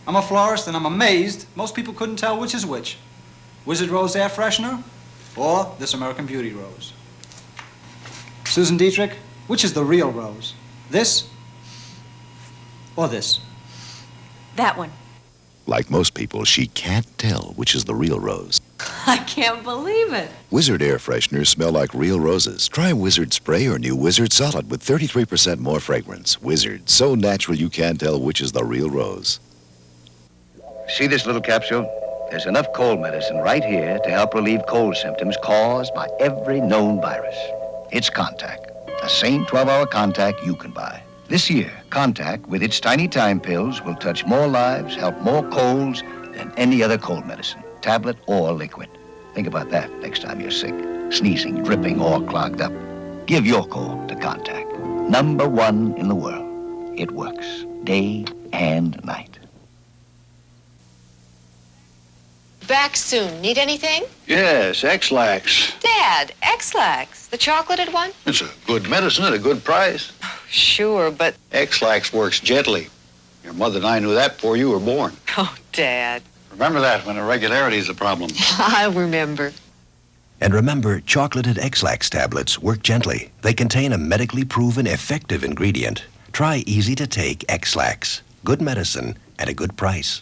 I'm a florist and I'm amazed most people couldn't tell which is which. Wizard Rose Air Freshener or this American Beauty Rose. Susan Dietrich, which is the real rose? This or this? That one. Like most people, she can't tell which is the real rose. I can't believe it. Wizard air fresheners smell like real roses. Try Wizard Spray or new Wizard Solid with 33% more fragrance. Wizard, so natural you can't tell which is the real rose. See this little capsule? There's enough cold medicine right here to help relieve cold symptoms caused by every known virus. It's Contact, the same 12-hour Contact you can buy. This year, Contact, with its tiny time pills, will touch more lives, help more colds than any other cold medicine, tablet or liquid. Think about that next time you're sick, sneezing, dripping, or clogged up. Give your cold to Contact. #1 in the world. It works day and night. Back soon. Need anything? Yes, X-Lax. Dad, X-Lax, the chocolated one? It's a good medicine at a good price. Sure, but... X-Lax works gently. Your mother and I knew that before you were born. Oh, Dad. Remember that when irregularity is a problem. I'll remember. And remember, chocolated X-Lax tablets work gently. They contain a medically proven effective ingredient. Try easy-to-take X-Lax. Good medicine at a good price.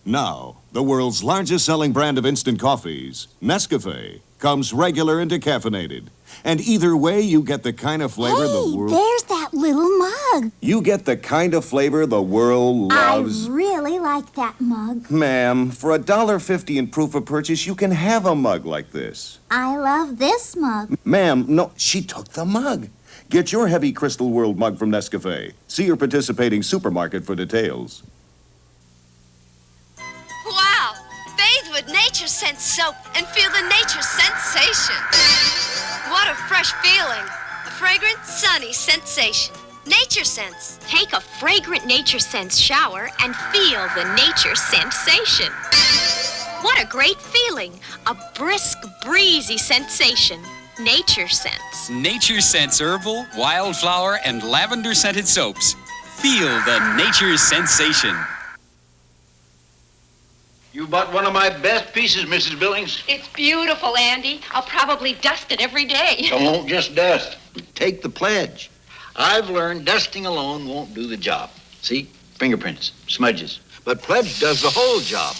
Now, the world's largest selling brand of instant coffees, Nescafe, comes regular and decaffeinated. And either way, you get the kind of flavor the world... There's that little mug. You get the kind of flavor the world loves. I really like that mug. Ma'am, for $1.50 in proof of purchase, you can have a mug like this. I love this mug. Ma'am, no, she took the mug. Get your heavy Crystal World mug from Nescafe. See your participating supermarket for details. Wow! Bathe with Nature Sense soap and feel the nature sensation. What a fresh feeling. A fragrant, sunny sensation. Nature Sense. Take a fragrant Nature Sense shower and feel the nature sensation. What a great feeling. A brisk, breezy sensation. Nature Sense. Nature Sense herbal, wildflower, and lavender scented soaps. Feel the nature sensation. You bought one of my best pieces, Mrs. Billings. It's beautiful, Andy. I'll probably dust it every day. So won't just dust. Take the pledge. I've learned dusting alone won't do the job. See? Fingerprints, smudges. But Pledge does the whole job.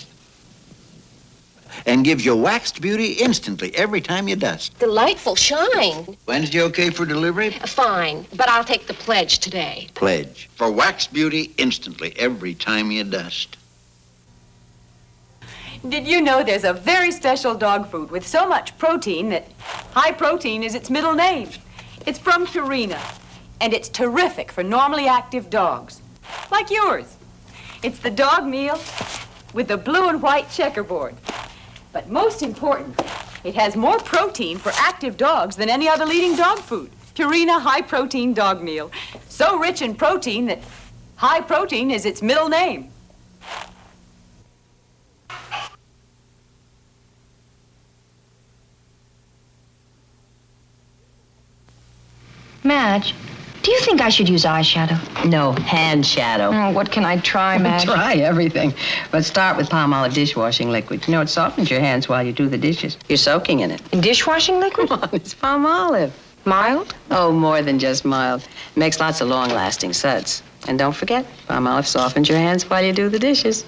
And gives you waxed beauty instantly every time you dust. Delightful shine. Wednesday okay for delivery? Fine, but I'll take the pledge today. Pledge. For waxed beauty instantly every time you dust. Did you know there's a very special dog food with so much protein that high protein is its middle name? It's from Purina, and it's terrific for normally active dogs, like yours. It's the dog meal with the blue and white checkerboard. But most important, it has more protein for active dogs than any other leading dog food. Purina High Protein Dog Meal. So rich in protein that high protein is its middle name. Madge, do you think I should use eyeshadow? No, hand shadow. Oh, what can I try, Madge? Try everything. But start with Palmolive dishwashing liquid. You know, it softens your hands while you do the dishes. You're soaking in it. In dishwashing liquid? Come on, it's Palmolive. Mild? Oh, more than just mild. It makes lots of long-lasting suds. And don't forget, Palmolive softens your hands while you do the dishes.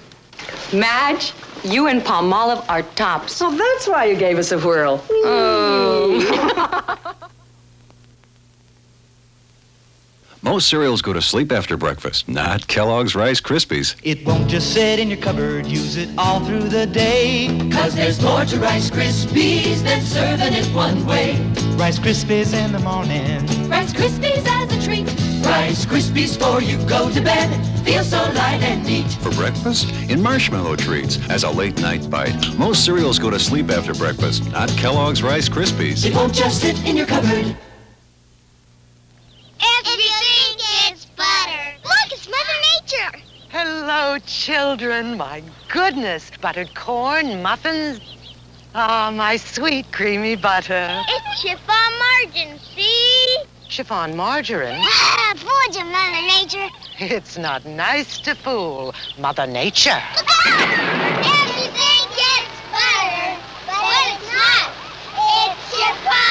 Madge, you and Palmolive are tops. Oh, that's why you gave us a whirl. Oh. Most cereals go to sleep after breakfast, not Kellogg's Rice Krispies. It won't just sit in your cupboard, use it all through the day. 'Cause there's more to Rice Krispies than serving it one way. Rice Krispies in the morning. Rice Krispies as a treat. Rice Krispies before you go to bed. Feel so light and neat. For breakfast, in marshmallow treats as a late night bite. Most cereals go to sleep after breakfast, not Kellogg's Rice Krispies. It won't just sit in your cupboard. Everything gets butter. Look, it's Mother Nature. Hello, children. My goodness. Buttered corn, muffins. Oh, my sweet creamy butter. It's chiffon margarine, see? Chiffon margarine? Ah, fooled you, Mother Nature. It's not nice to fool Mother Nature. Everything gets butter, but it's not. It's chiffon.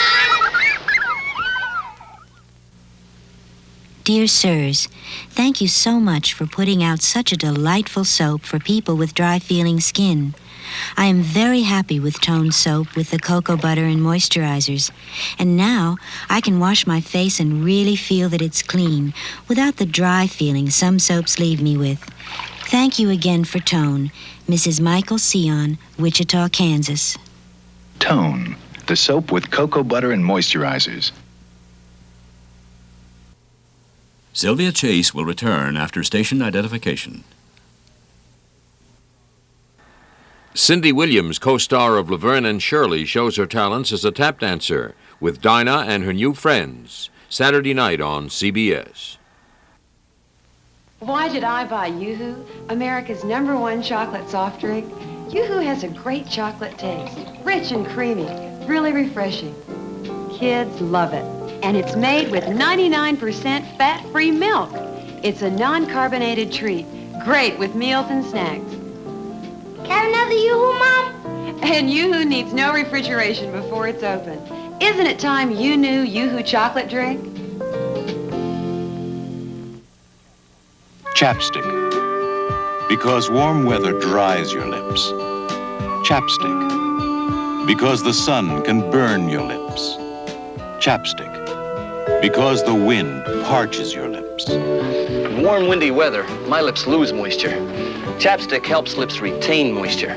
Dear Sirs, thank you so much for putting out such a delightful soap for people with dry-feeling skin. I am very happy with Tone soap with the cocoa butter and moisturizers. And now I can wash my face and really feel that it's clean without the dry feeling some soaps leave me with. Thank you again for Tone. Mrs. Michael Sion, Wichita, Kansas. Tone, the soap with cocoa butter and moisturizers. Sylvia Chase will return after station identification. Cindy Williams, co-star of Laverne and Shirley, shows her talents as a tap dancer with Dinah and her new friends, Saturday night on CBS. Why did I buy Yoo-Hoo, America's #1 chocolate soft drink? Yoo-Hoo has a great chocolate taste, rich and creamy, really refreshing. Kids love it. And it's made with 99% fat-free milk. It's a non-carbonated treat, great with meals and snacks. Got another Yoo-Hoo, Mom? And Yoo-Hoo needs no refrigeration before it's open. Isn't it time you knew Yoo-Hoo chocolate drink? Chapstick. Because warm weather dries your lips. Chapstick. Because the sun can burn your lips. Chapstick. Because the wind parches your lips. In warm, windy weather, my lips lose moisture. Chapstick helps lips retain moisture.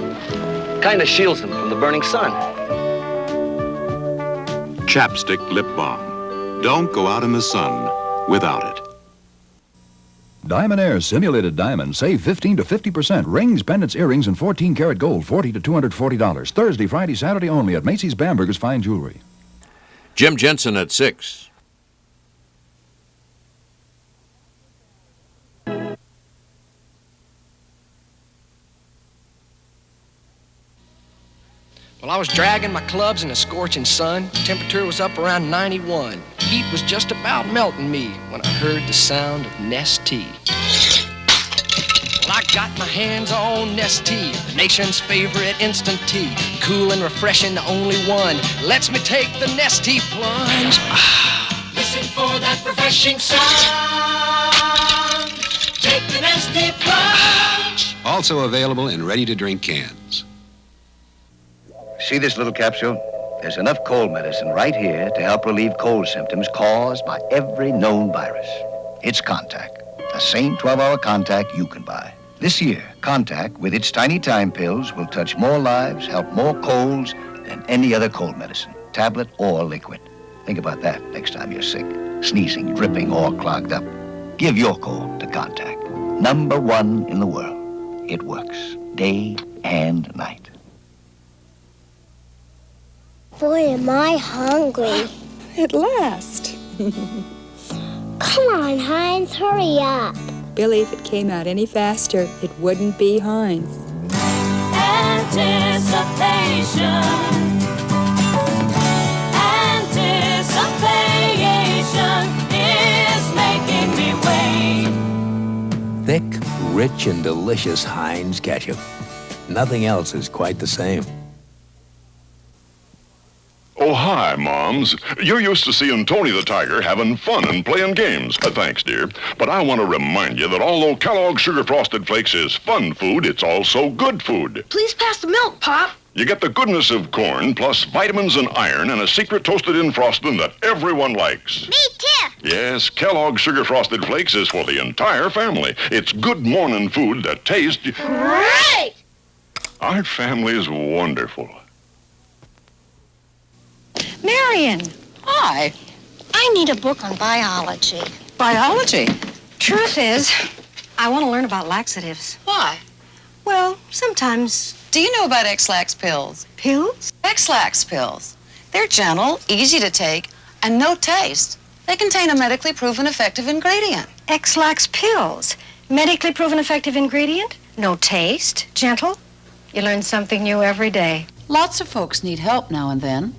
Kinda shields them from the burning sun. Chapstick Lip Balm. Don't go out in the sun without it. Diamond Air's simulated diamonds save 15 to 50%. Rings, pendants, earrings, and 14-karat gold, $40 to $240. Thursday, Friday, Saturday only at Macy's Bamberger's Fine Jewelry. Jim Jensen at 6. Well, I was dragging my clubs in the scorching sun. Temperature was up around 91. Heat was just about melting me when I heard the sound of Nestea. Well, I got my hands on Nestea, the nation's favorite instant tea. Cool and refreshing, the only one. Lets me take the Nestea plunge. Listen for that refreshing sound. Take the Nestea plunge. Also available in ready-to-drink cans. See this little capsule? There's enough cold medicine right here to help relieve cold symptoms caused by every known virus. It's Contact, the same 12-hour Contact you can buy. This year, Contact, with its tiny time pills, will touch more lives, help more colds than any other cold medicine, tablet or liquid. Think about that next time you're sick, sneezing, dripping, or clogged up. Give your cold to Contact. #1 in the world. It works day and night. Boy, am I hungry. At last. Come on, Heinz, hurry up. Billy, if it came out any faster, it wouldn't be Heinz. Anticipation. Anticipation is making me wait. Thick, rich, and delicious Heinz ketchup. Nothing else is quite the same. Oh, hi, Moms. You're used to seeing Tony the Tiger having fun and playing games. Thanks, dear. But I want to remind you that although Kellogg's Sugar Frosted Flakes is fun food, it's also good food. Please pass the milk, Pop. You get the goodness of corn, plus vitamins and iron, and a secret toasted-in frosting that everyone likes. Me too. Yes, Kellogg's Sugar Frosted Flakes is for the entire family. It's good morning food that tastes Great! Our family is wonderful. Marion! Hi. I need a book on biology. Biology? Truth is, I want to learn about laxatives. Why? Well, sometimes... Do you know about X-Lax pills? Pills? X-Lax pills. They're gentle, easy to take, and no taste. They contain a medically proven effective ingredient. X-Lax pills. Medically proven effective ingredient? No taste? Gentle? You learn something new every day. Lots of folks need help now and then.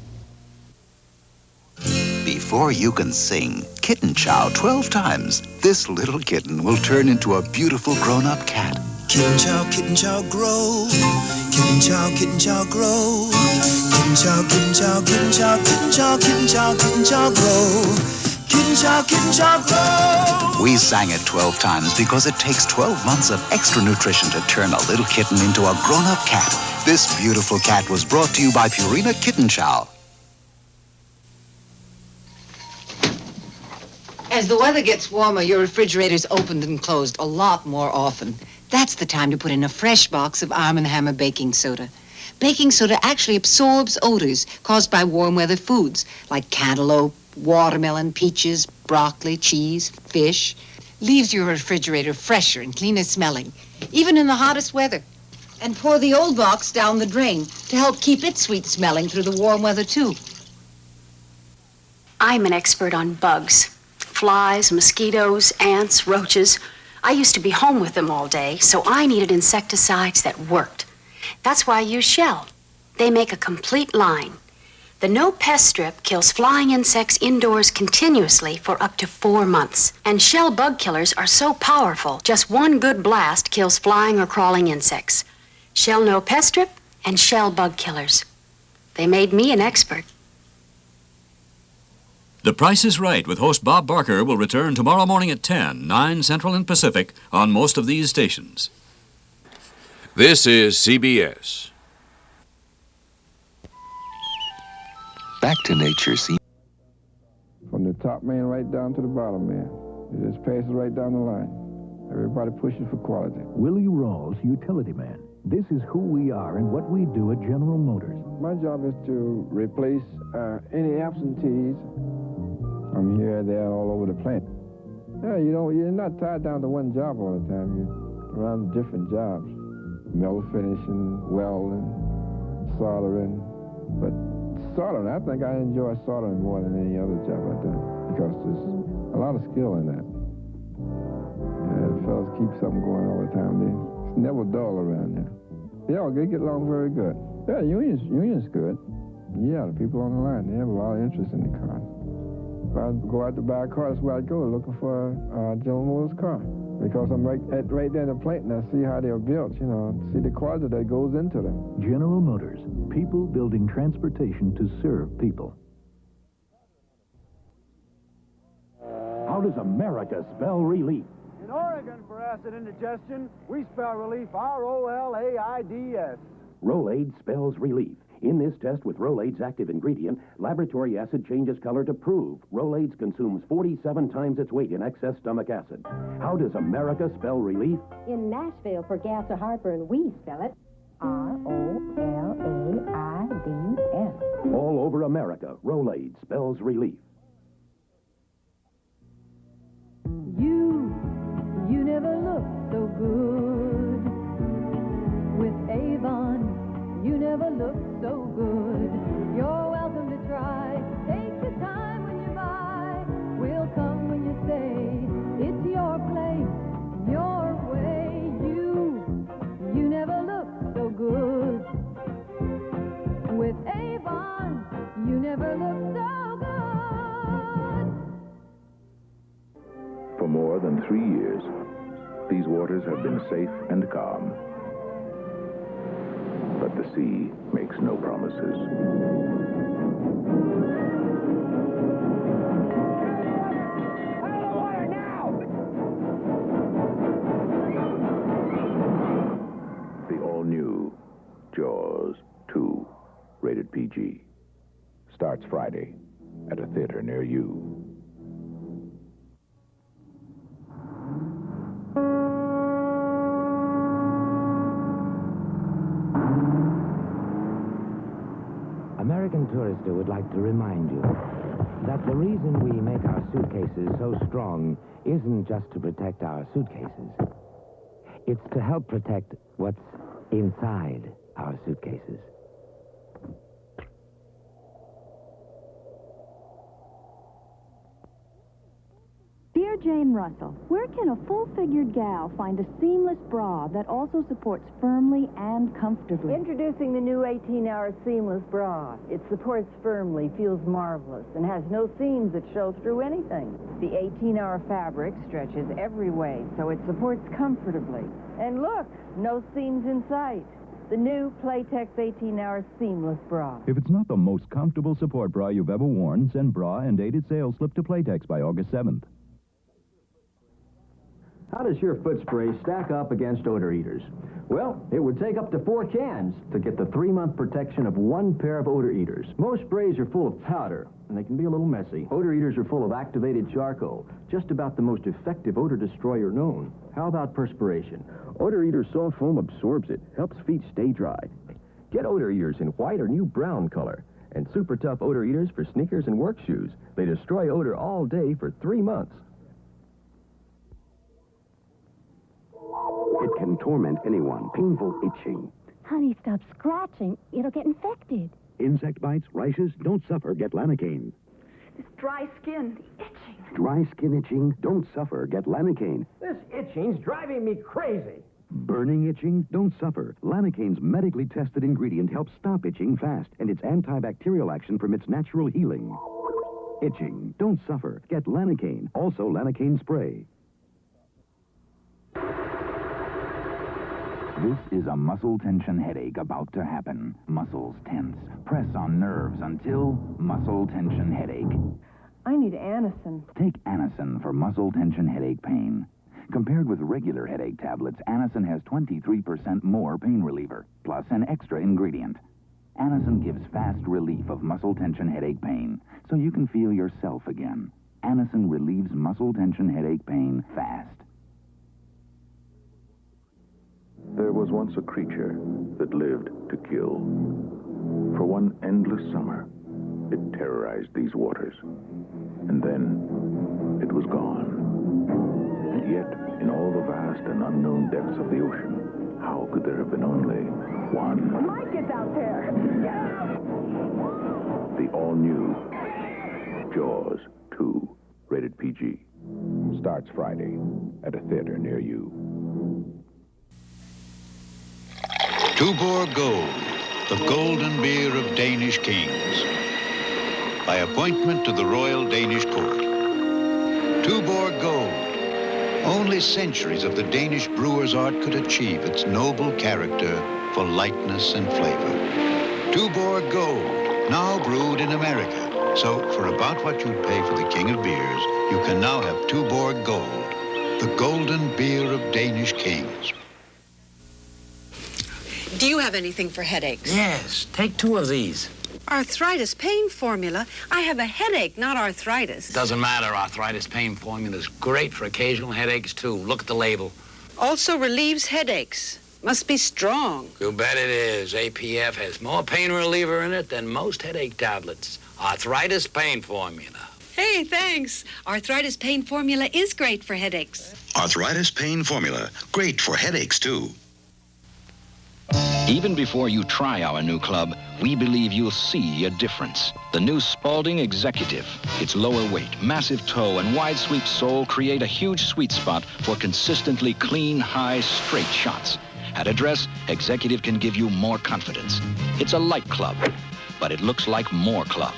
Before you can sing kitten chow 12 times, this little kitten will turn into a beautiful grown-up cat. Kitten chow, grow. Kitten chow, grow. Kitten chow, kitten chow, kitten chow, kitten chow, kitten chow, kitten chow, grow. Kitten chow, grow. We sang it 12 times because it takes 12 months of extra nutrition to turn a little kitten into a grown-up cat. This beautiful cat was brought to you by Purina Kitten Chow. As the weather gets warmer, your refrigerator's opened and closed a lot more often. That's the time to put in a fresh box of Arm & Hammer baking soda. Baking soda actually absorbs odors caused by warm weather foods like cantaloupe, watermelon, peaches, broccoli, cheese, fish. Leaves your refrigerator fresher and cleaner smelling, even in the hottest weather. And pour the old box down the drain to help keep it sweet smelling through the warm weather too. I'm an expert on bugs. Flies, mosquitoes, ants, roaches. I used to be home with them all day, so I needed insecticides that worked. That's why I use Shell. They make a complete line. The No Pest Strip kills flying insects indoors continuously for up to 4 months. And Shell bug killers are so powerful, just one good blast kills flying or crawling insects. Shell No Pest Strip and Shell bug killers. They made me an expert. The Price is Right with host Bob Barker will return tomorrow morning at 10, 9 Central and Pacific on most of these stations. This is CBS. Back to nature, see? From the top man right down to the bottom man. It just passes right down the line. Everybody pushes for quality. Willie Rawls, utility man. This is who we are and what we do at General Motors. My job is to replace any absentees. I'm here, there, all over the plant. Yeah, you're not tied down to one job all the time. You're around different jobs. Metal finishing, welding, soldering. But soldering, I think I enjoy soldering more than any other job I do because there's a lot of skill in that. Yeah, the fellas keep something going all the time. It's never dull around here. Yeah, they get along very good. Yeah, union's good. Yeah, the people on the line, they have a lot of interest in the car. If I go out to buy a car, that's where I go, looking for a General Motors car. Because I'm right there in the plant and I see how they're built, see the quality that goes into them. General Motors, people building transportation to serve people. How does America spell relief? In Oregon, for acid indigestion, we spell relief R-O-L-A-I-D-S. Rolaids spells relief. In this test with Rolaids active ingredient, laboratory acid changes color to prove Rolaids consumes 47 times its weight in excess stomach acid. How does America spell relief? In Nashville, for gas or heartburn, we spell it R-O-L-A-I-D-S. All over America, Rolaids spells relief. You never looked so good with Avon. You never looked so good. You're welcome to try. Take your time when you buy. We'll come when you say it's your place, your way. You never looked so good with Avon. You never looked so good. For more than 3 years, these waters have been safe and calm. But the sea makes no promises. The all-new Jaws 2, rated PG, starts Friday at a theater near you. American Tourister would like to remind you that the reason we make our suitcases so strong isn't just to protect our suitcases. It's to help protect what's inside our suitcases. Dear Jane Russell, where can a full-figured gal find a seamless bra that also supports firmly and comfortably? Introducing the new 18-hour seamless bra. It supports firmly, feels marvelous, and has no seams that show through anything. The 18-hour fabric stretches every way, so it supports comfortably. And look, no seams in sight. The new Playtex 18-hour seamless bra. If it's not the most comfortable support bra you've ever worn, send bra and dated sales slip to Playtex by August 7th. How does your foot spray stack up against odor eaters? Well, it would take up to 4 cans to get the 3-month protection of 1 pair of odor eaters. Most sprays are full of powder, and they can be a little messy. Odor eaters are full of activated charcoal, just about the most effective odor destroyer known. How about perspiration? Odor Eater soft foam absorbs it, helps feet stay dry. Get odor eaters in white or new brown color, and super tough odor eaters for sneakers and work shoes. They destroy odor all day for 3 months. It can torment anyone. Painful itching. Honey, stop scratching. It'll get infected. Insect bites, rashes, don't suffer. Get Lanacaine. This dry skin, the itching. Dry skin itching, don't suffer. Get Lanacaine. This itching's driving me crazy. Burning itching, don't suffer. Lanacaine's medically tested ingredient helps stop itching fast, and its antibacterial action permits natural healing. Itching, don't suffer. Get Lanacaine. Also Lanacaine spray. This is a muscle tension headache about to happen. Muscles tense. Press on nerves until muscle tension headache. I need Anacin. Take Anacin for muscle tension headache pain. Compared with regular headache tablets, Anacin has 23% more pain reliever, plus an extra ingredient. Anacin gives fast relief of muscle tension headache pain, so you can feel yourself again. Anacin relieves muscle tension headache pain fast. There was once a creature that lived to kill. For one endless summer, it terrorized these waters. And then, it was gone. And yet, in all the vast and unknown depths of the ocean, how could there have been only one? Mike is out there! Get out! The all-new Jaws 2, rated PG. Starts Friday at a theater near you. Tuborg Gold, the golden beer of Danish kings. By appointment to the Royal Danish Court. Tuborg Gold. Only centuries of the Danish brewer's art could achieve its noble character for lightness and flavor. Tuborg Gold, now brewed in America. So for about what you'd pay for the king of beers, you can now have Tuborg Gold, the golden beer of Danish kings. Do you have anything for headaches? Yes, take 2 of these. Arthritis pain formula? I have a headache, not arthritis. Doesn't matter. Arthritis pain formula is great for occasional headaches, too. Look at the label. Also relieves headaches. Must be strong. You bet it is. APF has more pain reliever in it than most headache tablets. Arthritis pain formula. Hey, thanks. Arthritis pain formula is great for headaches. Arthritis pain formula, great for headaches, too. Even before you try our new club, we believe you'll see a difference. The new Spalding Executive. Its lower weight, massive toe, and wide sweep sole create a huge sweet spot for consistently clean, high, straight shots. At address, Executive can give you more confidence. It's a light club, but it looks like more club.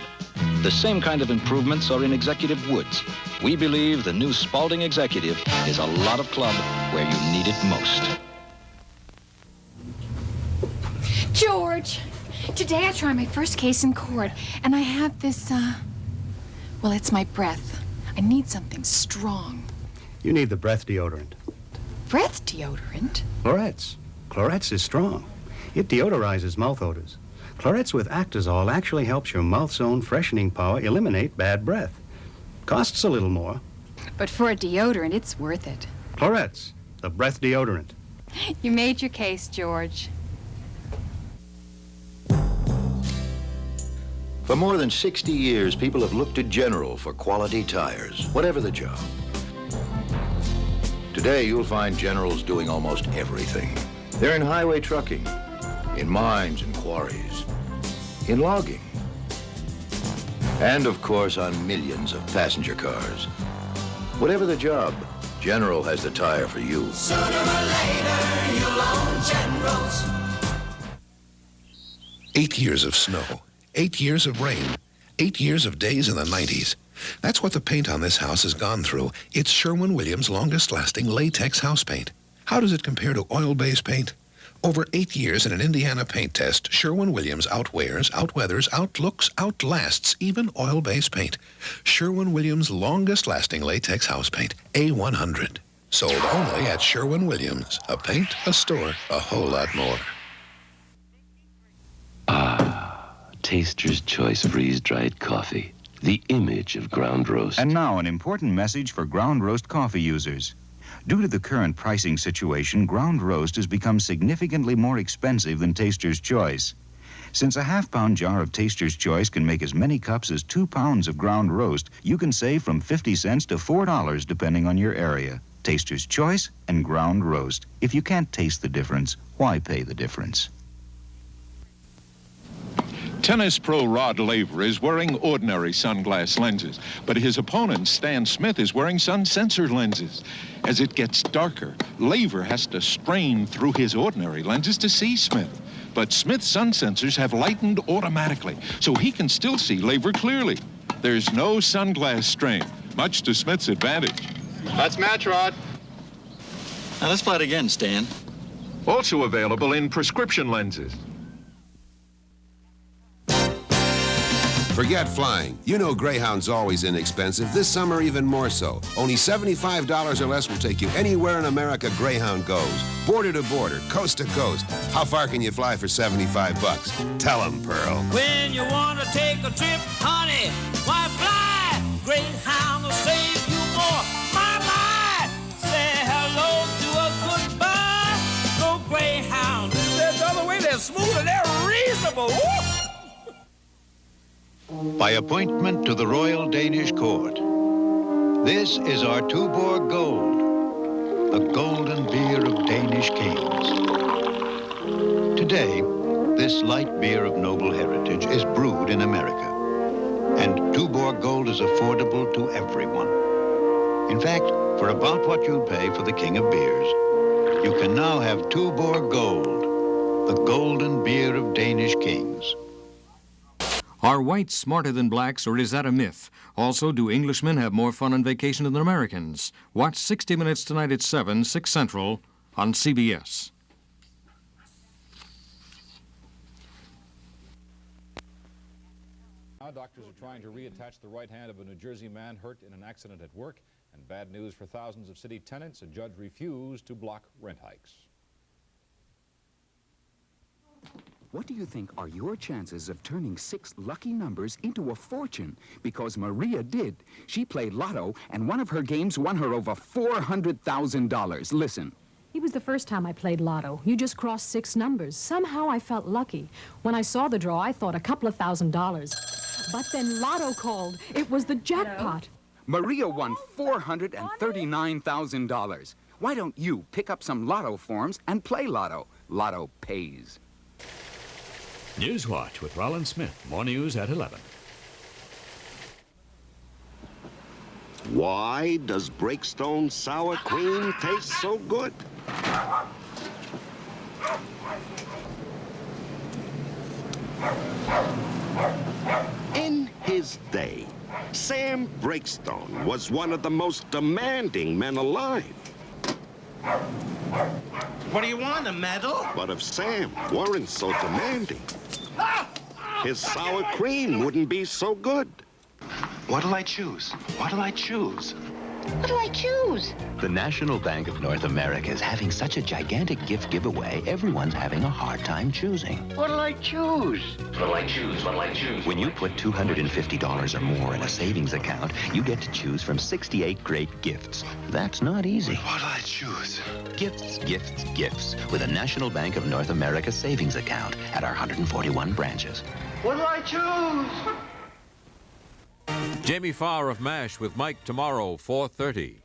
The same kind of improvements are in Executive Woods. We believe the new Spalding Executive is a lot of club where you need it most. George, today I try my first case in court, and I have this, well, it's my breath. I need something strong. You need the breath deodorant. Breath deodorant? Clorette's. Clorette's is strong. It deodorizes mouth odors. Clorette's with Actazol actually helps your mouth's own freshening power eliminate bad breath. Costs a little more. But for a deodorant, it's worth it. Clorette's, the breath deodorant. You made your case, George. For more than 60 years, people have looked to General for quality tires, whatever the job. Today, you'll find Generals doing almost everything. They're in highway trucking, in mines and quarries, in logging, and of course on millions of passenger cars. Whatever the job, General has the tire for you. Sooner or later, you'll own Generals. 8 years of snow, 8 years of rain, 8 years of days in the 90s. That's what the paint on this house has gone through. It's Sherwin-Williams' longest-lasting latex house paint. How does it compare to oil-based paint? Over 8 years in an Indiana paint test, Sherwin-Williams outwears, outweathers, outlooks, outlasts even oil-based paint. Sherwin-Williams' longest-lasting latex house paint, A100. Sold only at Sherwin-Williams. A paint, a store, a whole lot more. Taster's Choice freeze-dried coffee. The image of ground roast. And now an important message for ground roast coffee users. Due to the current pricing situation, ground roast has become significantly more expensive than Taster's Choice. Since a half-pound jar of Taster's Choice can make as many cups as 2 pounds of ground roast, you can save from 50 cents to $4 depending on your area. Taster's Choice and ground roast. If you can't taste the difference, why pay the difference? Tennis pro Rod Laver is wearing ordinary sunglass lenses, but his opponent, Stan Smith, is wearing sun-censored lenses. As it gets darker, Laver has to strain through his ordinary lenses to see Smith. But Smith's sun sensors have lightened automatically, so he can still see Laver clearly. There's no sunglass strain, much to Smith's advantage. That's match, Rod. Now let's play it again, Stan. Also available in prescription lenses. Forget flying. You know Greyhound's always inexpensive. This summer, even more so. Only $75 or less will take you anywhere in America Greyhound goes. Border to border, coast to coast. How far can you fly for 75 bucks? Tell 'em, Pearl. When you want to take a trip, honey, why fly? Greyhound will save you more. My, say hello to a goodbye. Go Greyhound. There's the other way. They're smooth and they're reasonable. Woo! By appointment to the Royal Danish Court. This is our Tuborg Gold, the golden beer of Danish kings. Today, this light beer of noble heritage is brewed in America, and Tuborg Gold is affordable to everyone. In fact, for about what you'd pay for the king of beers, you can now have Tuborg Gold, the golden beer of Danish kings. Are whites smarter than blacks, or is that a myth? Also, do Englishmen have more fun on vacation than Americans? Watch 60 Minutes tonight at 7, 6 Central on CBS. Now doctors are trying to reattach the right hand of a New Jersey man hurt in an accident at work. And bad news for thousands of city tenants. A judge refused to block rent hikes. What do you think are your chances of turning 6 lucky numbers into a fortune? Because Maria did. She played lotto, and one of her games won her over $400,000. Listen. It was the first time I played lotto. You just crossed 6 numbers. Somehow I felt lucky. When I saw the draw, I thought a couple of $1,000s. But then lotto called. It was the jackpot. Maria won $439,000. Why don't you pick up some lotto forms and play lotto? Lotto pays. Newswatch with Rollin Smith. More news at 11. Why does Breakstone sour cream taste so good? In his day, Sam Breakstone was one of the most demanding men alive. What do you want, a medal? But if Sam weren't so demanding, his sour cream wouldn't be so good. What'll I choose? What'll I choose? What'll I choose? The National Bank of North America is having such a gigantic gift giveaway, everyone's having a hard time choosing. What'll I choose? What'll I choose? What'll I choose? When you put $250 or more in a savings account, you get to choose from 68 great gifts. That's not easy. What'll I choose? Gifts, gifts, gifts with a National Bank of North America savings account at our 141 branches. What'll I choose? Jamie Farr of MASH with Mike tomorrow, 4:30.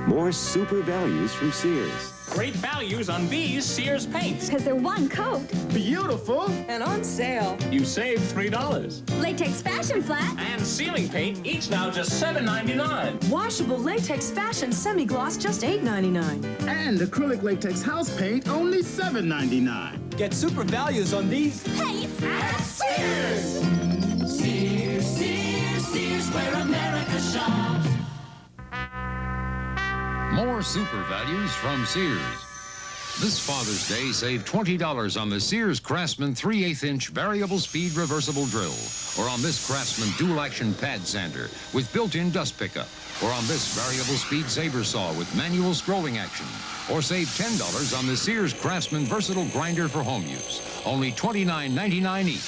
More super values from Sears. Great values on these Sears paints. Because they're one coat. Beautiful. And on sale. You save $3. Latex fashion flat. And ceiling paint, each now just $7.99. Washable latex fashion semi-gloss, just $8.99. And acrylic latex house paint, only $7.99. Get super values on these paints at Sears. Sears, Sears, Sears, where America shops. More super values from Sears. This Father's Day, save $20 on the Sears Craftsman 3/8-inch variable speed reversible drill, or on this Craftsman dual-action pad sander with built-in dust pickup, or on this variable speed saber saw with manual scrolling action, or save $10 on the Sears Craftsman versatile grinder for home use. Only $29.99 each.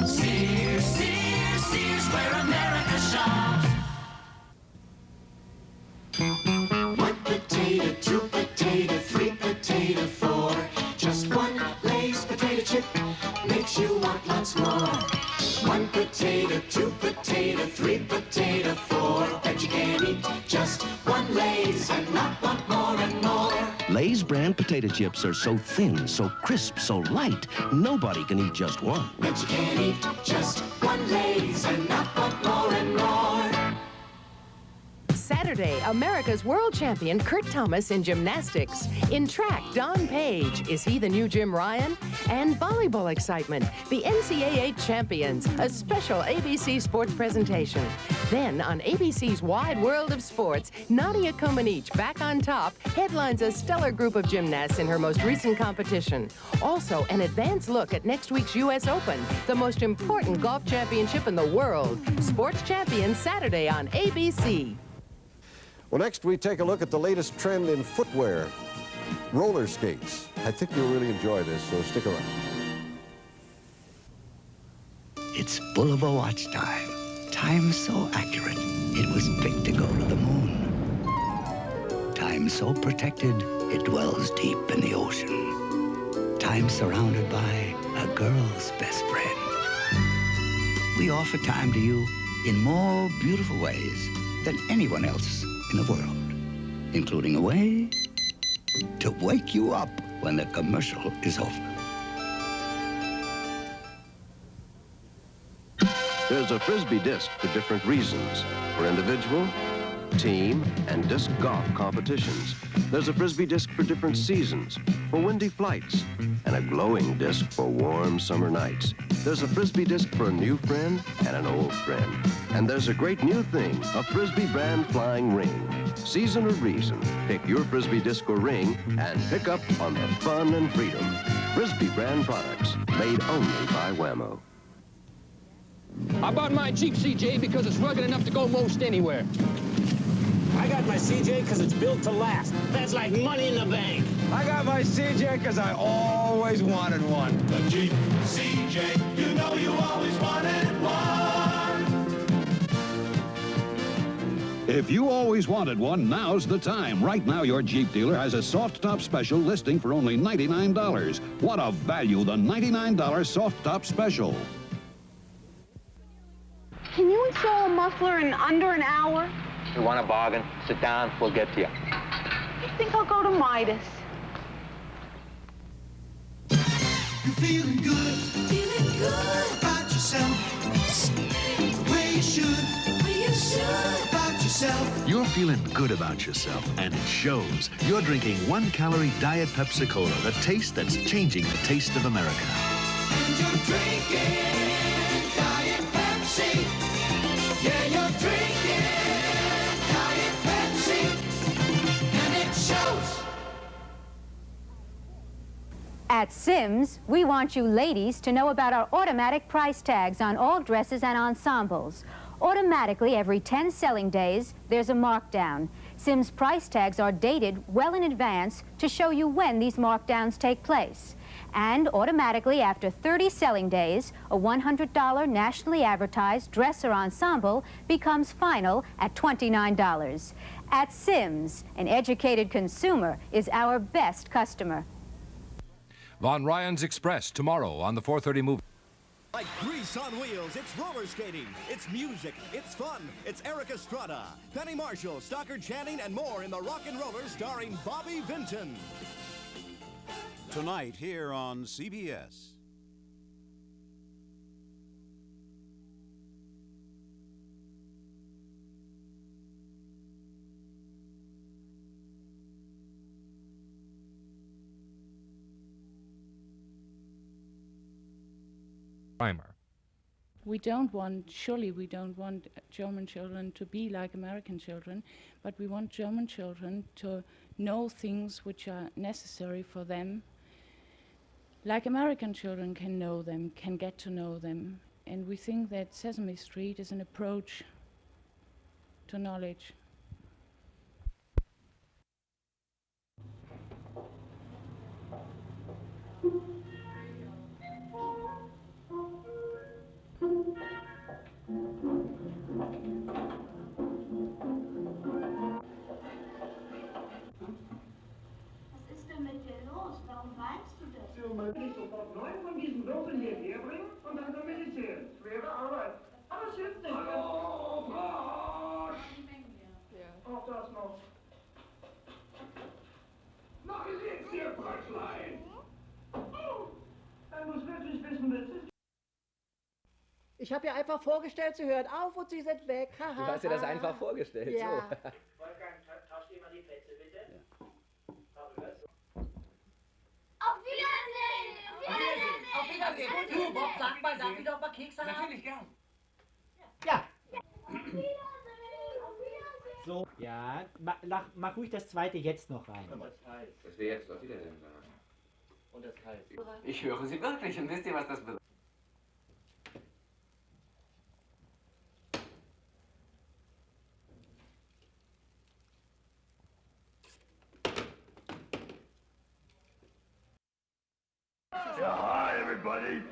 Sears, Sears, Sears, where America shops. 1 potato, 2 potato, 3 potato, 4. Just one Lay's potato chip makes you want lots more. 1 potato, 2 potato, 3 potato, 4. Bet you can't eat just one Lay's and not want more and more. Lay's brand potato chips are so thin, so crisp, so light, nobody can eat just one. Bet you can't eat just one Lay's and not want more and more. Saturday, America's world champion Kurt Thomas in gymnastics. In track, Don Page. Is he the new Jim Ryan? And volleyball excitement, the NCAA champions, a special ABC Sports presentation. Then, on ABC's Wide World of Sports, Nadia Comaneci, back on top, headlines a stellar group of gymnasts in her most recent competition. Also, an advance look at next week's U.S. Open, the most important golf championship in the world. Sports Champions, Saturday on ABC. Well, next we take a look at the latest trend in footwear, roller skates. I think you'll really enjoy this, so stick around. It's Boulevard watch time. Time so accurate, it was picked to go to the moon. Time so protected, it dwells deep in the ocean. Time surrounded by a girl's best friend. We offer time to you in more beautiful ways than anyone else in the world, including a way to wake you up when the commercial is over. There's a Frisbee disc for different reasons. For individual, team, and disc golf competitions. There's a Frisbee disc for different seasons, for windy flights, and a glowing disc for warm summer nights. There's a Frisbee disc for a new friend and an old friend. And there's a great new thing, a Frisbee brand flying ring. Season or reason, pick your Frisbee disc or ring and pick up on the fun and freedom. Frisbee brand products, made only by Wham-O. I bought my Jeep CJ because it's rugged enough to go most anywhere. I got my CJ because it's built to last. That's like money in the bank. I got my CJ because I always wanted one. The Jeep CJ, you know you always wanted one. If you always wanted one, now's the time. Right now, your Jeep dealer has a soft top special listing for only $99. What a value, the $99 soft top special. Can you install a muffler in under an hour? You want a bargain? Sit down, we'll get to you. I think I'll go to Midas. You're feeling good about yourself. The way you should about yourself. You're feeling good about yourself, and it shows. You're drinking 1-calorie Diet Pepsi Cola, the taste that's changing the taste of America. And you're drinking Diet Pepsi. Yeah, you're drinking Diet Pepsi. And it shows. At Sims, we want you ladies to know about our automatic price tags on all dresses and ensembles. Automatically, every 10 selling days, there's a markdown. Sims price tags are dated well in advance to show you when these markdowns take place. And automatically, after 30 selling days, a $100 nationally advertised dress or ensemble becomes final at $29. At Sims, an educated consumer is our best customer. Von Ryan's Express tomorrow on the 4:30 movie. Like grease on wheels, it's roller skating, it's music, it's fun, it's Eric Estrada, Penny Marshall, Stockard Channing, and more in the Rock and Roller starring Bobby Vinton. Tonight here on CBS. Primer. Surely we don't want German children to be like American children, but we want German children to know things which are necessary for them, like American children can know them, can get to know them. And we think that Sesame Street is an approach to knowledge. Ich sofort 9 von diesen Würfeln hierher bringen und dann damit ich zählen. Schwere Arbeit. Aber es hilft nicht. Hallo, Frosch! Auch das noch. Mach es jetzt hier, Fröschlein! Er muss wirklich wissen, was ist. Ich habe ihr einfach vorgestellt, sie hört auf und sie sind weg. Du hast dir das einfach vorgestellt, ja. So. Wolfgang, tausch dir mal die Plätze, bitte. Ja. Auf Wiedersehen! Auf Wiedersehen! Du, Bob, sag mal, darf ich doch mal Kekse haben? Natürlich, gern. Ja. So, ja, mach ruhig das zweite jetzt noch rein. Das wir jetzt auf Wiedersehen sagen. Und das heißt? Ich höre Sie wirklich und wisst ihr, was das bedeutet? Yeah, hi everybody.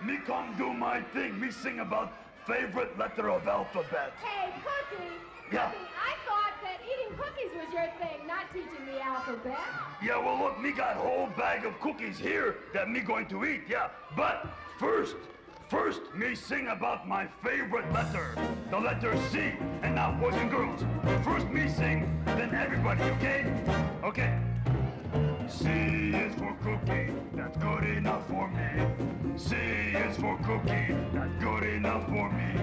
Me come do my thing. Me sing about favorite letter of alphabet. Hey, Cookie! Yeah. Cookie, I thought that eating cookies was your thing, not teaching the alphabet. Yeah, well look, me got whole bag of cookies here that me going to eat, yeah. But first me sing about my favorite letter, the letter C. And now, boys and girls, first me sing, then everybody, okay? Okay. C is for cookie, that's good enough for me. C is for cookie, that's good enough for me.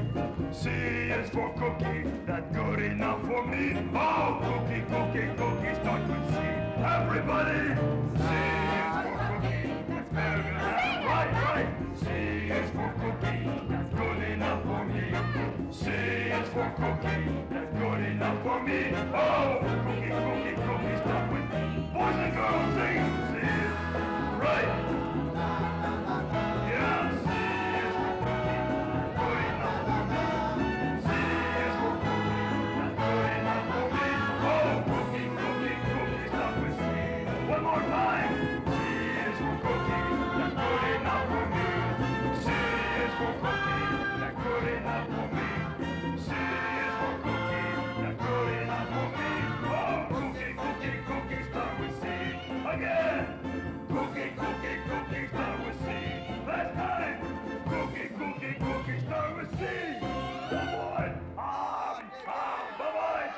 C is for cookie, that's good enough for me. Oh, cookie, cookie, cookie, start with C. Everybody! C is for cookie, that's better than that. Right. C is for cookie, that's good enough for me. C is for cookie, that's good enough for me. Oh, cookie, cookie, cookie, start with me. Boys and girls, sing C. Right. Yeah, C is for cookie, that's good enough for me. C is for cookie, that's good enough for me. Oh, cookie, cookie, cookie, start with C. One more time. C is for cookie, that's good enough for me. C is for cookie, that's good enough for me. C is for cookie, that's good enough for me. Oh, cookie, cookie, cookie, start with C. Again. Cookie, cookie, cookie, start with C. Last time. Cookie, cookie, cookie, start with C. Bye-bye. Bye-bye.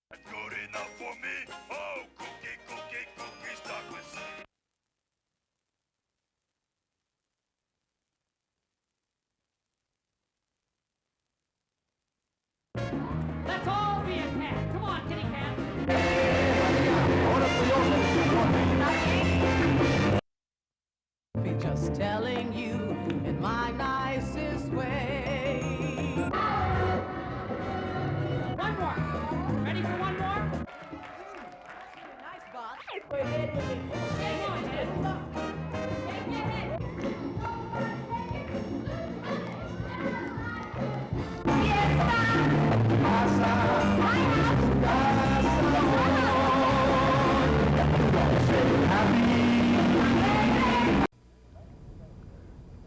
That's good enough for me. Oh, cookie, cookie, cookie, start with C. Let's all be a cat. Come on, kitty cat. Be just telling you in my nicest way. One more. Ready for one more? Nice, Bob. Hang on, Ted.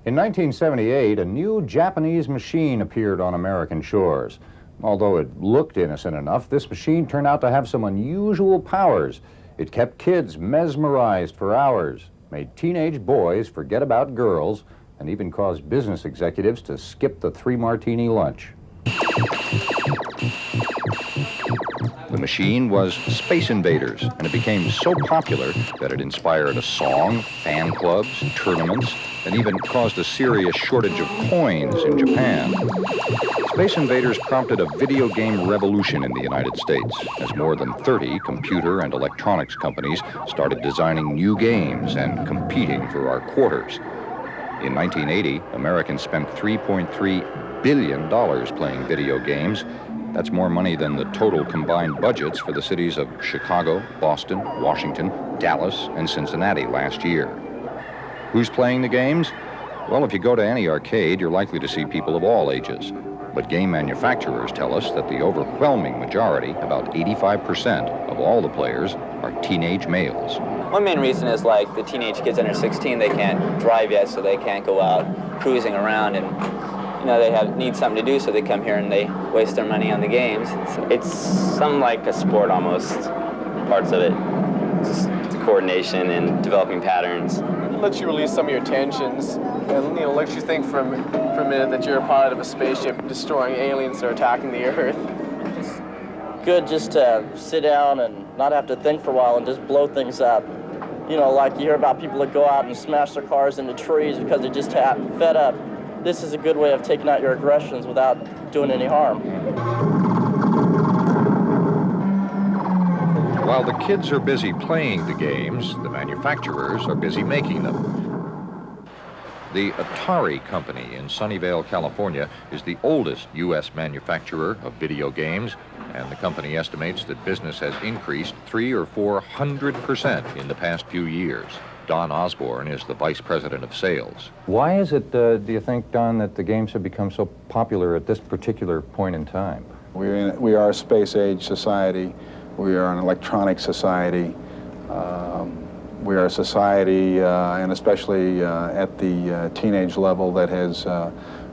In 1978, a new Japanese machine appeared on American shores. Although it looked innocent enough, this machine turned out to have some unusual powers. It kept kids mesmerized for hours, made teenage boys forget about girls, and even caused business executives to skip the 3-martini lunch. The machine was Space Invaders, and it became so popular that it inspired a song, fan clubs, tournaments, and even caused a serious shortage of coins in Japan. Space Invaders prompted a video game revolution in the United States, as more than 30 computer and electronics companies started designing new games and competing for our quarters. In 1980, Americans spent $3.3 billion playing video games. That's more money than the total combined budgets for the cities of Chicago, Boston, Washington, Dallas, and Cincinnati last year. Who's playing the games? Well, if you go to any arcade, you're likely to see people of all ages. But game manufacturers tell us that the overwhelming majority, about 85% of all the players, are teenage males. One main reason is like the teenage kids under 16, they can't drive yet, so they can't go out cruising around, and you know, they need something to do, so they come here and they waste their money on the games. So it's something like a sport almost, parts of it. Just coordination and developing patterns. It lets you release some of your tensions, and you know, lets you think for a minute that you're a pilot of a spaceship destroying aliens that are attacking the Earth. It's good just to sit down and not have to think for a while and just blow things up. You know, like you hear about people that go out and smash their cars into trees because they're just fed up. This is a good way of taking out your aggressions without doing any harm. While the kids are busy playing the games, the manufacturers are busy making them. The Atari Company in Sunnyvale, California, is the oldest U.S. manufacturer of video games, and the company estimates that business has increased 300 or 400% in the past few years. Don Osborne is the vice president of sales. Why is it, do you think, Don, that the games have become so popular at this particular point in time? We are a space-age society. We are an electronic society. We are a society, and especially at the teenage level, that has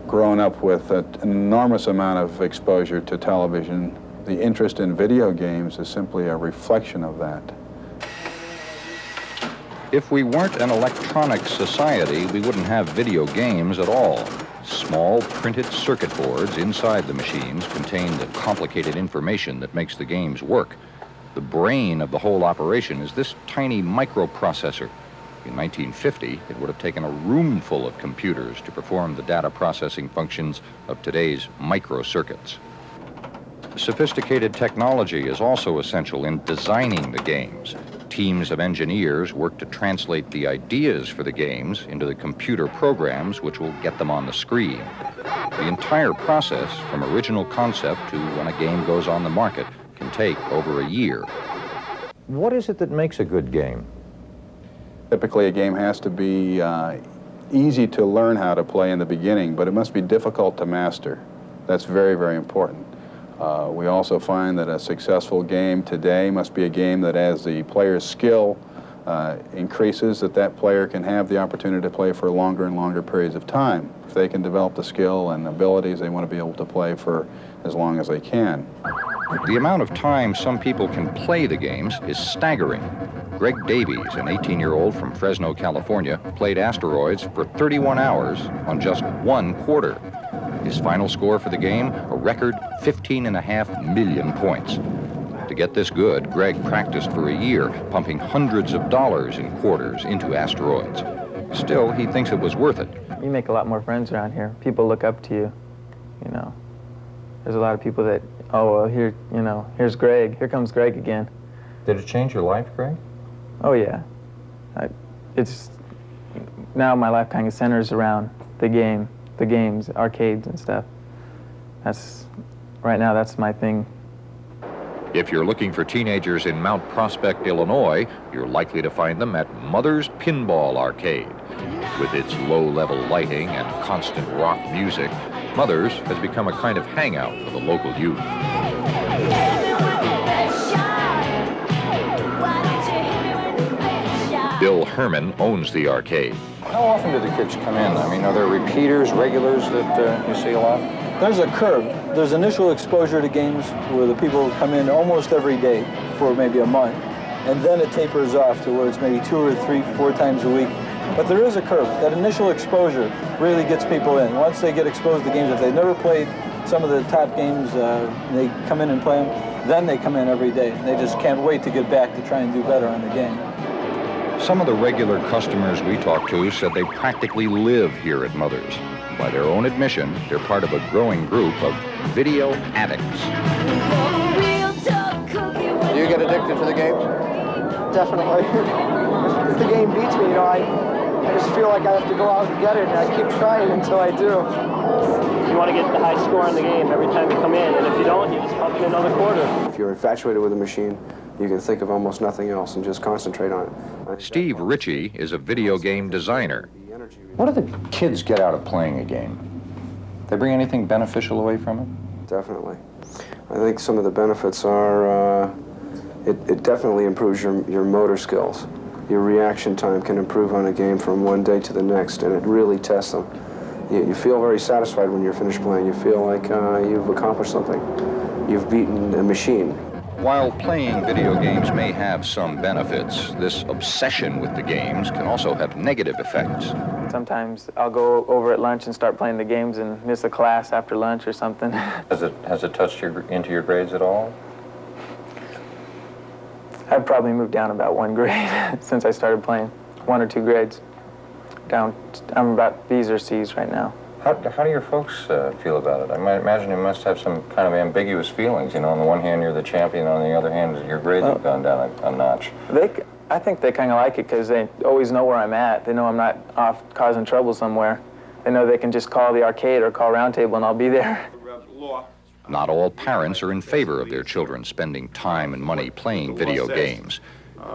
grown up with an enormous amount of exposure to television. The interest in video games is simply a reflection of that. If we weren't an electronic society, we wouldn't have video games at all. Small printed circuit boards inside the machines contain the complicated information that makes the games work. The brain of the whole operation is this tiny microprocessor. In 1950, it would have taken a room full of computers to perform the data processing functions of today's microcircuits. Sophisticated technology is also essential in designing the games. Teams of engineers work to translate the ideas for the games into the computer programs which will get them on the screen. The entire process, from original concept to when a game goes on the market, can take over a year. What is it that makes a good game? Typically, a game has to be easy to learn how to play in the beginning, but it must be difficult to master. That's very, very important. We also find that a successful game today must be a game that, as the player's skill increases, that player can have the opportunity to play for longer and longer periods of time. If they can develop the skill and abilities, they want to be able to play for as long as they can. The amount of time some people can play the games is staggering. Greg Davies, an 18-year-old from Fresno, California, played Asteroids for 31 hours on just 1 quarter. His final score for the game, a record 15.5 million points. To get this good, Greg practiced for a year, pumping hundreds of dollars in quarters into Asteroids. Still, he thinks it was worth it. You make a lot more friends around here. People look up to you, you know. There's a lot of people that, oh, well, here, you know, here's Greg. Here comes Greg again. Did it change your life, Greg? Oh, yeah. It's, now my life kind of centers around the games, arcades and stuff. Right now, that's my thing. If you're looking for teenagers in Mount Prospect, Illinois, you're likely to find them at Mother's Pinball Arcade. With its low-level lighting and constant rock music, Mother's has become a kind of hangout for the local youth. Bill Herman owns the arcade. How often do the kids come in? I mean, are there repeaters, regulars that you see a lot? There's a curve. There's initial exposure to games where the people come in almost every day for maybe a month, and then it tapers off to where it's maybe 2 or 3, 4 times a week. But there is a curve. That initial exposure really gets people in. Once they get exposed to games, if they've never played some of the top games, they come in and play them, then they come in every day. They just can't wait to get back to try and do better on the game. Some of the regular customers we talked to said they practically live here at Mother's. By their own admission, they're part of a growing group of video addicts. Do you get addicted to the game? Definitely. If the game beats me, you know, I just feel like I have to go out and get it, and I keep trying until I do. You want to get the high score in the game every time you come in, and if you don't, you just pump in another quarter. If you're infatuated with a machine, you can think of almost nothing else and just concentrate on it. Steve Ritchie is a video game designer. What do the kids get out of playing a game? They bring anything beneficial away from it? Definitely. I think some of the benefits are, it definitely improves your motor skills. Your reaction time can improve on a game from one day to the next, and it really tests them. You feel very satisfied when you're finished playing. You feel like you've accomplished something. You've beaten a machine. While playing video games may have some benefits, this obsession with the games can also have negative effects. Sometimes I'll go over at lunch and start playing the games and miss a class after lunch or something. Has it touched into your grades at all? I've probably moved down about 1 grade since I started playing. 1 or 2 grades down. I'm about B's or C's right now. How do your folks feel about it? I might imagine you must have some kind of ambiguous feelings. You know, on the one hand, you're the champion. On the other hand, your grades have gone down a notch. I think they kind of like it because they always know where I'm at. They know I'm not off causing trouble somewhere. They know they can just call the arcade or call Roundtable and I'll be there. Not all parents are in favor of their children spending time and money playing video games.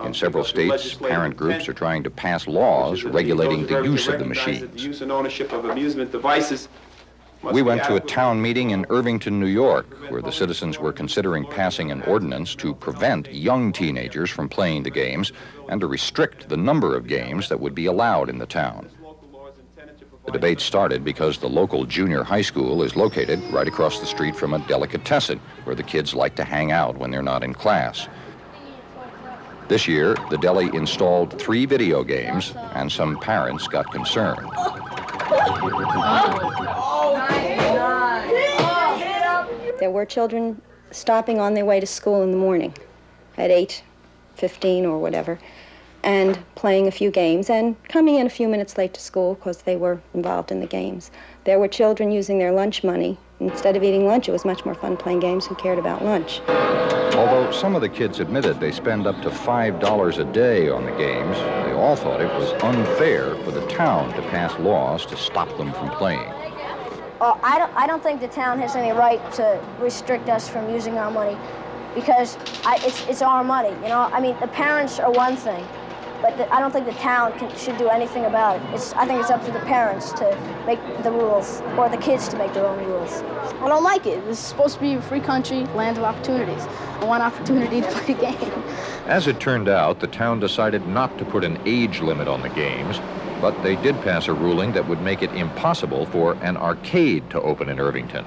In several states, parent groups are trying to pass laws regulating the use of the machines. Use and ownership of amusement devices. We went to a town meeting in Irvington, New York, where the citizens were considering passing an ordinance to prevent young teenagers from playing the games and to restrict the number of games that would be allowed in the town. The debate started because the local junior high school is located right across the street from a delicatessen where the kids like to hang out when they're not in class. This year, the deli installed 3 video games, and some parents got concerned. There were children stopping on their way to school in the morning at 8:15 or whatever, and playing a few games and coming in a few minutes late to school because they were involved in the games. There were children using their lunch money. Instead of eating lunch, it was much more fun playing games. Who cared about lunch? Although some of the kids admitted they spend up to $5 a day on the games, they all thought it was unfair for the town to pass laws to stop them from playing. I don't think the town has any right to restrict us from using our money because it's our money, you know? I mean, the parents are one thing, but I don't think the town should do anything about it. I think it's up to the parents to make the rules, or the kids to make their own rules. I don't like it. This is supposed to be a free country, land of opportunities. I want opportunity to play a game. As it turned out, the town decided not to put an age limit on the games, but they did pass a ruling that would make it impossible for an arcade to open in Irvington.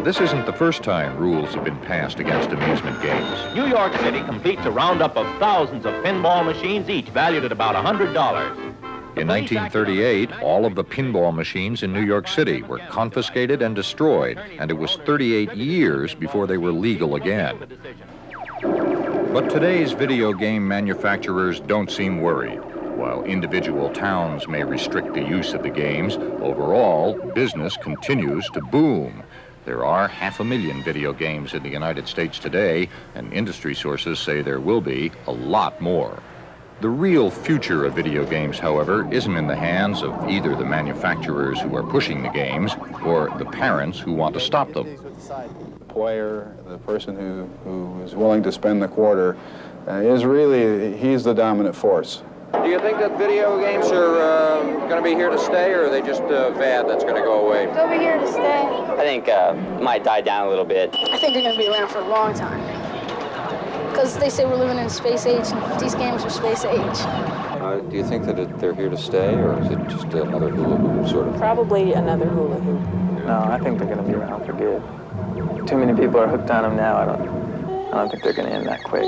This isn't the first time rules have been passed against amusement games. New York City completes a roundup of thousands of pinball machines, each valued at about $100. In 1938, all of the pinball machines in New York City were confiscated and destroyed, and it was 38 years before they were legal again. But today's video game manufacturers don't seem worried. While individual towns may restrict the use of the games, overall, business continues to boom. There are 500,000 video games in the United States today, and industry sources say there will be a lot more. The real future of video games, however, isn't in the hands of either the manufacturers who are pushing the games or the parents who want to stop them. The player, the person who is willing to spend the quarter, he's the dominant force. Do you think that video games are going to be here to stay, or are they just a fad that's going to go away? They'll be here to stay. I think it might die down a little bit. I think they're going to be around for a long time. Because they say we're living in space age, and these games are space age. Do you think that they're here to stay, or is it just another hula hoop sort of? Probably another hula hoop. No, I think they're going to be around for good. Too many people are hooked on them now. I don't think they're going to end that quick.